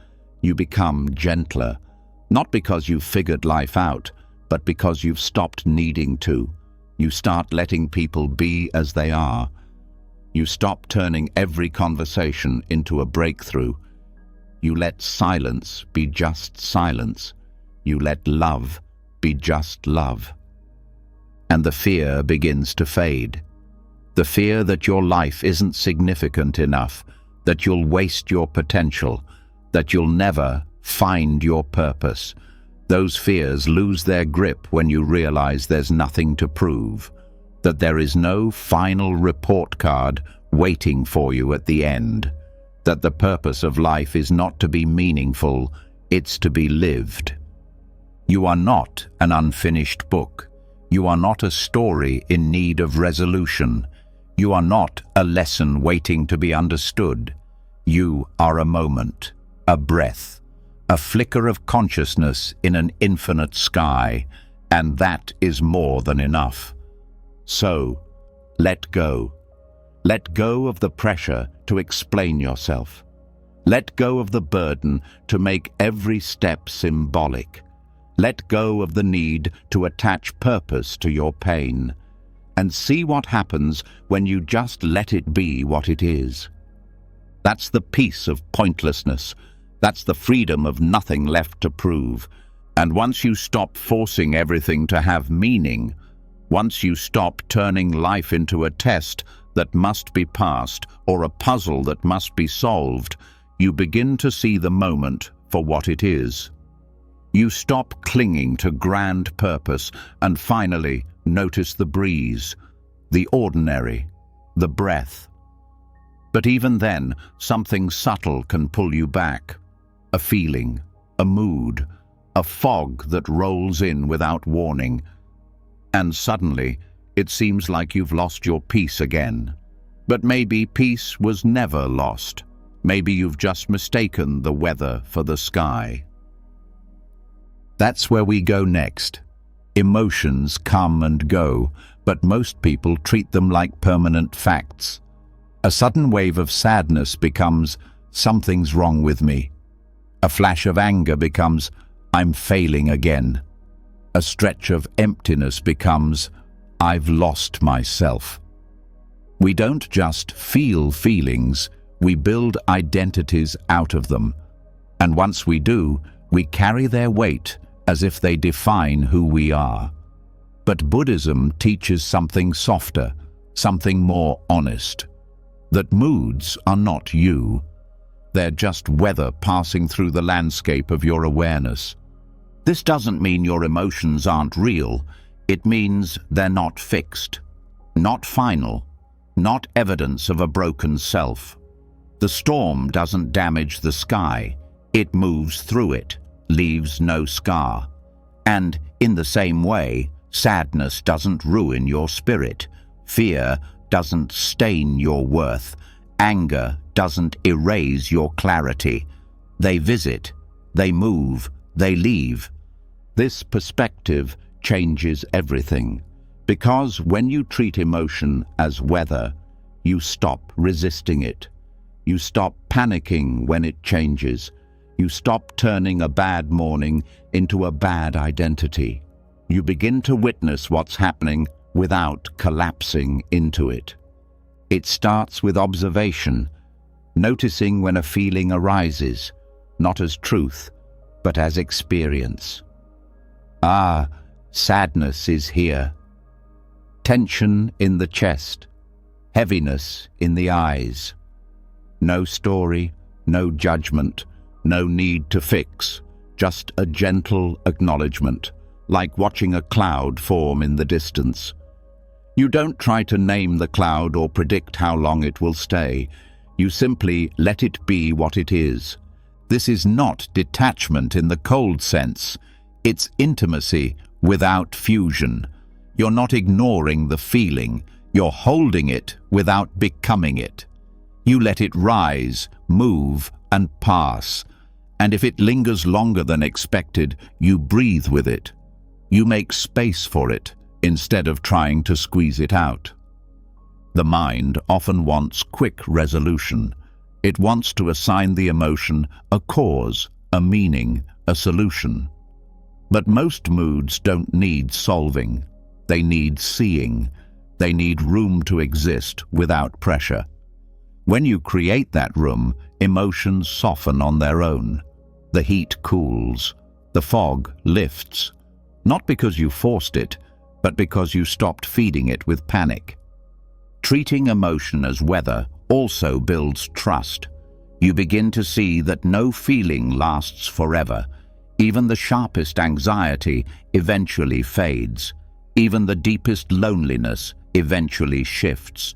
Speaker 1: You become gentler, not because you've figured life out, but because you've stopped needing to. You start letting people be as they are. You stop turning every conversation into a breakthrough. You let silence be just silence. You let love be just love. And the fear begins to fade. The fear that your life isn't significant enough, that you'll waste your potential, that you'll never find your purpose. Those fears lose their grip when you realize there's nothing to prove, that there is no final report card waiting for you at the end, that the purpose of life is not to be meaningful, it's to be lived. You are not an unfinished book. You are not a story in need of resolution. You are not a lesson waiting to be understood. You are a moment, a breath, a flicker of consciousness in an infinite sky, and that is more than enough. So, let go. Let go of the pressure to explain yourself. Let go of the burden to make every step symbolic. Let go of the need to attach purpose to your pain. And see what happens when you just let it be what it is. That's the peace of pointlessness. That's the freedom of nothing left to prove. And once you stop forcing everything to have meaning, once you stop turning life into a test that must be passed or a puzzle that must be solved, you begin to see the moment for what it is. You stop clinging to grand purpose and finally notice the breeze, the ordinary, the breath. But even then, something subtle can pull you back. A feeling, a mood, a fog that rolls in without warning. And suddenly, it seems like you've lost your peace again. But maybe peace was never lost. Maybe you've just mistaken the weather for the sky. That's where we go next. Emotions come and go, but most people treat them like permanent facts. A sudden wave of sadness becomes, something's wrong with me. A flash of anger becomes, I'm failing again. A stretch of emptiness becomes, I've lost myself. We don't just feel feelings, we build identities out of them. And once we do, we carry their weight as if they define who we are. But Buddhism teaches something softer, something more honest. That moods are not you. They're just weather passing through the landscape of your awareness. This doesn't mean your emotions aren't real. It means they're not fixed, not final, not evidence of a broken self. The storm doesn't damage the sky. It moves through it, leaves no scar. And in the same way, sadness doesn't ruin your spirit. Fear doesn't stain your worth. Anger doesn't erase your clarity. They visit, they move, they leave. This perspective changes everything. Because when you treat emotion as weather, you stop resisting it. You stop panicking when it changes. You stop turning a bad morning into a bad identity. You begin to witness what's happening without collapsing into it. It starts with observation, noticing when a feeling arises, not as truth, but as experience. Ah, sadness is here. Tension in the chest, heaviness in the eyes. No story, no judgment, no need to fix, just a gentle acknowledgement, like watching a cloud form in the distance. You don't try to name the cloud or predict how long it will stay. You simply let it be what it is. This is not detachment in the cold sense. It's intimacy without fusion. You're not ignoring the feeling. You're holding it without becoming it. You let it rise, move, and pass. And if it lingers longer than expected, you breathe with it. You make space for it instead of trying to squeeze it out. The mind often wants quick resolution. It wants to assign the emotion a cause, a meaning, a solution. But most moods don't need solving. They need seeing. They need room to exist without pressure. When you create that room, emotions soften on their own. The heat cools. The fog lifts. Not because you forced it, but because you stopped feeding it with panic. Treating emotion as weather also builds trust. You begin to see that no feeling lasts forever. Even the sharpest anxiety eventually fades. Even the deepest loneliness eventually shifts.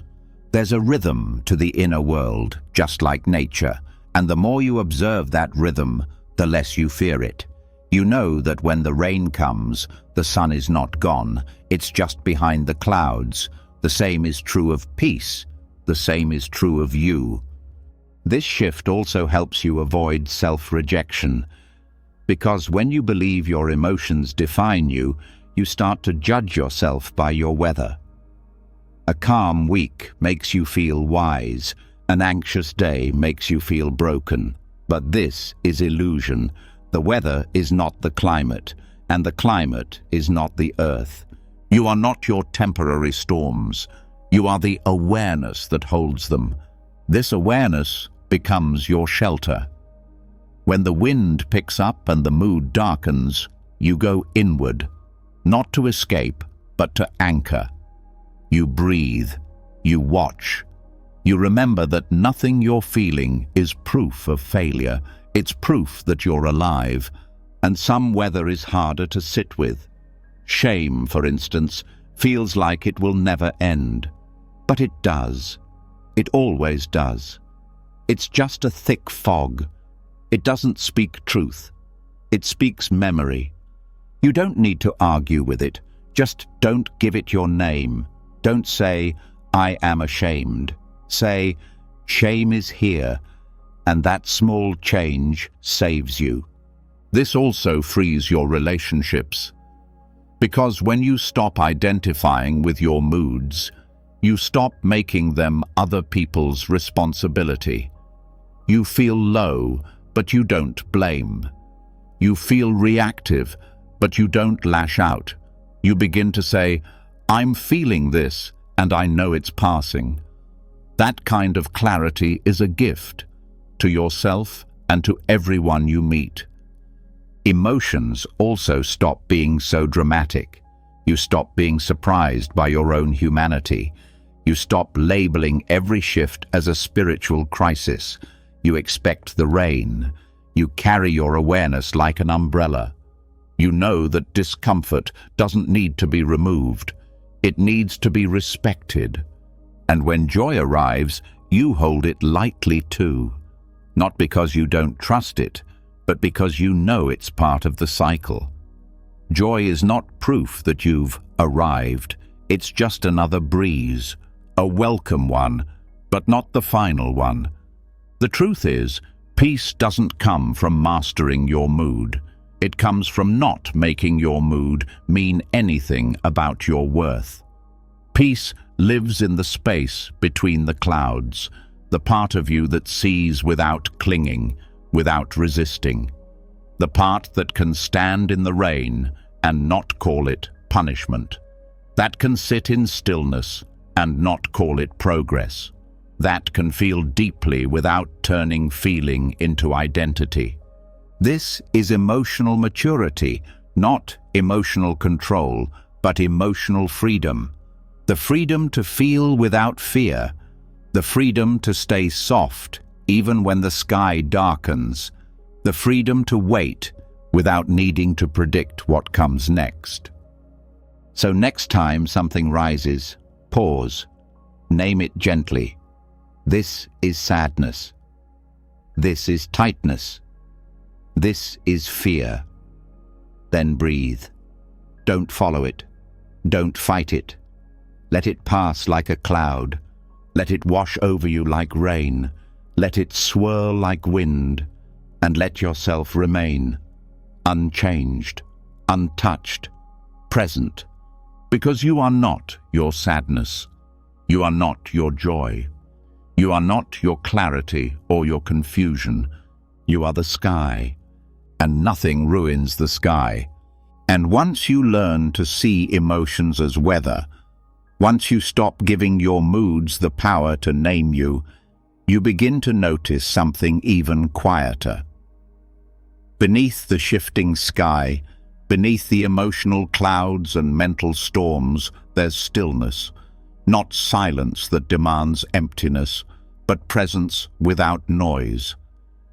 Speaker 1: There's a rhythm to the inner world, just like nature, and the more you observe that rhythm, the less you fear it. You know that when the rain comes, the sun is not gone, it's just behind the clouds. The same is true of peace. The same is true of you. This shift also helps you avoid self-rejection, because when you believe your emotions define you, you start to judge yourself by your weather. A calm week makes you feel wise. An anxious day makes you feel broken. But this is illusion. The weather is not the climate, and the climate is not the earth. You are not your temporary storms. You are the awareness that holds them. This awareness becomes your shelter. When the wind picks up and the mood darkens, you go inward, not to escape, but to anchor. You breathe, you watch. You remember that nothing you're feeling is proof of failure. It's proof that you're alive, and some weather is harder to sit with. Shame, for instance, feels like it will never end. But it does. It always does. It's just a thick fog. It doesn't speak truth. It speaks memory. You don't need to argue with it. Just don't give it your name. Don't say, "I am ashamed." Say, "Shame is here," and that small change saves you. This also frees your relationships. Because when you stop identifying with your moods, you stop making them other people's responsibility. You feel low, but you don't blame. You feel reactive, but you don't lash out. You begin to say, "I'm feeling this, and I know it's passing." That kind of clarity is a gift to yourself and to everyone you meet. Emotions also stop being so dramatic. You stop being surprised by your own humanity. You stop labeling every shift as a spiritual crisis. You expect the rain. You carry your awareness like an umbrella. You know that discomfort doesn't need to be removed. It needs to be respected. And when joy arrives, you hold it lightly too. Not because you don't trust it, but because you know it's part of the cycle. Joy is not proof that you've arrived. It's just another breeze, a welcome one, but not the final one. The truth is, peace doesn't come from mastering your mood. It comes from not making your mood mean anything about your worth. Peace lives in the space between the clouds, the part of you that sees without clinging, without resisting, the part that can stand in the rain and not call it punishment, that can sit in stillness and not call it progress, that can feel deeply without turning feeling into identity. This is emotional maturity, not emotional control, but emotional freedom. The freedom to feel without fear, the freedom to stay soft even when the sky darkens, the freedom to wait without needing to predict what comes next. So next time something rises, pause, name it gently. This is sadness. This is tightness. This is fear. Then breathe. Don't follow it. Don't fight it. Let it pass like a cloud. Let it wash over you like rain. Let it swirl like wind. And let yourself remain unchanged, untouched, present. Because you are not your sadness. You are not your joy. You are not your clarity or your confusion. You are the sky, and nothing ruins the sky. And once you learn to see emotions as weather, Once you stop giving your moods the power to name you, you begin to notice something even quieter. Beneath the shifting sky, beneath the emotional clouds and mental storms, there's stillness. Not silence that demands emptiness, but presence without noise.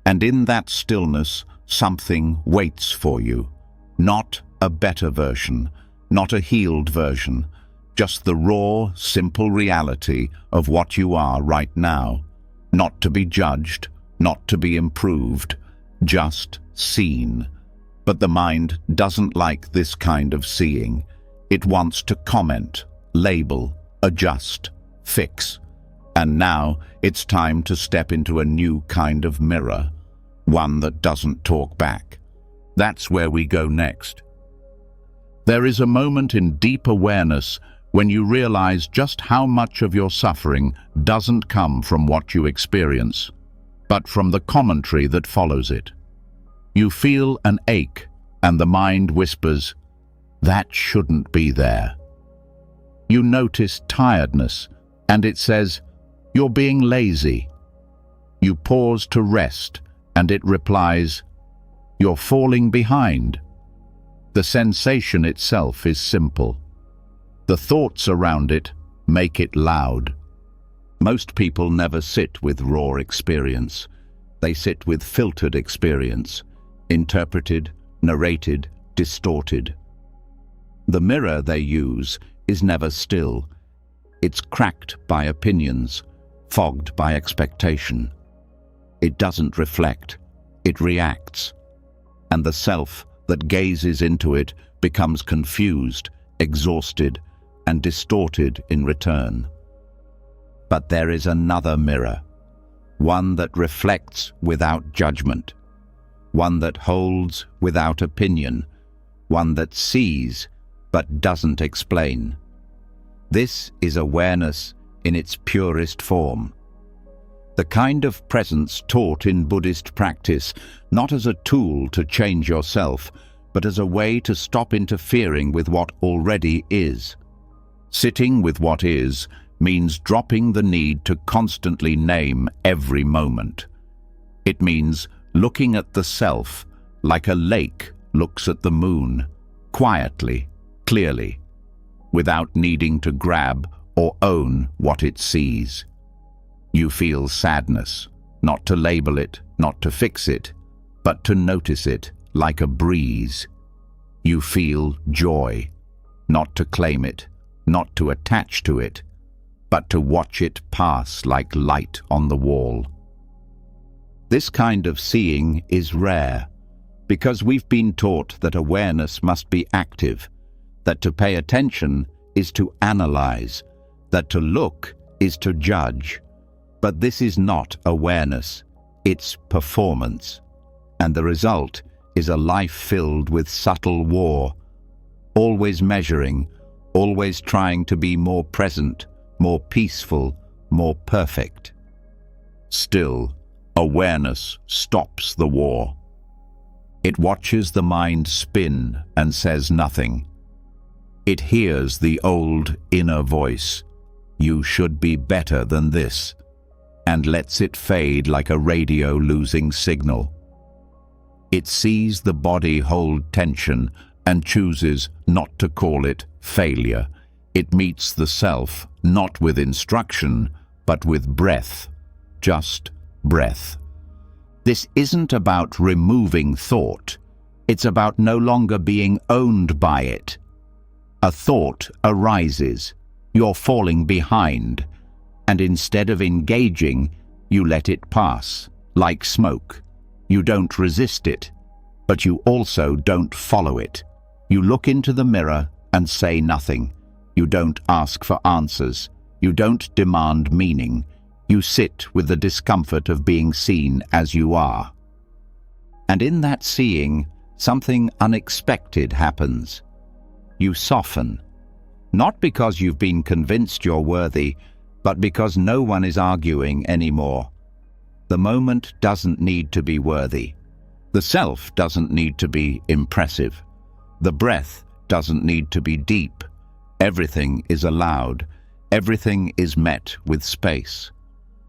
Speaker 1: And in that stillness, something waits for you. Not a better version, not a healed version, just the raw, simple reality of what you are right now. Not to be judged, not to be improved, just seen. But the mind doesn't like this kind of seeing. It wants to comment, label, adjust, fix. And now it's time to step into a new kind of mirror, one that doesn't talk back. That's where we go next. There is a moment in deep awareness when you realize just how much of your suffering doesn't come from what you experience, but from the commentary that follows it. You feel an ache, and the mind whispers, "That shouldn't be there." You notice tiredness, and it says, "You're being lazy." You pause to rest, and it replies, "You're falling behind." The sensation itself is simple. The thoughts around it make it loud. Most people never sit with raw experience. They sit with filtered experience, interpreted, narrated, distorted. The mirror they use is never still. It's cracked by opinions, fogged by expectation. It doesn't reflect, it reacts. And the self that gazes into it becomes confused, exhausted, and distorted in return. But there is another mirror, one that reflects without judgment, one that holds without opinion, one that sees but doesn't explain. This is awareness in its purest form. The kind of presence taught in Buddhist practice, not as a tool to change yourself, but as a way to stop interfering with what already is. Sitting with what is means dropping the need to constantly name every moment. It means looking at the self like a lake looks at the moon, quietly, clearly, without needing to grab or own what it sees. You feel sadness, not to label it, not to fix it, but to notice it like a breeze. You feel joy, not to claim it, not to attach to it, but to watch it pass like light on the wall. This kind of seeing is rare, because we've been taught that awareness must be active, that to pay attention is to analyze, that to look is to judge. But this is not awareness, it's performance. And the result is a life filled with subtle war, always measuring, always trying to be more present, more peaceful, more perfect. Still, awareness stops the war. It watches the mind spin and says nothing. It hears the old inner voice, "You should be better than this," and lets it fade like a radio losing signal. It sees the body hold tension and chooses not to call it failure. It meets the self not with instruction, but with breath, just breath. This isn't about removing thought. It's about no longer being owned by it. A thought arises. You're falling behind. And instead of engaging, you let it pass, like smoke. You don't resist it, but you also don't follow it. You look into the mirror and say nothing. You don't ask for answers. You don't demand meaning. You sit with the discomfort of being seen as you are. And in that seeing, something unexpected happens. You soften, not because you've been convinced you're worthy, but because no one is arguing anymore. The moment doesn't need to be worthy. The self doesn't need to be impressive. The breath doesn't need to be deep. Everything is allowed, everything is met with space.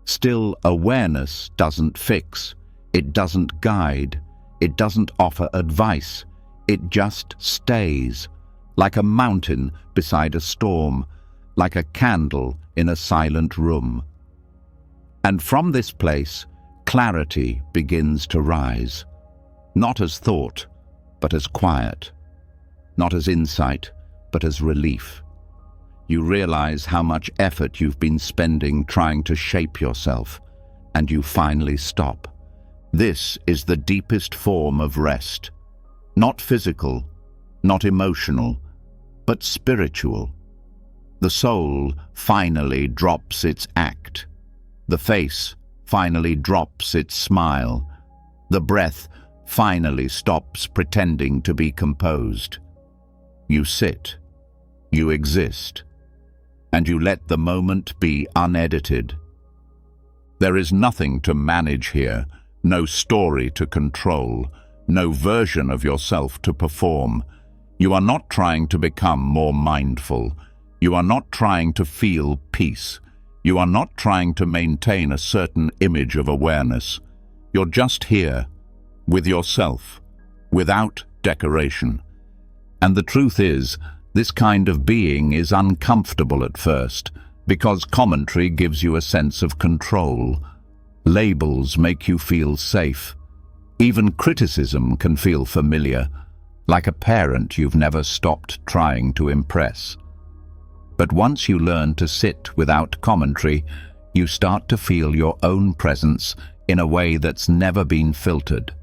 Speaker 1: Still, awareness doesn't fix, it doesn't guide, it doesn't offer advice, it just stays, like a mountain beside a storm, like a candle in a silent room. And from this place, clarity begins to rise, not as thought, but as quiet, not as insight, but as relief. You realize how much effort you've been spending trying to shape yourself, and you finally stop. This is the deepest form of rest. Not physical, not emotional, but spiritual. The soul finally drops its act. The face finally drops its smile. The breath finally stops pretending to be composed. You sit, you exist, and you let the moment be unedited. There is nothing to manage here, no story to control, no version of yourself to perform. You are not trying to become more mindful. You are not trying to feel peace. You are not trying to maintain a certain image of awareness. You're just here, with yourself, without decoration. And the truth is, this kind of being is uncomfortable at first, because commentary gives you a sense of control. Labels make you feel safe. Even criticism can feel familiar, like a parent you've never stopped trying to impress. But once you learn to sit without commentary, you start to feel your own presence in a way that's never been filtered.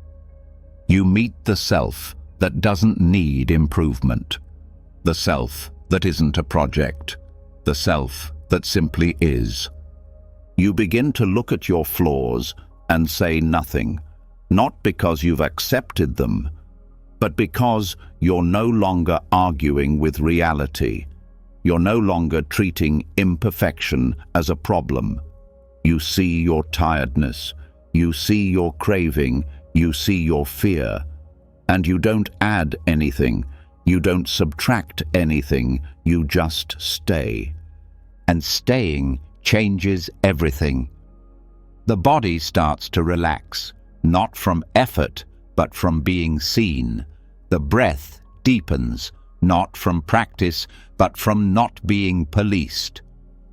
Speaker 1: You meet the self that doesn't need improvement, the self that isn't a project, the self that simply is. You begin to look at your flaws and say nothing, not because you've accepted them, but because you're no longer arguing with reality. You're no longer treating imperfection as a problem. You see your tiredness, you see your craving, you see your fear, and you don't add anything, you don't subtract anything, you just stay. And staying changes everything. The body starts to relax, not from effort, but from being seen. The breath deepens, not from practice, but from not being policed.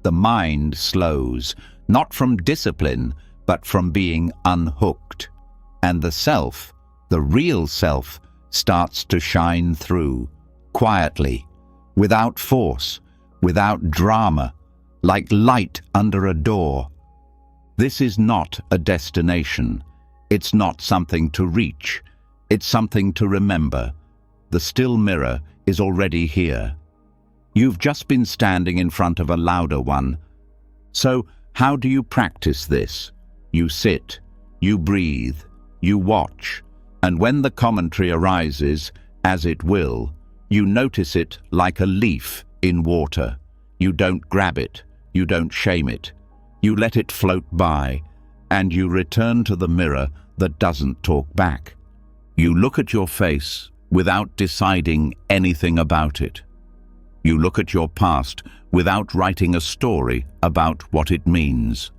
Speaker 1: The mind slows, not from discipline, but from being unhooked. And the self, the real self, starts to shine through, quietly, without force, without drama, like light under a door. This is not a destination. It's not something to reach. It's something to remember. The still mirror is already here. You've just been standing in front of a louder one. So, how do you practice this? You sit, you breathe, you watch, and when the commentary arises, as it will, you notice it like a leaf in water. You don't grab it, you don't shame it. You let it float by, and you return to the mirror that doesn't talk back. You look at your face without deciding anything about it. You look at your past without writing a story about what it means.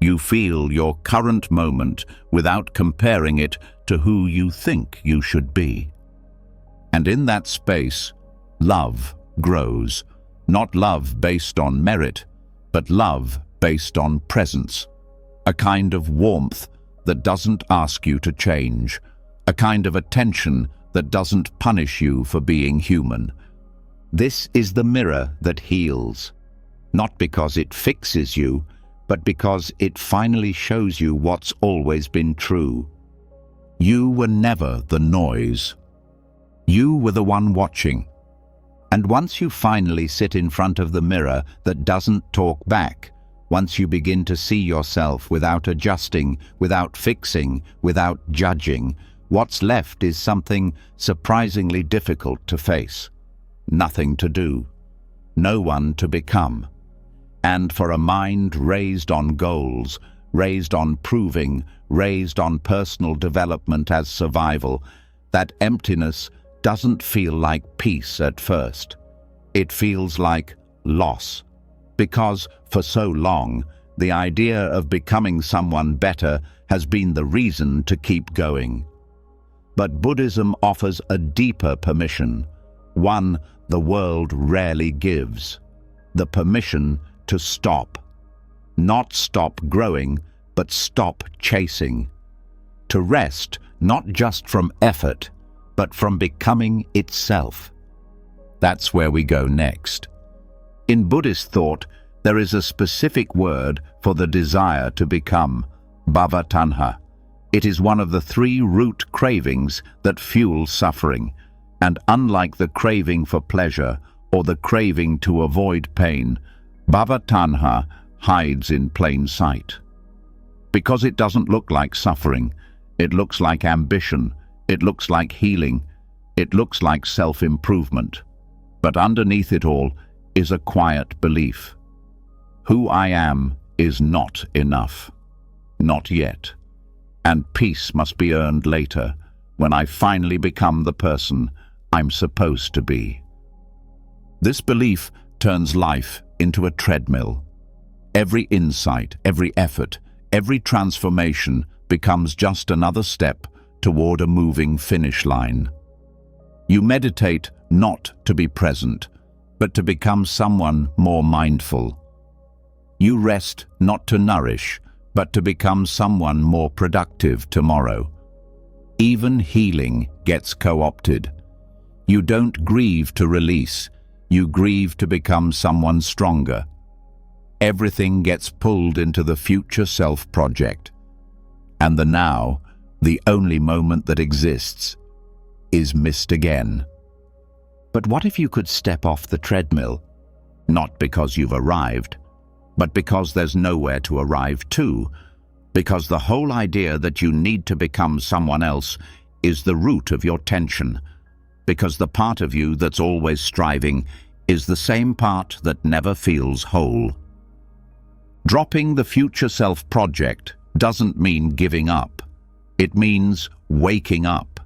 Speaker 1: You feel your current moment without comparing it to who you think you should be. And in that space, love grows, not love based on merit, but love based on presence, a kind of warmth that doesn't ask you to change, a kind of attention that doesn't punish you for being human. This is the mirror that heals, not because it fixes you, but because it finally shows you what's always been true. You were never the noise. You were the one watching. And once you finally sit in front of the mirror that doesn't talk back, once you begin to see yourself without adjusting, without fixing, without judging, what's left is something surprisingly difficult to face. Nothing to do, no one to become. And for a mind raised on goals, raised on proving, raised on personal development as survival, that emptiness doesn't feel like peace at first. It feels like loss, because, for so long, the idea of becoming someone better has been the reason to keep going. But Buddhism offers a deeper permission, one the world rarely gives: the permission to stop. Not stop growing, but stop chasing. To rest, not just from effort, but from becoming itself. That's where we go next. In Buddhist thought, there is a specific word for the desire to become: bhava-tanha. It is one of the 3 root cravings that fuel suffering, and unlike the craving for pleasure or the craving to avoid pain, bhava-tanha hides in plain sight. Because it doesn't look like suffering, it looks like ambition, it looks like healing, it looks like self-improvement. But underneath it all is a quiet belief: who I am is not enough. Not yet. And peace must be earned later, when I finally become the person I'm supposed to be. This belief turns life into a treadmill. Every insight, every effort, every transformation becomes just another step toward a moving finish line. You meditate not to be present, but to become someone more mindful. You rest not to nourish, but to become someone more productive tomorrow. Even healing gets co-opted. You don't grieve to release, you grieve to become someone stronger. Everything gets pulled into the future self project. And the now, the only moment that exists, is missed again. But what if you could step off the treadmill? Not because you've arrived, but because there's nowhere to arrive to, because the whole idea that you need to become someone else is the root of your tension, because the part of you that's always striving is the same part that never feels whole. Dropping the future self project doesn't mean giving up. It means waking up.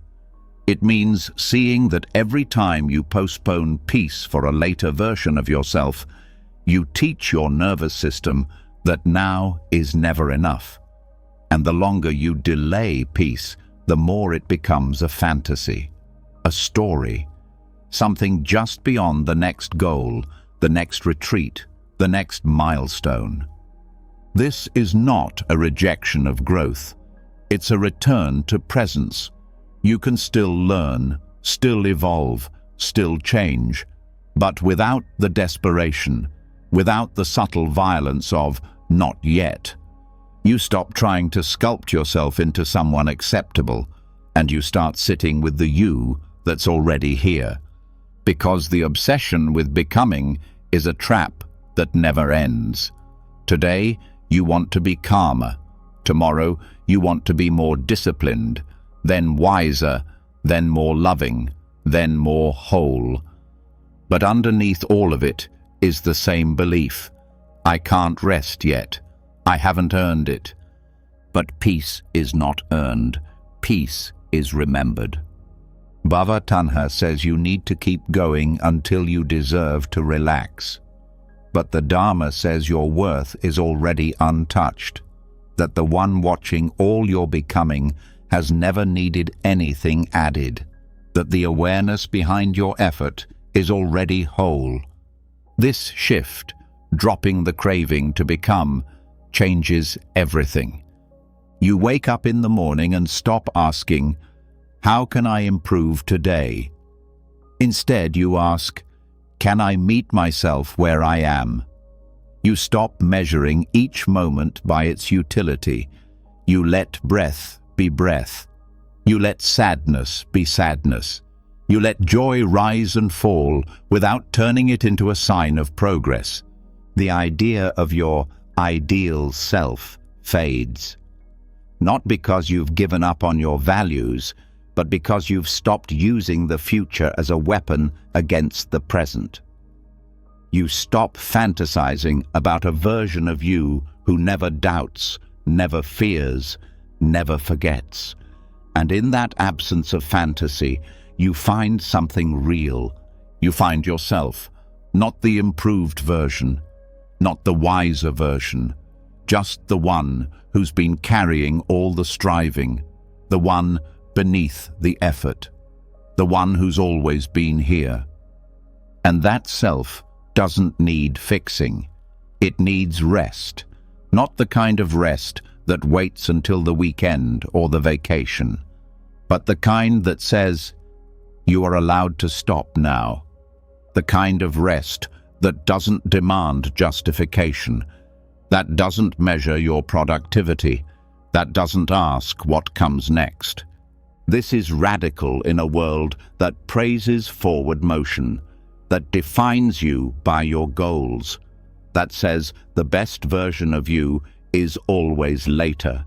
Speaker 1: It means seeing that every time you postpone peace for a later version of yourself, you teach your nervous system that now is never enough. And the longer you delay peace, the more it becomes a fantasy, a story, something just beyond the next goal, the next retreat, the next milestone. This is not a rejection of growth. It's a return to presence. You can still learn, still evolve, still change, but without the desperation, without the subtle violence of not yet. You stop trying to sculpt yourself into someone acceptable, and you start sitting with the you that's already here. Because the obsession with becoming is a trap that never ends. Today, you want to be calmer. Tomorrow, you want to be more disciplined, then wiser, then more loving, then more whole. But underneath all of it is the same belief: I can't rest yet. I haven't earned it. But peace is not earned. Peace is remembered. Bhava-tanha says you need to keep going until you deserve to relax. But the Dharma says your worth is already untouched, that the one watching all your becoming has never needed anything added, that the awareness behind your effort is already whole. This shift, dropping the craving to become, changes everything. You wake up in the morning and stop asking, "How can I improve today?" Instead, you ask, "Can I meet myself where I am?" You stop measuring each moment by its utility. You let breath be breath. You let sadness be sadness. You let joy rise and fall without turning it into a sign of progress. The idea of your ideal self fades. Not because you've given up on your values, but because you've stopped using the future as a weapon against the present. You stop fantasizing about a version of you who never doubts, never fears, never forgets. And in that absence of fantasy, you find something real. You find yourself, not the improved version. not the wiser version, just the one who's been carrying all the striving, the one beneath the effort, the one who's always been here. And that self doesn't need fixing. It needs rest, not the kind of rest that waits until the weekend or the vacation, but the kind that says, you are allowed to stop now. The kind of rest that doesn't demand justification, that doesn't measure your productivity, that doesn't ask what comes next. This is radical in a world that praises forward motion, that defines you by your goals, that says the best version of you is always later.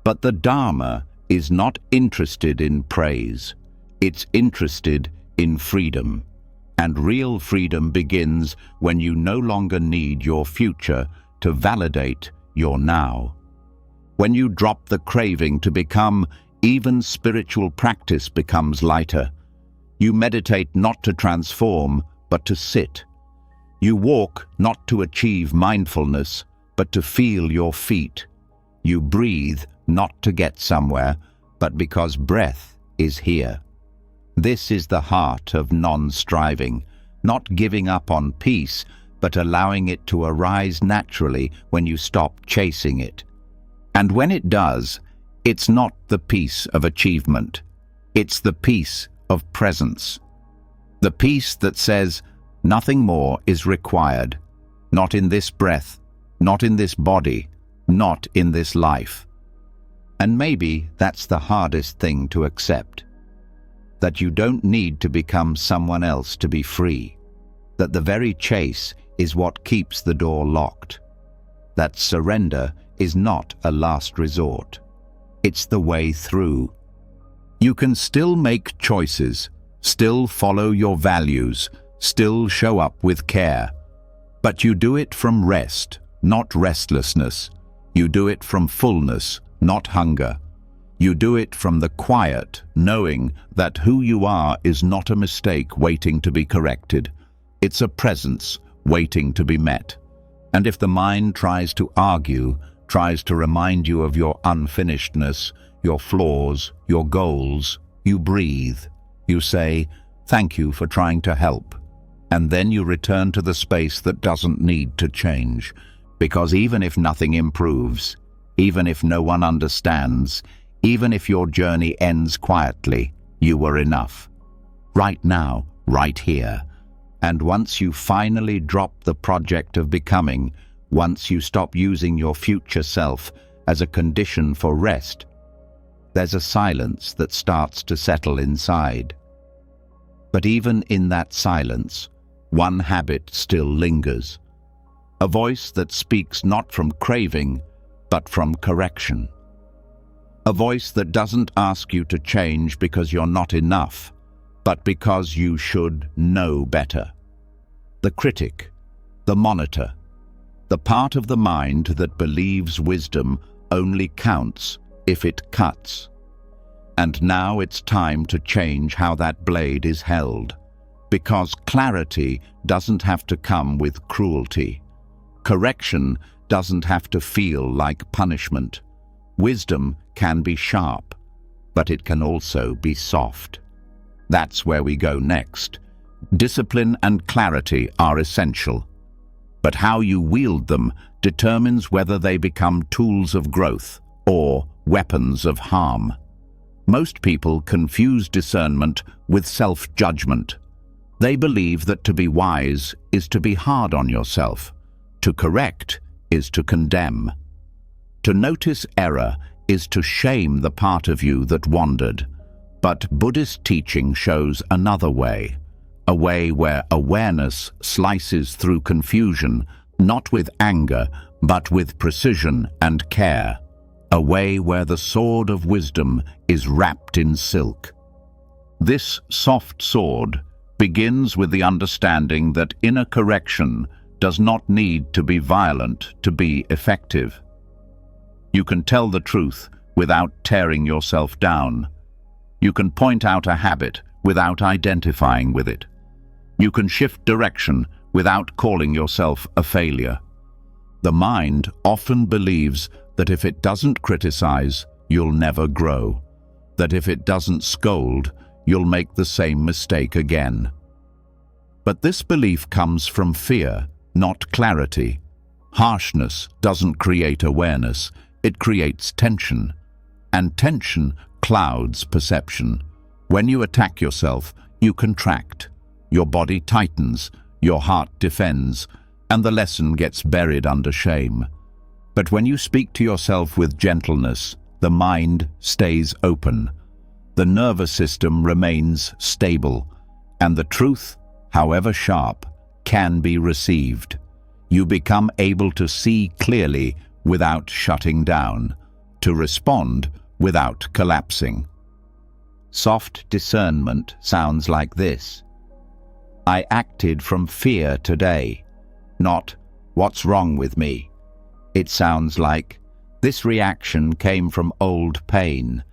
Speaker 1: But the Dharma is not interested in praise. It's interested in freedom. And real freedom begins when you no longer need your future to validate your now. When you drop the craving to become, even spiritual practice becomes lighter. You meditate not to transform, but to sit. You walk not to achieve mindfulness, but to feel your feet. You breathe not to get somewhere, but because breath is here. This is the heart of non-striving, not giving up on peace, but allowing it to arise naturally when you stop chasing it. And when it does, it's not the peace of achievement. It's the peace of presence. The peace that says, nothing more is required, not in this breath, not in this body, not in this life. And maybe that's the hardest thing to accept. That you don't need to become someone else to be free. That the very chase is what keeps the door locked. That surrender is not a last resort. It's the way through. You can still make choices, still follow your values, still show up with care. But you do it from rest, not restlessness. You do it from fullness, not hunger. You do it from the quiet, knowing that who you are is not a mistake waiting to be corrected. It's a presence waiting to be met. And if the mind tries to argue, tries to remind you of your unfinishedness, your flaws, your goals, you breathe. You say, thank you for trying to help. And then you return to the space that doesn't need to change. Because even if nothing improves, even if no one understands, even if your journey ends quietly, you were enough. Right now, right here. And once you finally drop the project of becoming, once you stop using your future self as a condition for rest, there's a silence that starts to settle inside. But even in that silence, one habit still lingers. A voice that speaks not from craving, but from correction. A voice that doesn't ask you to change because you're not enough, but because you should know better. The critic, the monitor, the part of the mind that believes wisdom only counts if it cuts. And now it's time to change how that blade is held, because clarity doesn't have to come with cruelty. Correction doesn't have to feel like punishment. Wisdom can be sharp, but it can also be soft. That's where we go next. Discipline and clarity are essential, but how you wield them determines whether they become tools of growth or weapons of harm. Most people confuse discernment with self-judgment. They believe that to be wise is to be hard on yourself. To correct is to condemn. To notice error is to shame the part of you that wandered. But Buddhist teaching shows another way, a way where awareness slices through confusion, not with anger, but with precision and care, a way where the sword of wisdom is wrapped in silk. This soft sword begins with the understanding that inner correction does not need to be violent to be effective. You can tell the truth without tearing yourself down. You can point out a habit without identifying with it. You can shift direction without calling yourself a failure. The mind often believes that if it doesn't criticize, you'll never grow. That if it doesn't scold, you'll make the same mistake again. But this belief comes from fear, not clarity. Harshness doesn't create awareness, it creates tension. And tension clouds perception. When you attack yourself, you contract. Your body tightens, your heart defends, and the lesson gets buried under shame. But when you speak to yourself with gentleness, the mind stays open. The nervous system remains stable, and the truth, however sharp, can be received. You become able to see clearly without shutting down, to respond without collapsing. Soft discernment sounds like this. I acted from fear today, not what's wrong with me. It sounds like this reaction came from old pain,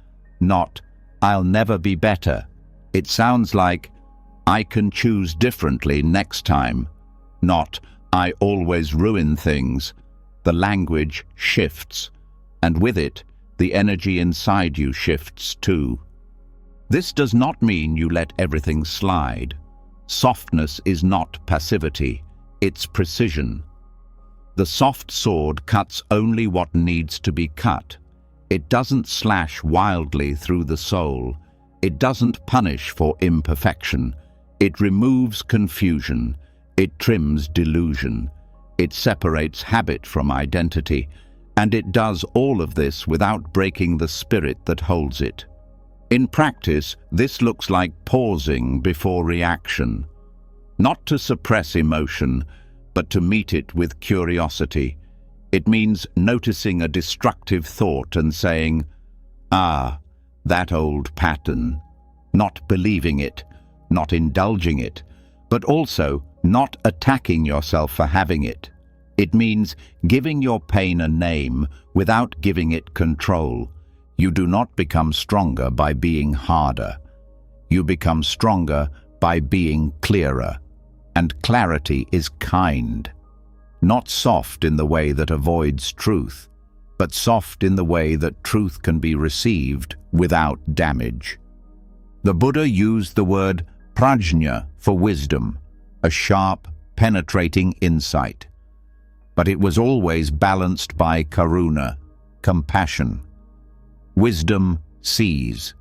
Speaker 1: not I'll never be better. It sounds like I can choose differently next time, not I always ruin things. The language shifts, and with it, the energy inside you shifts too. This does not mean you let everything slide. Softness is not passivity, it's precision. The soft sword cuts only what needs to be cut. It doesn't slash wildly through the soul. It doesn't punish for imperfection. It removes confusion. It trims delusion. It separates habit from identity. And it does all of this without breaking the spirit that holds it. In practice, this looks like pausing before reaction. Not to suppress emotion, but to meet it with curiosity. It means noticing a destructive thought and saying, "Ah, that old pattern." Not believing it, not indulging it, but also not attacking yourself for having it. It means giving your pain a name without giving it control. You do not become stronger by being harder. You become stronger by being clearer. And clarity is kind. Not soft in the way that avoids truth, but soft in the way that truth can be received without damage. The Buddha used the word prajna for wisdom, a sharp, penetrating insight. But it was always balanced by karuna, compassion. Wisdom sees,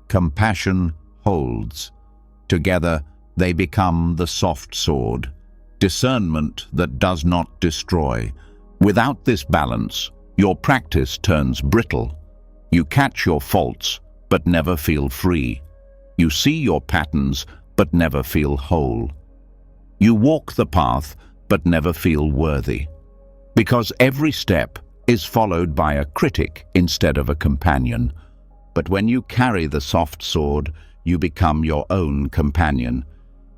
Speaker 1: compassion holds. Together, they become the soft sword, discernment that does not destroy. Without this balance, your practice turns brittle. You catch your faults, but never feel free. You see your patterns, but never feel whole. You walk the path, but never feel worthy. Because every step is followed by a critic instead of a companion. But when you carry the soft sword, you become your own companion.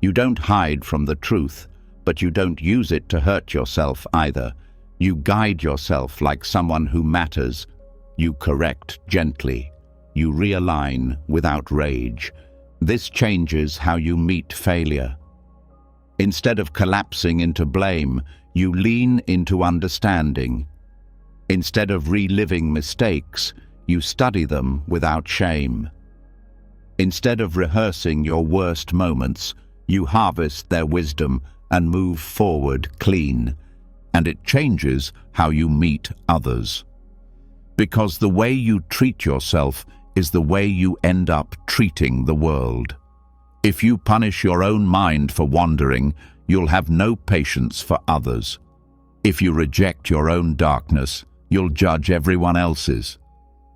Speaker 1: You don't hide from the truth, but you don't use it to hurt yourself either. You guide yourself like someone who matters. You correct gently. You realign without rage. This changes how you meet failure. Instead of collapsing into blame, you lean into understanding. Instead of reliving mistakes, you study them without shame. Instead of rehearsing your worst moments, you harvest their wisdom and move forward clean. And it changes how you meet others. Because the way you treat yourself is the way you end up treating the world. If you punish your own mind for wandering, you'll have no patience for others. If you reject your own darkness, you'll judge everyone else's.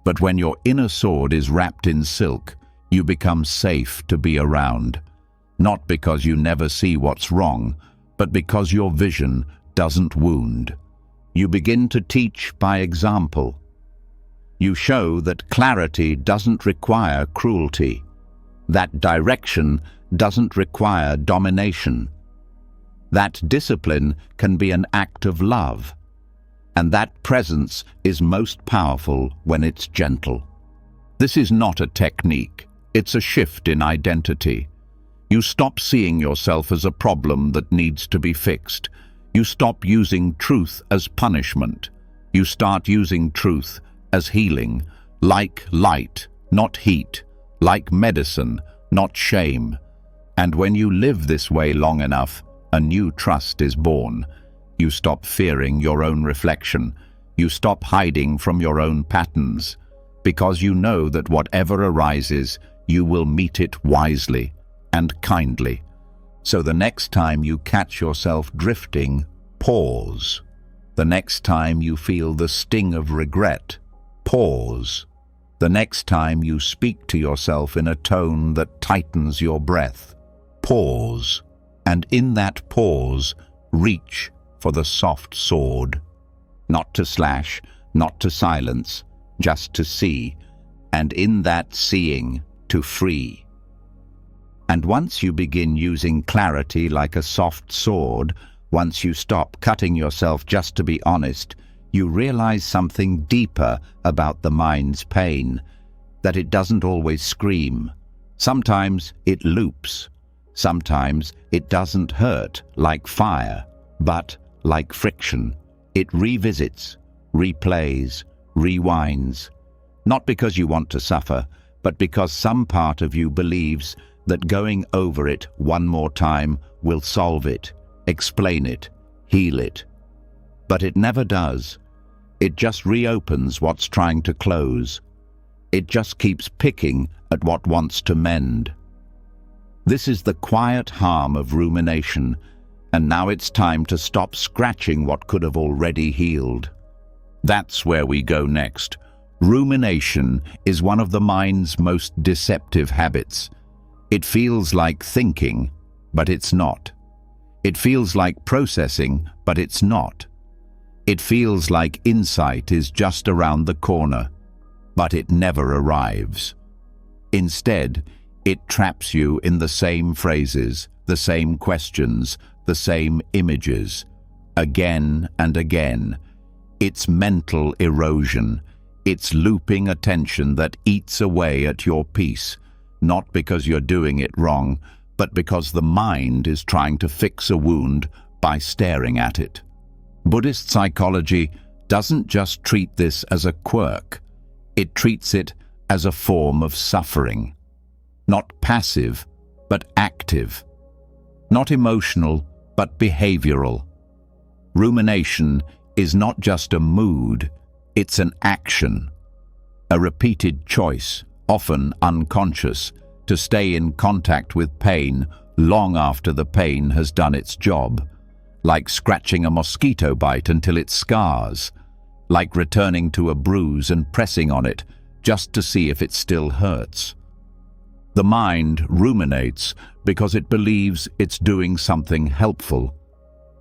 Speaker 1: But when your inner sword is wrapped in silk, you become safe to be around. Not because you never see what's wrong, but because your vision doesn't wound. You begin to teach by example. You show that clarity doesn't require cruelty, that direction doesn't require domination, that discipline can be an act of love, and that presence is most powerful when it's gentle. This is not a technique, it's a shift in identity. You stop seeing yourself as a problem that needs to be fixed. You stop using truth as punishment. You start using truth as healing, like light, not heat, like medicine, not shame. And when you live this way long enough, a new trust is born. You stop fearing your own reflection. You stop hiding from your own patterns, because you know that whatever arises, you will meet it wisely and kindly. So the next time you catch yourself drifting, pause. The next time you feel the sting of regret, pause. The next time you speak to yourself in a tone that tightens your breath, pause. And in that pause, reach for the soft sword. Not to slash, not to silence, just to see, and in that seeing, to free. And once you begin using clarity like a soft sword, once you stop cutting yourself just to be honest, you realize something deeper about the mind's pain, that it doesn't always scream. Sometimes it loops. Sometimes it doesn't hurt like fire, but like friction. It revisits, replays, rewinds. Not because you want to suffer, but because some part of you believes that going over it one more time will solve it, explain it, heal it. But it never does. It just reopens what's trying to close. It just keeps picking at what wants to mend. This is the quiet harm of rumination, and now it's time to stop scratching what could have already healed. That's where we go next. Rumination is one of the mind's most deceptive habits. It feels like thinking, but it's not. It feels like processing, but it's not. It feels like insight is just around the corner, but it never arrives. Instead, it traps you in the same phrases, the same questions, the same images, again and again. It's mental erosion. It's looping attention that eats away at your peace, not because you're doing it wrong, but because the mind is trying to fix a wound by staring at it. Buddhist psychology doesn't just treat this as a quirk. It treats it as a form of suffering. Not passive, but active. Not emotional, but behavioral. Rumination is not just a mood, it's an action. A repeated choice, often unconscious, to stay in contact with pain long after the pain has done its job. Like scratching a mosquito bite until it scars. Like returning to a bruise and pressing on it just to see if it still hurts. The mind ruminates because it believes it's doing something helpful.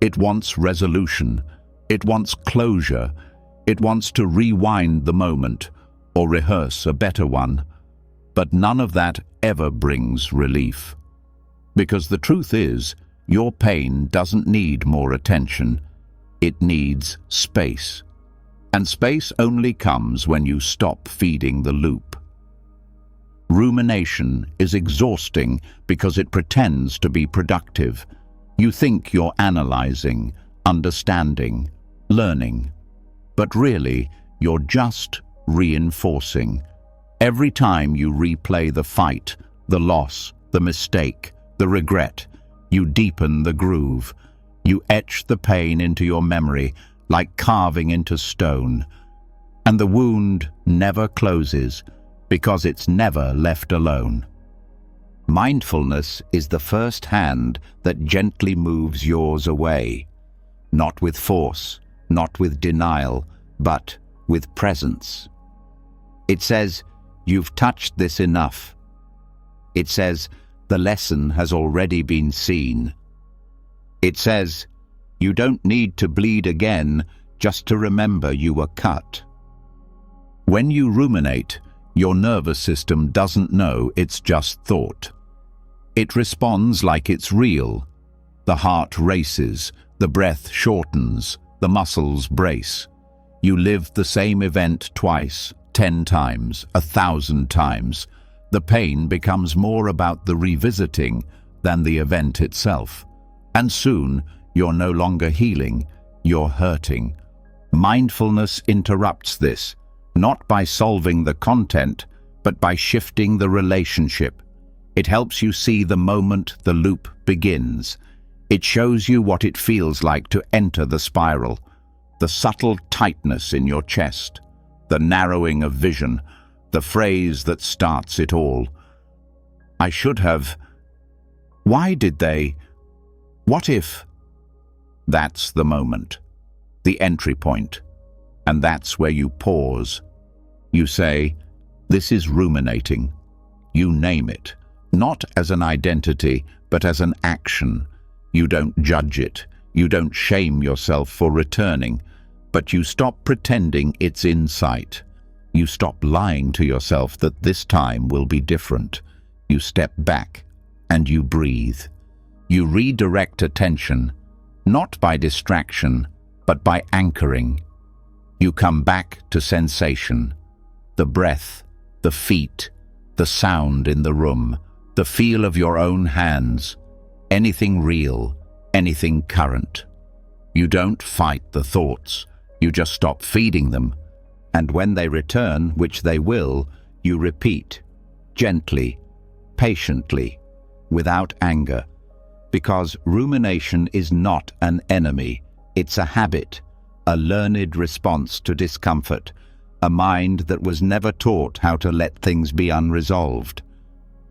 Speaker 1: It wants resolution. It wants closure. It wants to rewind the moment or rehearse a better one. But none of that ever brings relief. Because the truth is, your pain doesn't need more attention. It needs space. And space only comes when you stop feeding the loop. Rumination is exhausting because it pretends to be productive. You think you're analyzing, understanding, learning. But really, you're just reinforcing. Every time you replay the fight, the loss, the mistake, the regret, you deepen the groove. You etch the pain into your memory like carving into stone. And the wound never closes because it's never left alone. Mindfulness is the first hand that gently moves yours away. Not with force, not with denial, but with presence. It says, "You've touched this enough." It says, "The lesson has already been seen." It says, "You don't need to bleed again just to remember you were cut." When you ruminate, your nervous system doesn't know it's just thought. It responds like it's real. The heart races, the breath shortens, the muscles brace. You live the same event twice, 10 times, 1,000 times. The pain becomes more about the revisiting than the event itself. And soon, you're no longer healing, you're hurting. Mindfulness interrupts this, not by solving the content, but by shifting the relationship. It helps you see the moment the loop begins. It shows you what it feels like to enter the spiral, the subtle tightness in your chest, the narrowing of vision, the phrase that starts it all. I should have. Why did they? What if? That's the moment, the entry point. And that's where you pause. You say, this is ruminating. You name it, not as an identity, but as an action. You don't judge it. You don't shame yourself for returning, but you stop pretending it's in sight. You stop lying to yourself that this time will be different. You step back and you breathe. You redirect attention, not by distraction, but by anchoring. You come back to sensation, the breath, the feet, the sound in the room, the feel of your own hands, anything real, anything current. You don't fight the thoughts, you just stop feeding them. And when they return, which they will, you repeat, gently, patiently, without anger. Because rumination is not an enemy, it's a habit, a learned response to discomfort, a mind that was never taught how to let things be unresolved.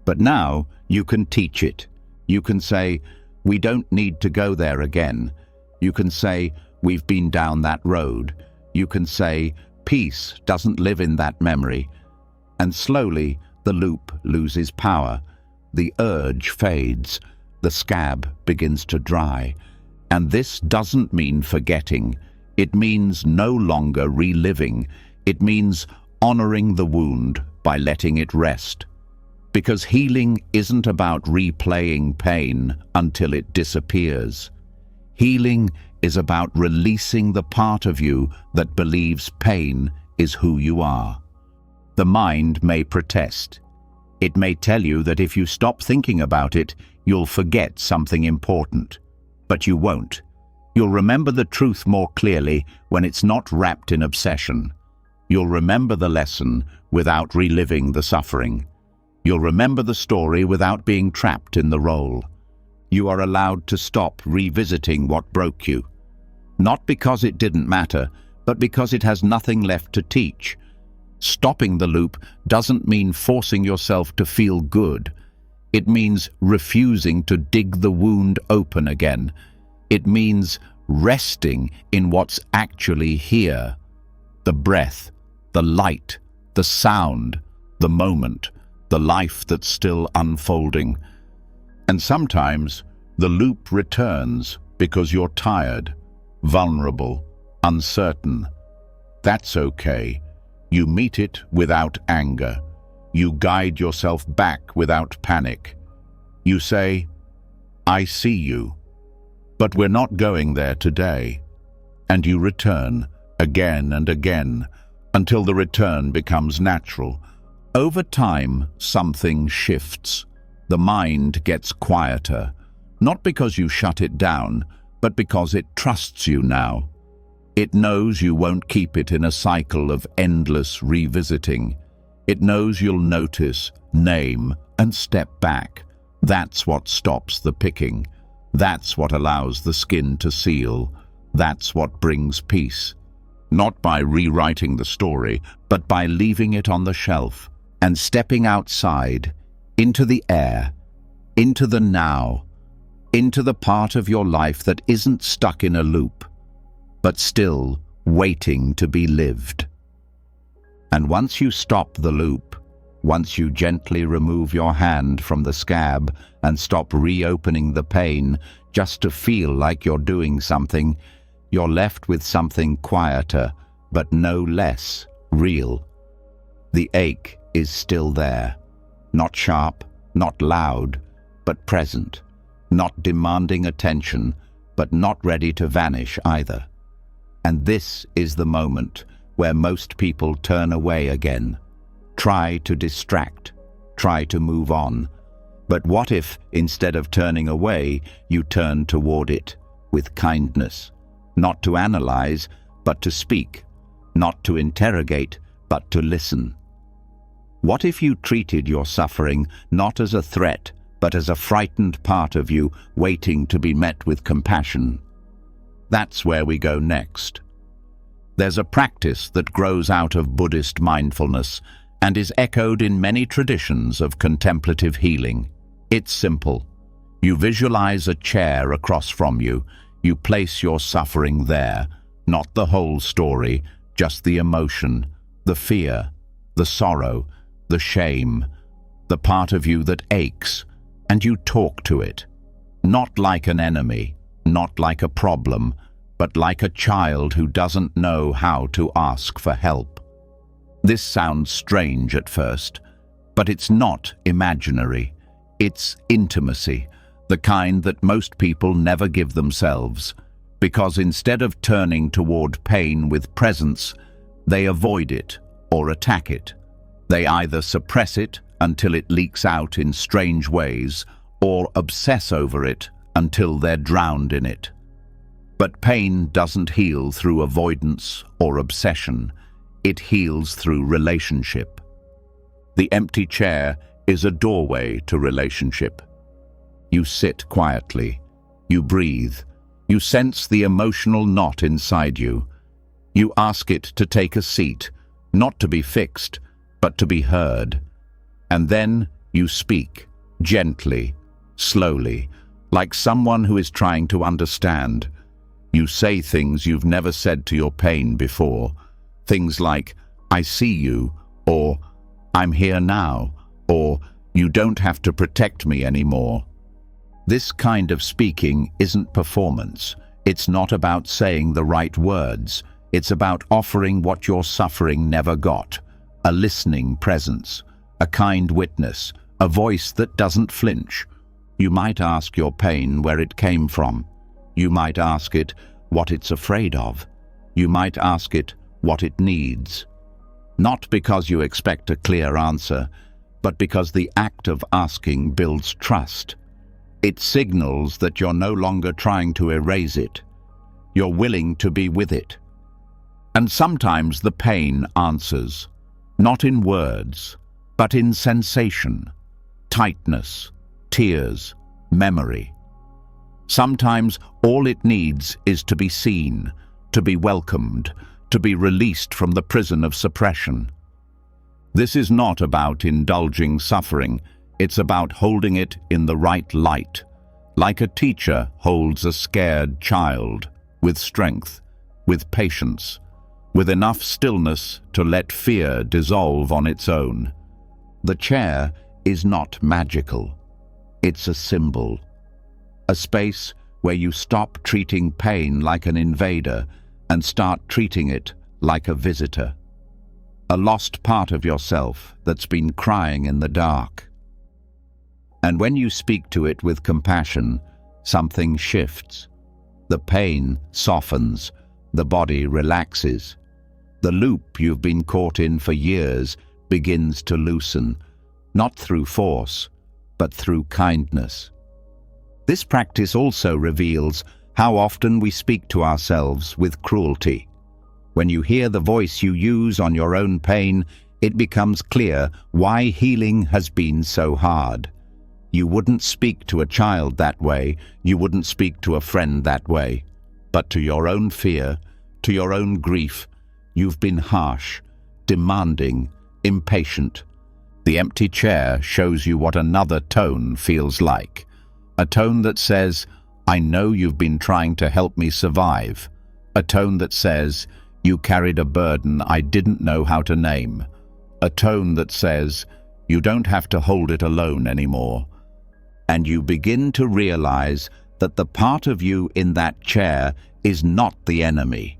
Speaker 1: But now you can teach it. You can say, we don't need to go there again. You can say, we've been down that road. You can say, peace doesn't live in that memory. And slowly, the loop loses power. The urge fades. The scab begins to dry. And this doesn't mean forgetting. It means no longer reliving. It means honoring the wound by letting it rest. Because healing isn't about replaying pain until it disappears. Healing is about releasing the part of you that believes pain is who you are. The mind may protest. It may tell you that if you stop thinking about it, you'll forget something important. But you won't. You'll remember the truth more clearly when it's not wrapped in obsession. You'll remember the lesson without reliving the suffering. You'll remember the story without being trapped in the role. You are allowed to stop revisiting what broke you. Not because it didn't matter, but because it has nothing left to teach. Stopping the loop doesn't mean forcing yourself to feel good. It means refusing to dig the wound open again. It means resting in what's actually here. The breath, the light, the sound, the moment, the life that's still unfolding. And sometimes the loop returns because you're tired, vulnerable, uncertain. That's okay. You meet it without anger. You guide yourself back without panic. You say, I see you, but we're not going there today. And you return again and again until the return becomes natural. Over time, something shifts. The mind gets quieter, not because you shut it down, but because it trusts you now. It knows you won't keep it in a cycle of endless revisiting. It knows you'll notice, name, and step back. That's what stops the picking. That's what allows the skin to seal. That's what brings peace. Not by rewriting the story, but by leaving it on the shelf and stepping outside, into the air, into the now, into the part of your life that isn't stuck in a loop, but still waiting to be lived. And once you stop the loop, once you gently remove your hand from the scab and stop reopening the pain just to feel like you're doing something, you're left with something quieter, but no less real. The ache is still there, not sharp, not loud, but present, not demanding attention, but not ready to vanish either. And this is the moment where most people turn away again, try to distract, try to move on. But what if, instead of turning away, you turn toward it, with kindness, not to analyze, but to speak, not to interrogate, but to listen. What if you treated your suffering not as a threat, but as a frightened part of you waiting to be met with compassion? That's where we go next. There's a practice that grows out of Buddhist mindfulness and is echoed in many traditions of contemplative healing. It's simple. You visualize a chair across from you. You place your suffering there, not the whole story, just the emotion, the fear, the sorrow, the shame, the part of you that aches, and you talk to it. Not like an enemy, not like a problem, but like a child who doesn't know how to ask for help. This sounds strange at first, but it's not imaginary. It's intimacy, the kind that most people never give themselves, because instead of turning toward pain with presence, they avoid it or attack it. They either suppress it until it leaks out in strange ways, or obsess over it until they're drowned in it. But pain doesn't heal through avoidance or obsession. It heals through relationship. The empty chair is a doorway to relationship. You sit quietly. You breathe. You sense the emotional knot inside you. You ask it to take a seat, not to be fixed, but to be heard. And then you speak, gently, slowly, like someone who is trying to understand. You say things you've never said to your pain before. Things like, "I see you," or "I'm here now," or "You don't have to protect me anymore." This kind of speaking isn't performance. It's not about saying the right words. It's about offering what your suffering never got: a listening presence, a kind witness, a voice that doesn't flinch. You might ask your pain where it came from. You might ask it what it's afraid of. You might ask it what it needs. Not because you expect a clear answer, but because the act of asking builds trust. It signals that you're no longer trying to erase it. You're willing to be with it. And sometimes the pain answers, not in words, but in sensation, tightness, tears, memory. Sometimes all it needs is to be seen, to be welcomed, to be released from the prison of suppression. This is not about indulging suffering. It's about holding it in the right light, like a teacher holds a scared child, with strength, with patience, with enough stillness to let fear dissolve on its own. The chair is not magical. It's a symbol, a space where you stop treating pain like an invader and start treating it like a visitor, a lost part of yourself that's been crying in the dark. And when you speak to it with compassion, something shifts. The pain softens, the body relaxes. The loop you've been caught in for years begins to loosen, not through force, but through kindness. This practice also reveals how often we speak to ourselves with cruelty. When you hear the voice you use on your own pain, it becomes clear why healing has been so hard. You wouldn't speak to a child that way, you wouldn't speak to a friend that way. But to your own fear, to your own grief, you've been harsh, demanding, impatient. The empty chair shows you what another tone feels like. A tone that says, "I know you've been trying to help me survive." A tone that says, "You carried a burden I didn't know how to name." A tone that says, "You don't have to hold it alone anymore." And you begin to realize that the part of you in that chair is not the enemy.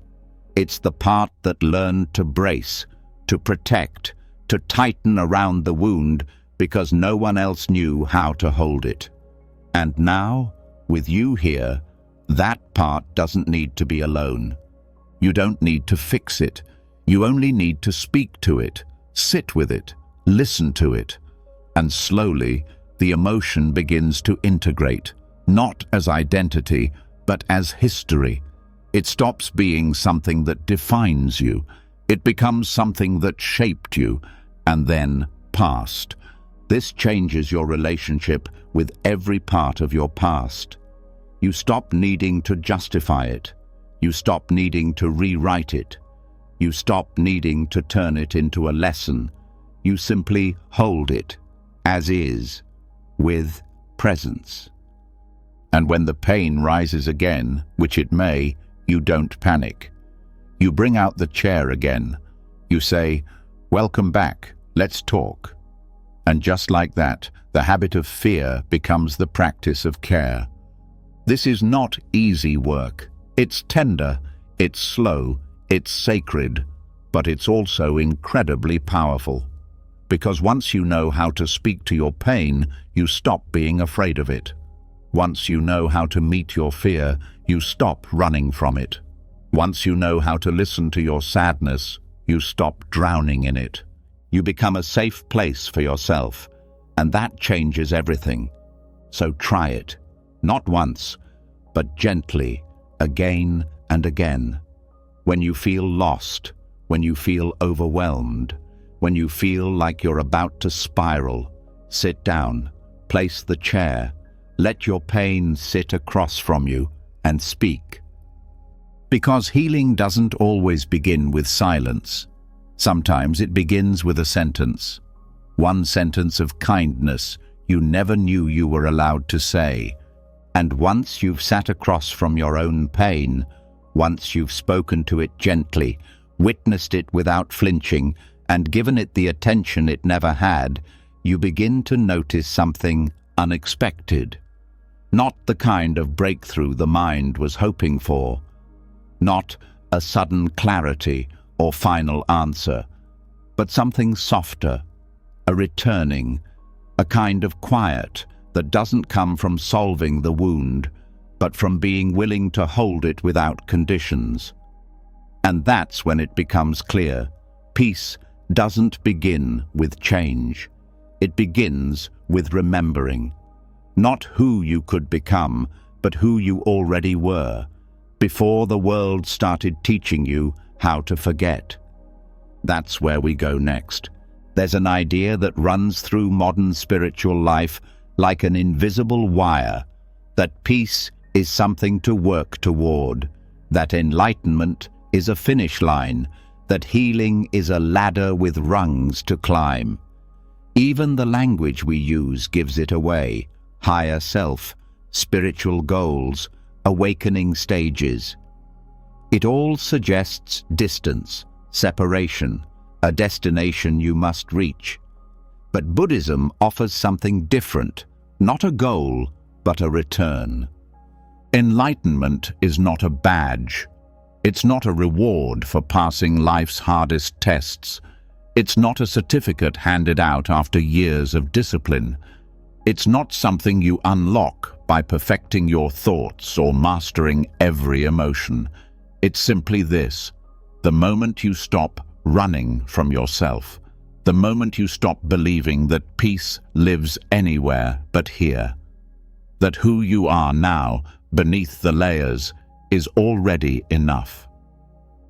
Speaker 1: It's the part that learned to brace, to protect, to tighten around the wound because no one else knew how to hold it. And now, with you here, that part doesn't need to be alone. You don't need to fix it. You only need to speak to it, sit with it, listen to it. And slowly, the emotion begins to integrate, not as identity, but as history. It stops being something that defines you. It becomes something that shaped you and then passed. This changes your relationship with every part of your past. You stop needing to justify it. You stop needing to rewrite it. You stop needing to turn it into a lesson. You simply hold it as is, with presence. And when the pain rises again, which it may, you don't panic. You bring out the chair again. You say, "Welcome back, let's talk." And just like that, the habit of fear becomes the practice of care. This is not easy work. It's tender, it's slow, it's sacred, but it's also incredibly powerful. Because once you know how to speak to your pain, you stop being afraid of it. Once you know how to meet your fear, you stop running from it. Once you know how to listen to your sadness, you stop drowning in it. You become a safe place for yourself, and that changes everything. So try it, not once, but gently, again and again. When you feel lost, when you feel overwhelmed, when you feel like you're about to spiral, sit down, place the chair, let your pain sit across from you, and speak. Because healing doesn't always begin with silence. Sometimes it begins with a sentence. One sentence of kindness you never knew you were allowed to say. And once you've sat across from your own pain, once you've spoken to it gently, witnessed it without flinching, and given it the attention it never had, you begin to notice something unexpected. Not the kind of breakthrough the mind was hoping for. Not a sudden clarity or final answer, but something softer, a returning, a kind of quiet that doesn't come from solving the wound, but from being willing to hold it without conditions. And that's when it becomes clear. Peace doesn't begin with change. It begins with remembering. Not who you could become, but who you already were, before the world started teaching you how to forget. That's where we go next. There's an idea that runs through modern spiritual life like an invisible wire, that peace is something to work toward, that enlightenment is a finish line, that healing is a ladder with rungs to climb. Even the language we use gives it away. Higher self, spiritual goals, awakening stages. It all suggests distance, separation, a destination you must reach. But Buddhism offers something different, not a goal, but a return. Enlightenment is not a badge. It's not a reward for passing life's hardest tests. It's not a certificate handed out after years of discipline. It's not something you unlock by perfecting your thoughts or mastering every emotion. It's simply this: the moment you stop running from yourself, the moment you stop believing that peace lives anywhere but here, that who you are now, beneath the layers, is already enough.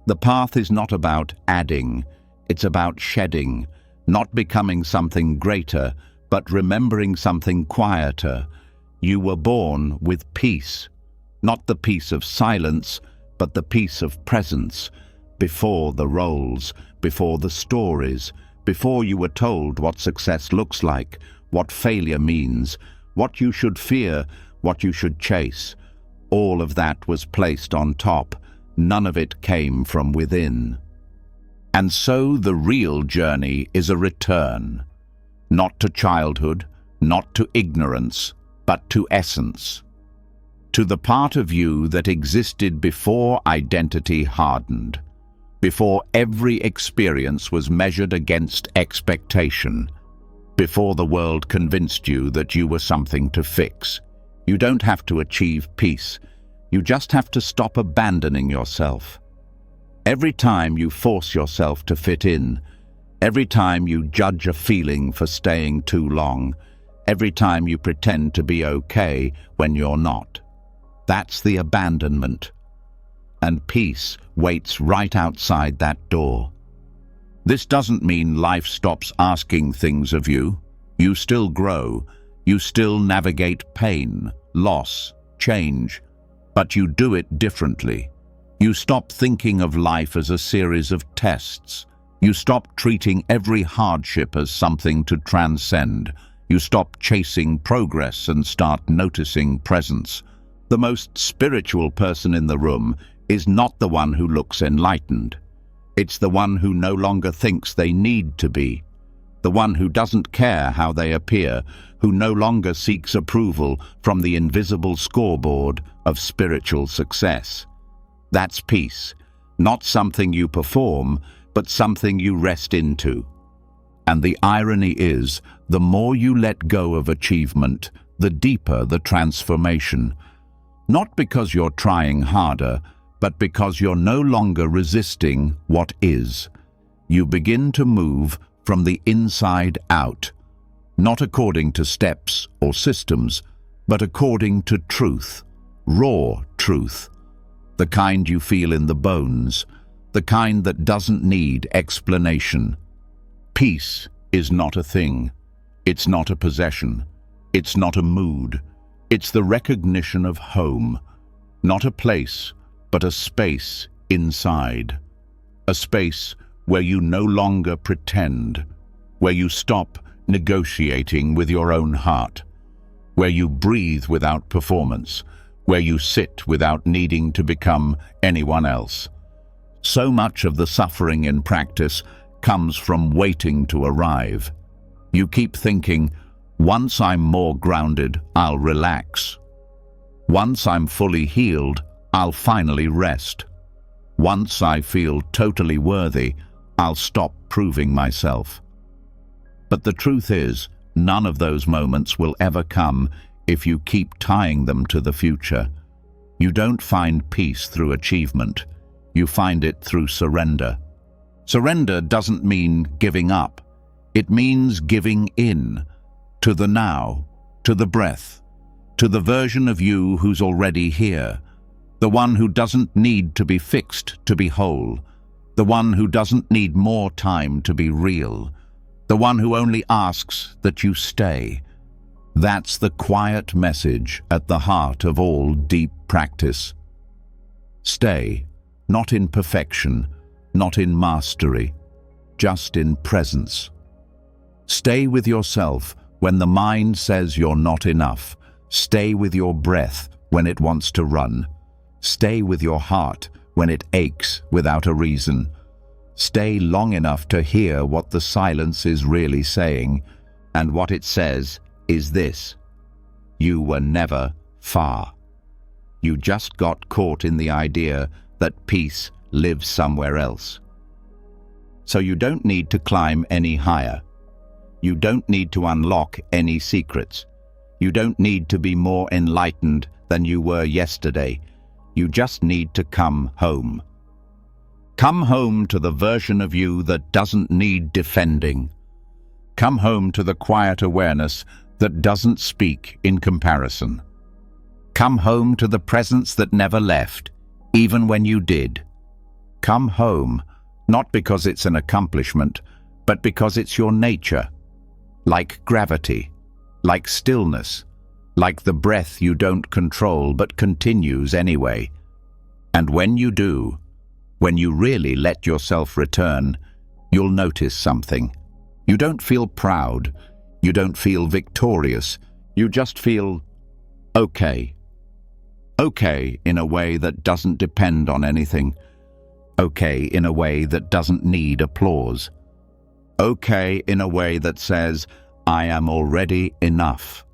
Speaker 1: The path is not about adding, it's about shedding, not becoming something greater, but remembering something quieter. You were born with peace, not the peace of silence, but the peace of presence, before the roles, before the stories, before you were told what success looks like, what failure means, what you should fear, what you should chase. All of that was placed on top. None of it came from within. And so the real journey is a return, not to childhood, not to ignorance, but to essence, to the part of you that existed before identity hardened, before every experience was measured against expectation, before the world convinced you that you were something to fix. You don't have to achieve peace. You just have to stop abandoning yourself. Every time you force yourself to fit in, every time you judge a feeling for staying too long, every time you pretend to be okay when you're not, That's the abandonment. And peace waits right outside that door. This doesn't mean life stops asking things of you. You still grow. You still navigate pain, loss, change. But you do it differently. You stop thinking of life as a series of tests. You stop treating every hardship as something to transcend. You stop chasing progress and start noticing presence. The most spiritual person in the room is not the one who looks enlightened. It's the one who no longer thinks they need to be. The one who doesn't care how they appear, who no longer seeks approval from the invisible scoreboard of spiritual success. That's peace, not something you perform, but something you rest into. And the irony is, the more you let go of achievement, the deeper the transformation. Not because you're trying harder, but because you're no longer resisting what is. You begin to move from the inside out, not according to steps or systems, but according to truth, raw truth, the kind you feel in the bones, the kind that doesn't need explanation. Peace is not a thing. It's not a possession. It's not a mood. It's the recognition of home, not a place, but a space inside. A space where you no longer pretend, where you stop negotiating with your own heart, where you breathe without performance, where you sit without needing to become anyone else. So much of the suffering in practice comes from waiting to arrive. You keep thinking, once I'm more grounded, I'll relax. Once I'm fully healed, I'll finally rest. Once I feel totally worthy, I'll stop proving myself. But the truth is, none of those moments will ever come if you keep tying them to the future. You don't find peace through achievement. You find it through surrender. Surrender doesn't mean giving up. It means giving in to the now, to the breath, to the version of you who's already here, the one who doesn't need to be fixed to be whole, the one who doesn't need more time to be real, the one who only asks that you stay. That's the quiet message at the heart of all deep practice. Stay, not in perfection, not in mastery, just in presence. Stay with yourself when the mind says you're not enough. Stay with your breath when it wants to run. Stay with your heart when it aches without a reason. Stay long enough to hear what the silence is really saying, and what it says is this: you were never far. You just got caught in the idea that peace lives somewhere else. So you don't need to climb any higher. You don't need to unlock any secrets. You don't need to be more enlightened than you were yesterday. You just need to come home. Come home to the version of you that doesn't need defending. Come home to the quiet awareness that doesn't speak in comparison. Come home to the presence that never left, even when you did. Come home, not because it's an accomplishment, but because it's your nature. Like gravity, like stillness, like the breath you don't control but continues anyway. And when you do, when you really let yourself return, you'll notice something. You don't feel proud, you don't feel victorious, you just feel okay. Okay in a way that doesn't depend on anything. Okay in a way that doesn't need applause. Okay in a way that says, I am already enough.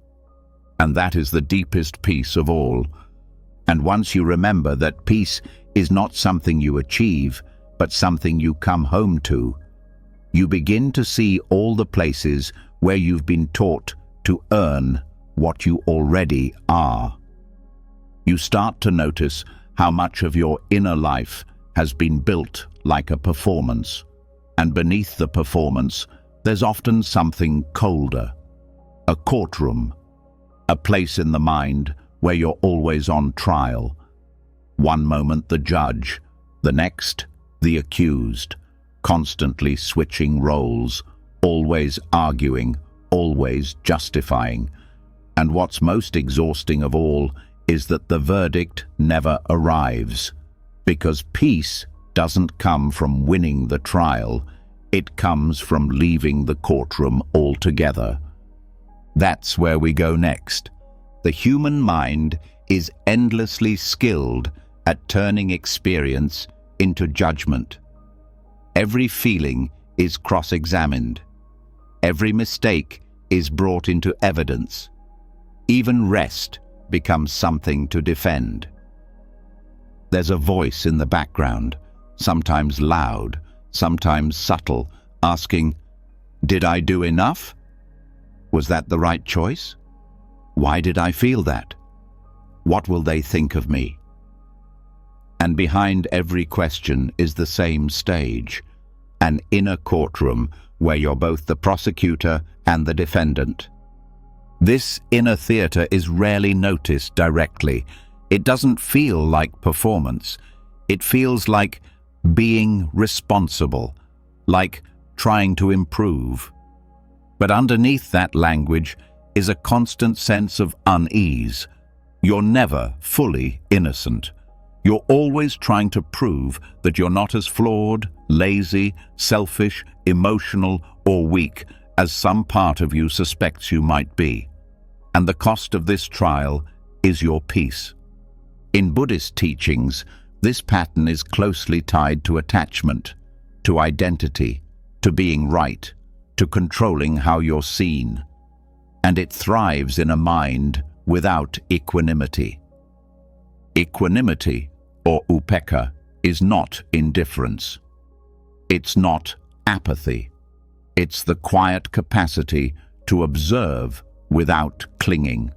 Speaker 1: And that is the deepest peace of all. And once you remember that peace is not something you achieve, but something you come home to, you begin to see all the places where you've been taught to earn what you already are. You start to notice how much of your inner life has been built like a performance, and beneath the performance, there's often something colder. A courtroom, a place in the mind where you're always on trial. One moment the judge, the next the accused, constantly switching roles, always arguing, always justifying. And what's most exhausting of all is that the verdict never arrives, because peace doesn't come from winning the trial, it comes from leaving the courtroom altogether. That's where we go next. The human mind is endlessly skilled at turning experience into judgment. Every feeling is cross-examined. Every mistake is brought into evidence. Even rest becomes something to defend. There's a voice in the background, sometimes loud, sometimes subtle, asking, "Did I do enough? Was that the right choice? Why did I feel that? What will they think of me?" And behind every question is the same stage, an inner courtroom where you're both the prosecutor and the defendant. This inner theater is rarely noticed directly. It doesn't feel like performance. It feels like being responsible, like trying to improve. But underneath that language is a constant sense of unease. You're never fully innocent. You're always trying to prove that you're not as flawed, lazy, selfish, emotional, or weak as some part of you suspects you might be. And the cost of this trial is your peace. In Buddhist teachings, this pattern is closely tied to attachment, to identity, to being right, to controlling how you're seen. And it thrives in a mind without equanimity. Equanimity, or upekkha, is not indifference. It's not apathy. It's the quiet capacity to observe without clinging,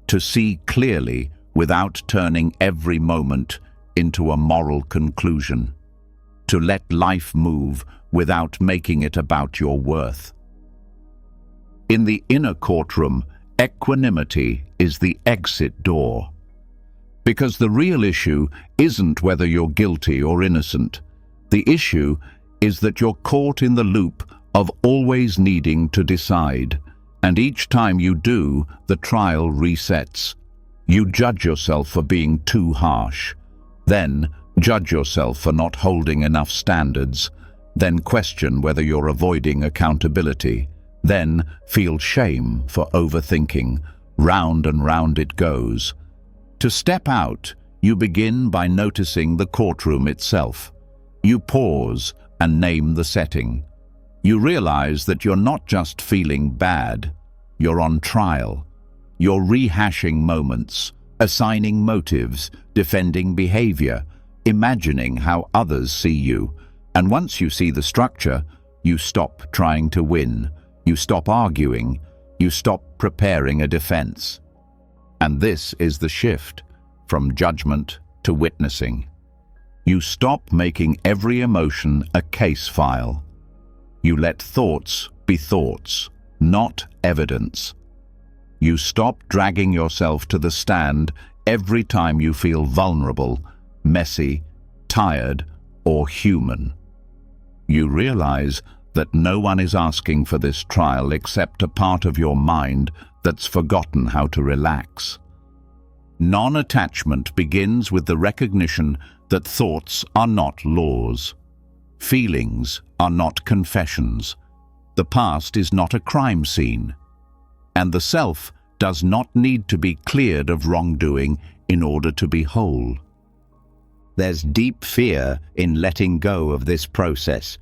Speaker 1: to see clearly without turning every moment into a moral conclusion, to let life move without making it about your worth. In the inner courtroom, equanimity is the exit door. Because the real issue isn't whether you're guilty or innocent. The issue is that you're caught in the loop of always needing to decide. And each time you do, the trial resets. You judge yourself for being too harsh, then judge yourself for not holding enough standards, then question whether you're avoiding accountability, then feel shame for overthinking. Round and round it goes. To step out, you begin by noticing the courtroom itself. You pause and name the setting. You realize that you're not just feeling bad, you're on trial. You're rehashing moments, assigning motives, defending behavior, imagining how others see you. And once you see the structure, you stop trying to win. You stop arguing. You stop preparing a defense. And this is the shift from judgment to witnessing. You stop making every emotion a case file. You let thoughts be thoughts, not evidence. You stop dragging yourself to the stand every time you feel vulnerable, messy, tired, or human. You realize that no one is asking for this trial except a part of your mind that's forgotten how to relax. Non-attachment begins with the recognition that thoughts are not laws. Feelings are not confessions. The past is not a crime scene. And the self does not need to be cleared of wrongdoing in order to be whole. There's deep fear in letting go of this process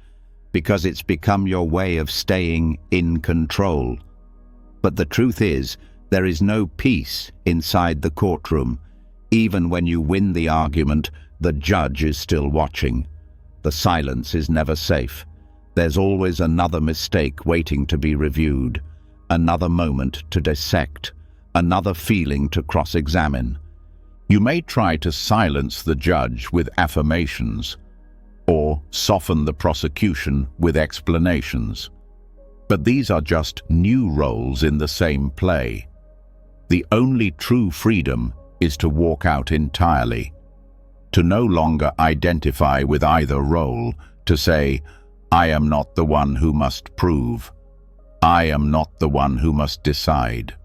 Speaker 1: because it's become your way of staying in control. But the truth is, there is no peace inside the courtroom. Even when you win the argument, the judge is still watching. The silence is never safe. There's always another mistake waiting to be reviewed, another moment to dissect, another feeling to cross-examine. You may try to silence the judge with affirmations, or soften the prosecution with explanations. But these are just new roles in the same play. The only true freedom is to walk out entirely, to no longer identify with either role, to say, I am not the one who must prove. I am not the one who must decide.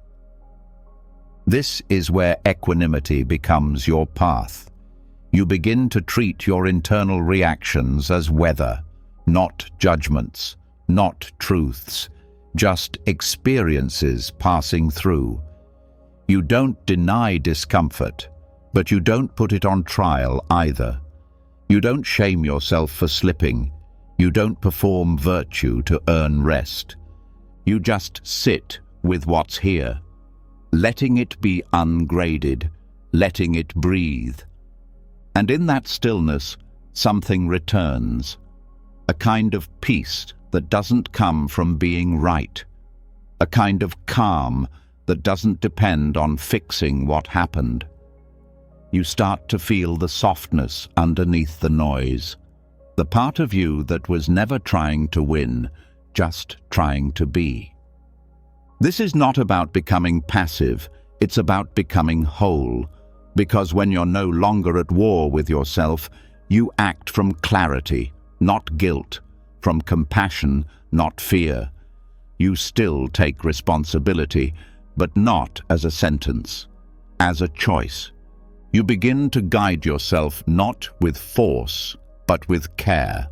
Speaker 1: This is where equanimity becomes your path. You begin to treat your internal reactions as weather, not judgments, not truths, just experiences passing through. You don't deny discomfort, but you don't put it on trial either. You don't shame yourself for slipping. You don't perform virtue to earn rest. You just sit with what's here, letting it be ungraded, letting it breathe. And in that stillness, something returns, a kind of peace that doesn't come from being right, a kind of calm that doesn't depend on fixing what happened. You start to feel the softness underneath the noise, the part of you that was never trying to win, just trying to be. This is not about becoming passive, it's about becoming whole, because when you're no longer at war with yourself, you act from clarity, not guilt, from compassion, not fear. You still take responsibility, but not as a sentence, as a choice. You begin to guide yourself not with force, but with care.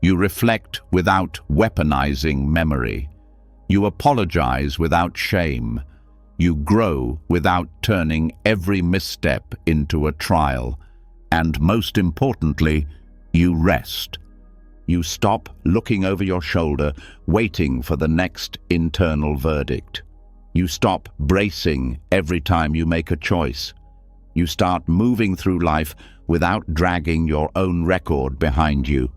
Speaker 1: You reflect without weaponizing memory. You apologize without shame. You grow without turning every misstep into a trial. And most importantly, you rest. You stop looking over your shoulder, waiting for the next internal verdict. You stop bracing every time you make a choice. You start moving through life without dragging your own record behind you,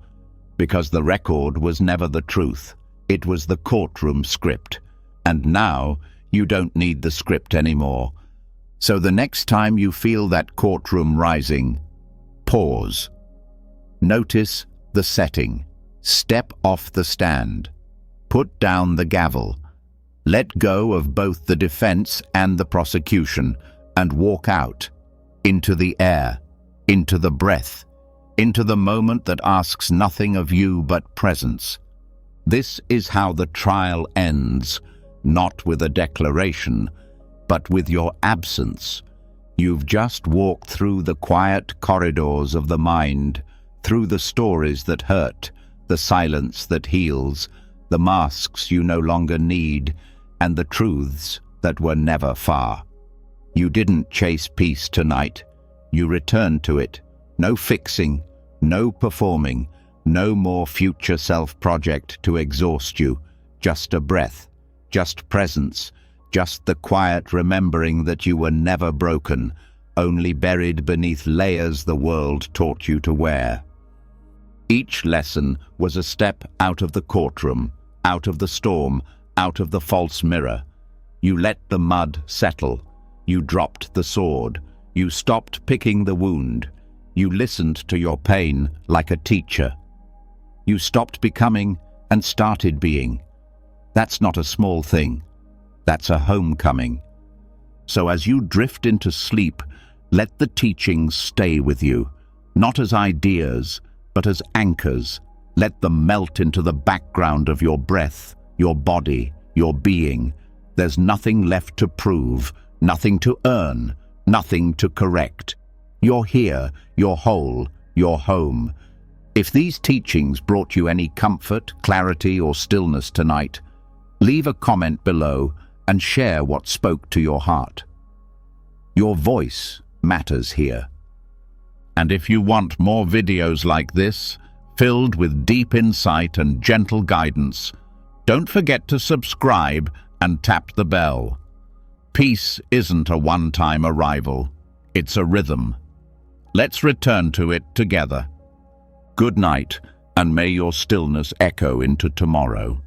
Speaker 1: because the record was never the truth. It was the courtroom script, and now you don't need the script anymore. So the next time you feel that courtroom rising, pause. Notice the setting. Step off the stand. Put down the gavel. Let go of both the defense and the prosecution and walk out into the air, into the breath, into the moment that asks nothing of you but presence. This is how the trial ends, not with a declaration, but with your absence. You've just walked through the quiet corridors of the mind, through the stories that hurt, the silence that heals, the masks you no longer need, and the truths that were never far. You didn't chase peace tonight. You returned to it. No fixing, no performing, no more future self-project to exhaust you. Just a breath, just presence, just the quiet remembering that you were never broken, only buried beneath layers the world taught you to wear. Each lesson was a step out of the courtroom, out of the storm, out of the false mirror. You let the mud settle. You dropped the sword. You stopped picking the wound. You listened to your pain like a teacher. You stopped becoming and started being. That's not a small thing. That's a homecoming. So as you drift into sleep, let the teachings stay with you, not as ideas, but as anchors. Let them melt into the background of your breath, your body, your being. There's nothing left to prove, nothing to earn, nothing to correct. You're here, you're whole, you're home. If these teachings brought you any comfort, clarity, or stillness tonight, leave a comment below and share what spoke to your heart. Your voice matters here. And if you want more videos like this, filled with deep insight and gentle guidance, don't forget to subscribe and tap the bell. Peace isn't a one-time arrival, it's a rhythm. Let's return to it together. Good night, and may your stillness echo into tomorrow.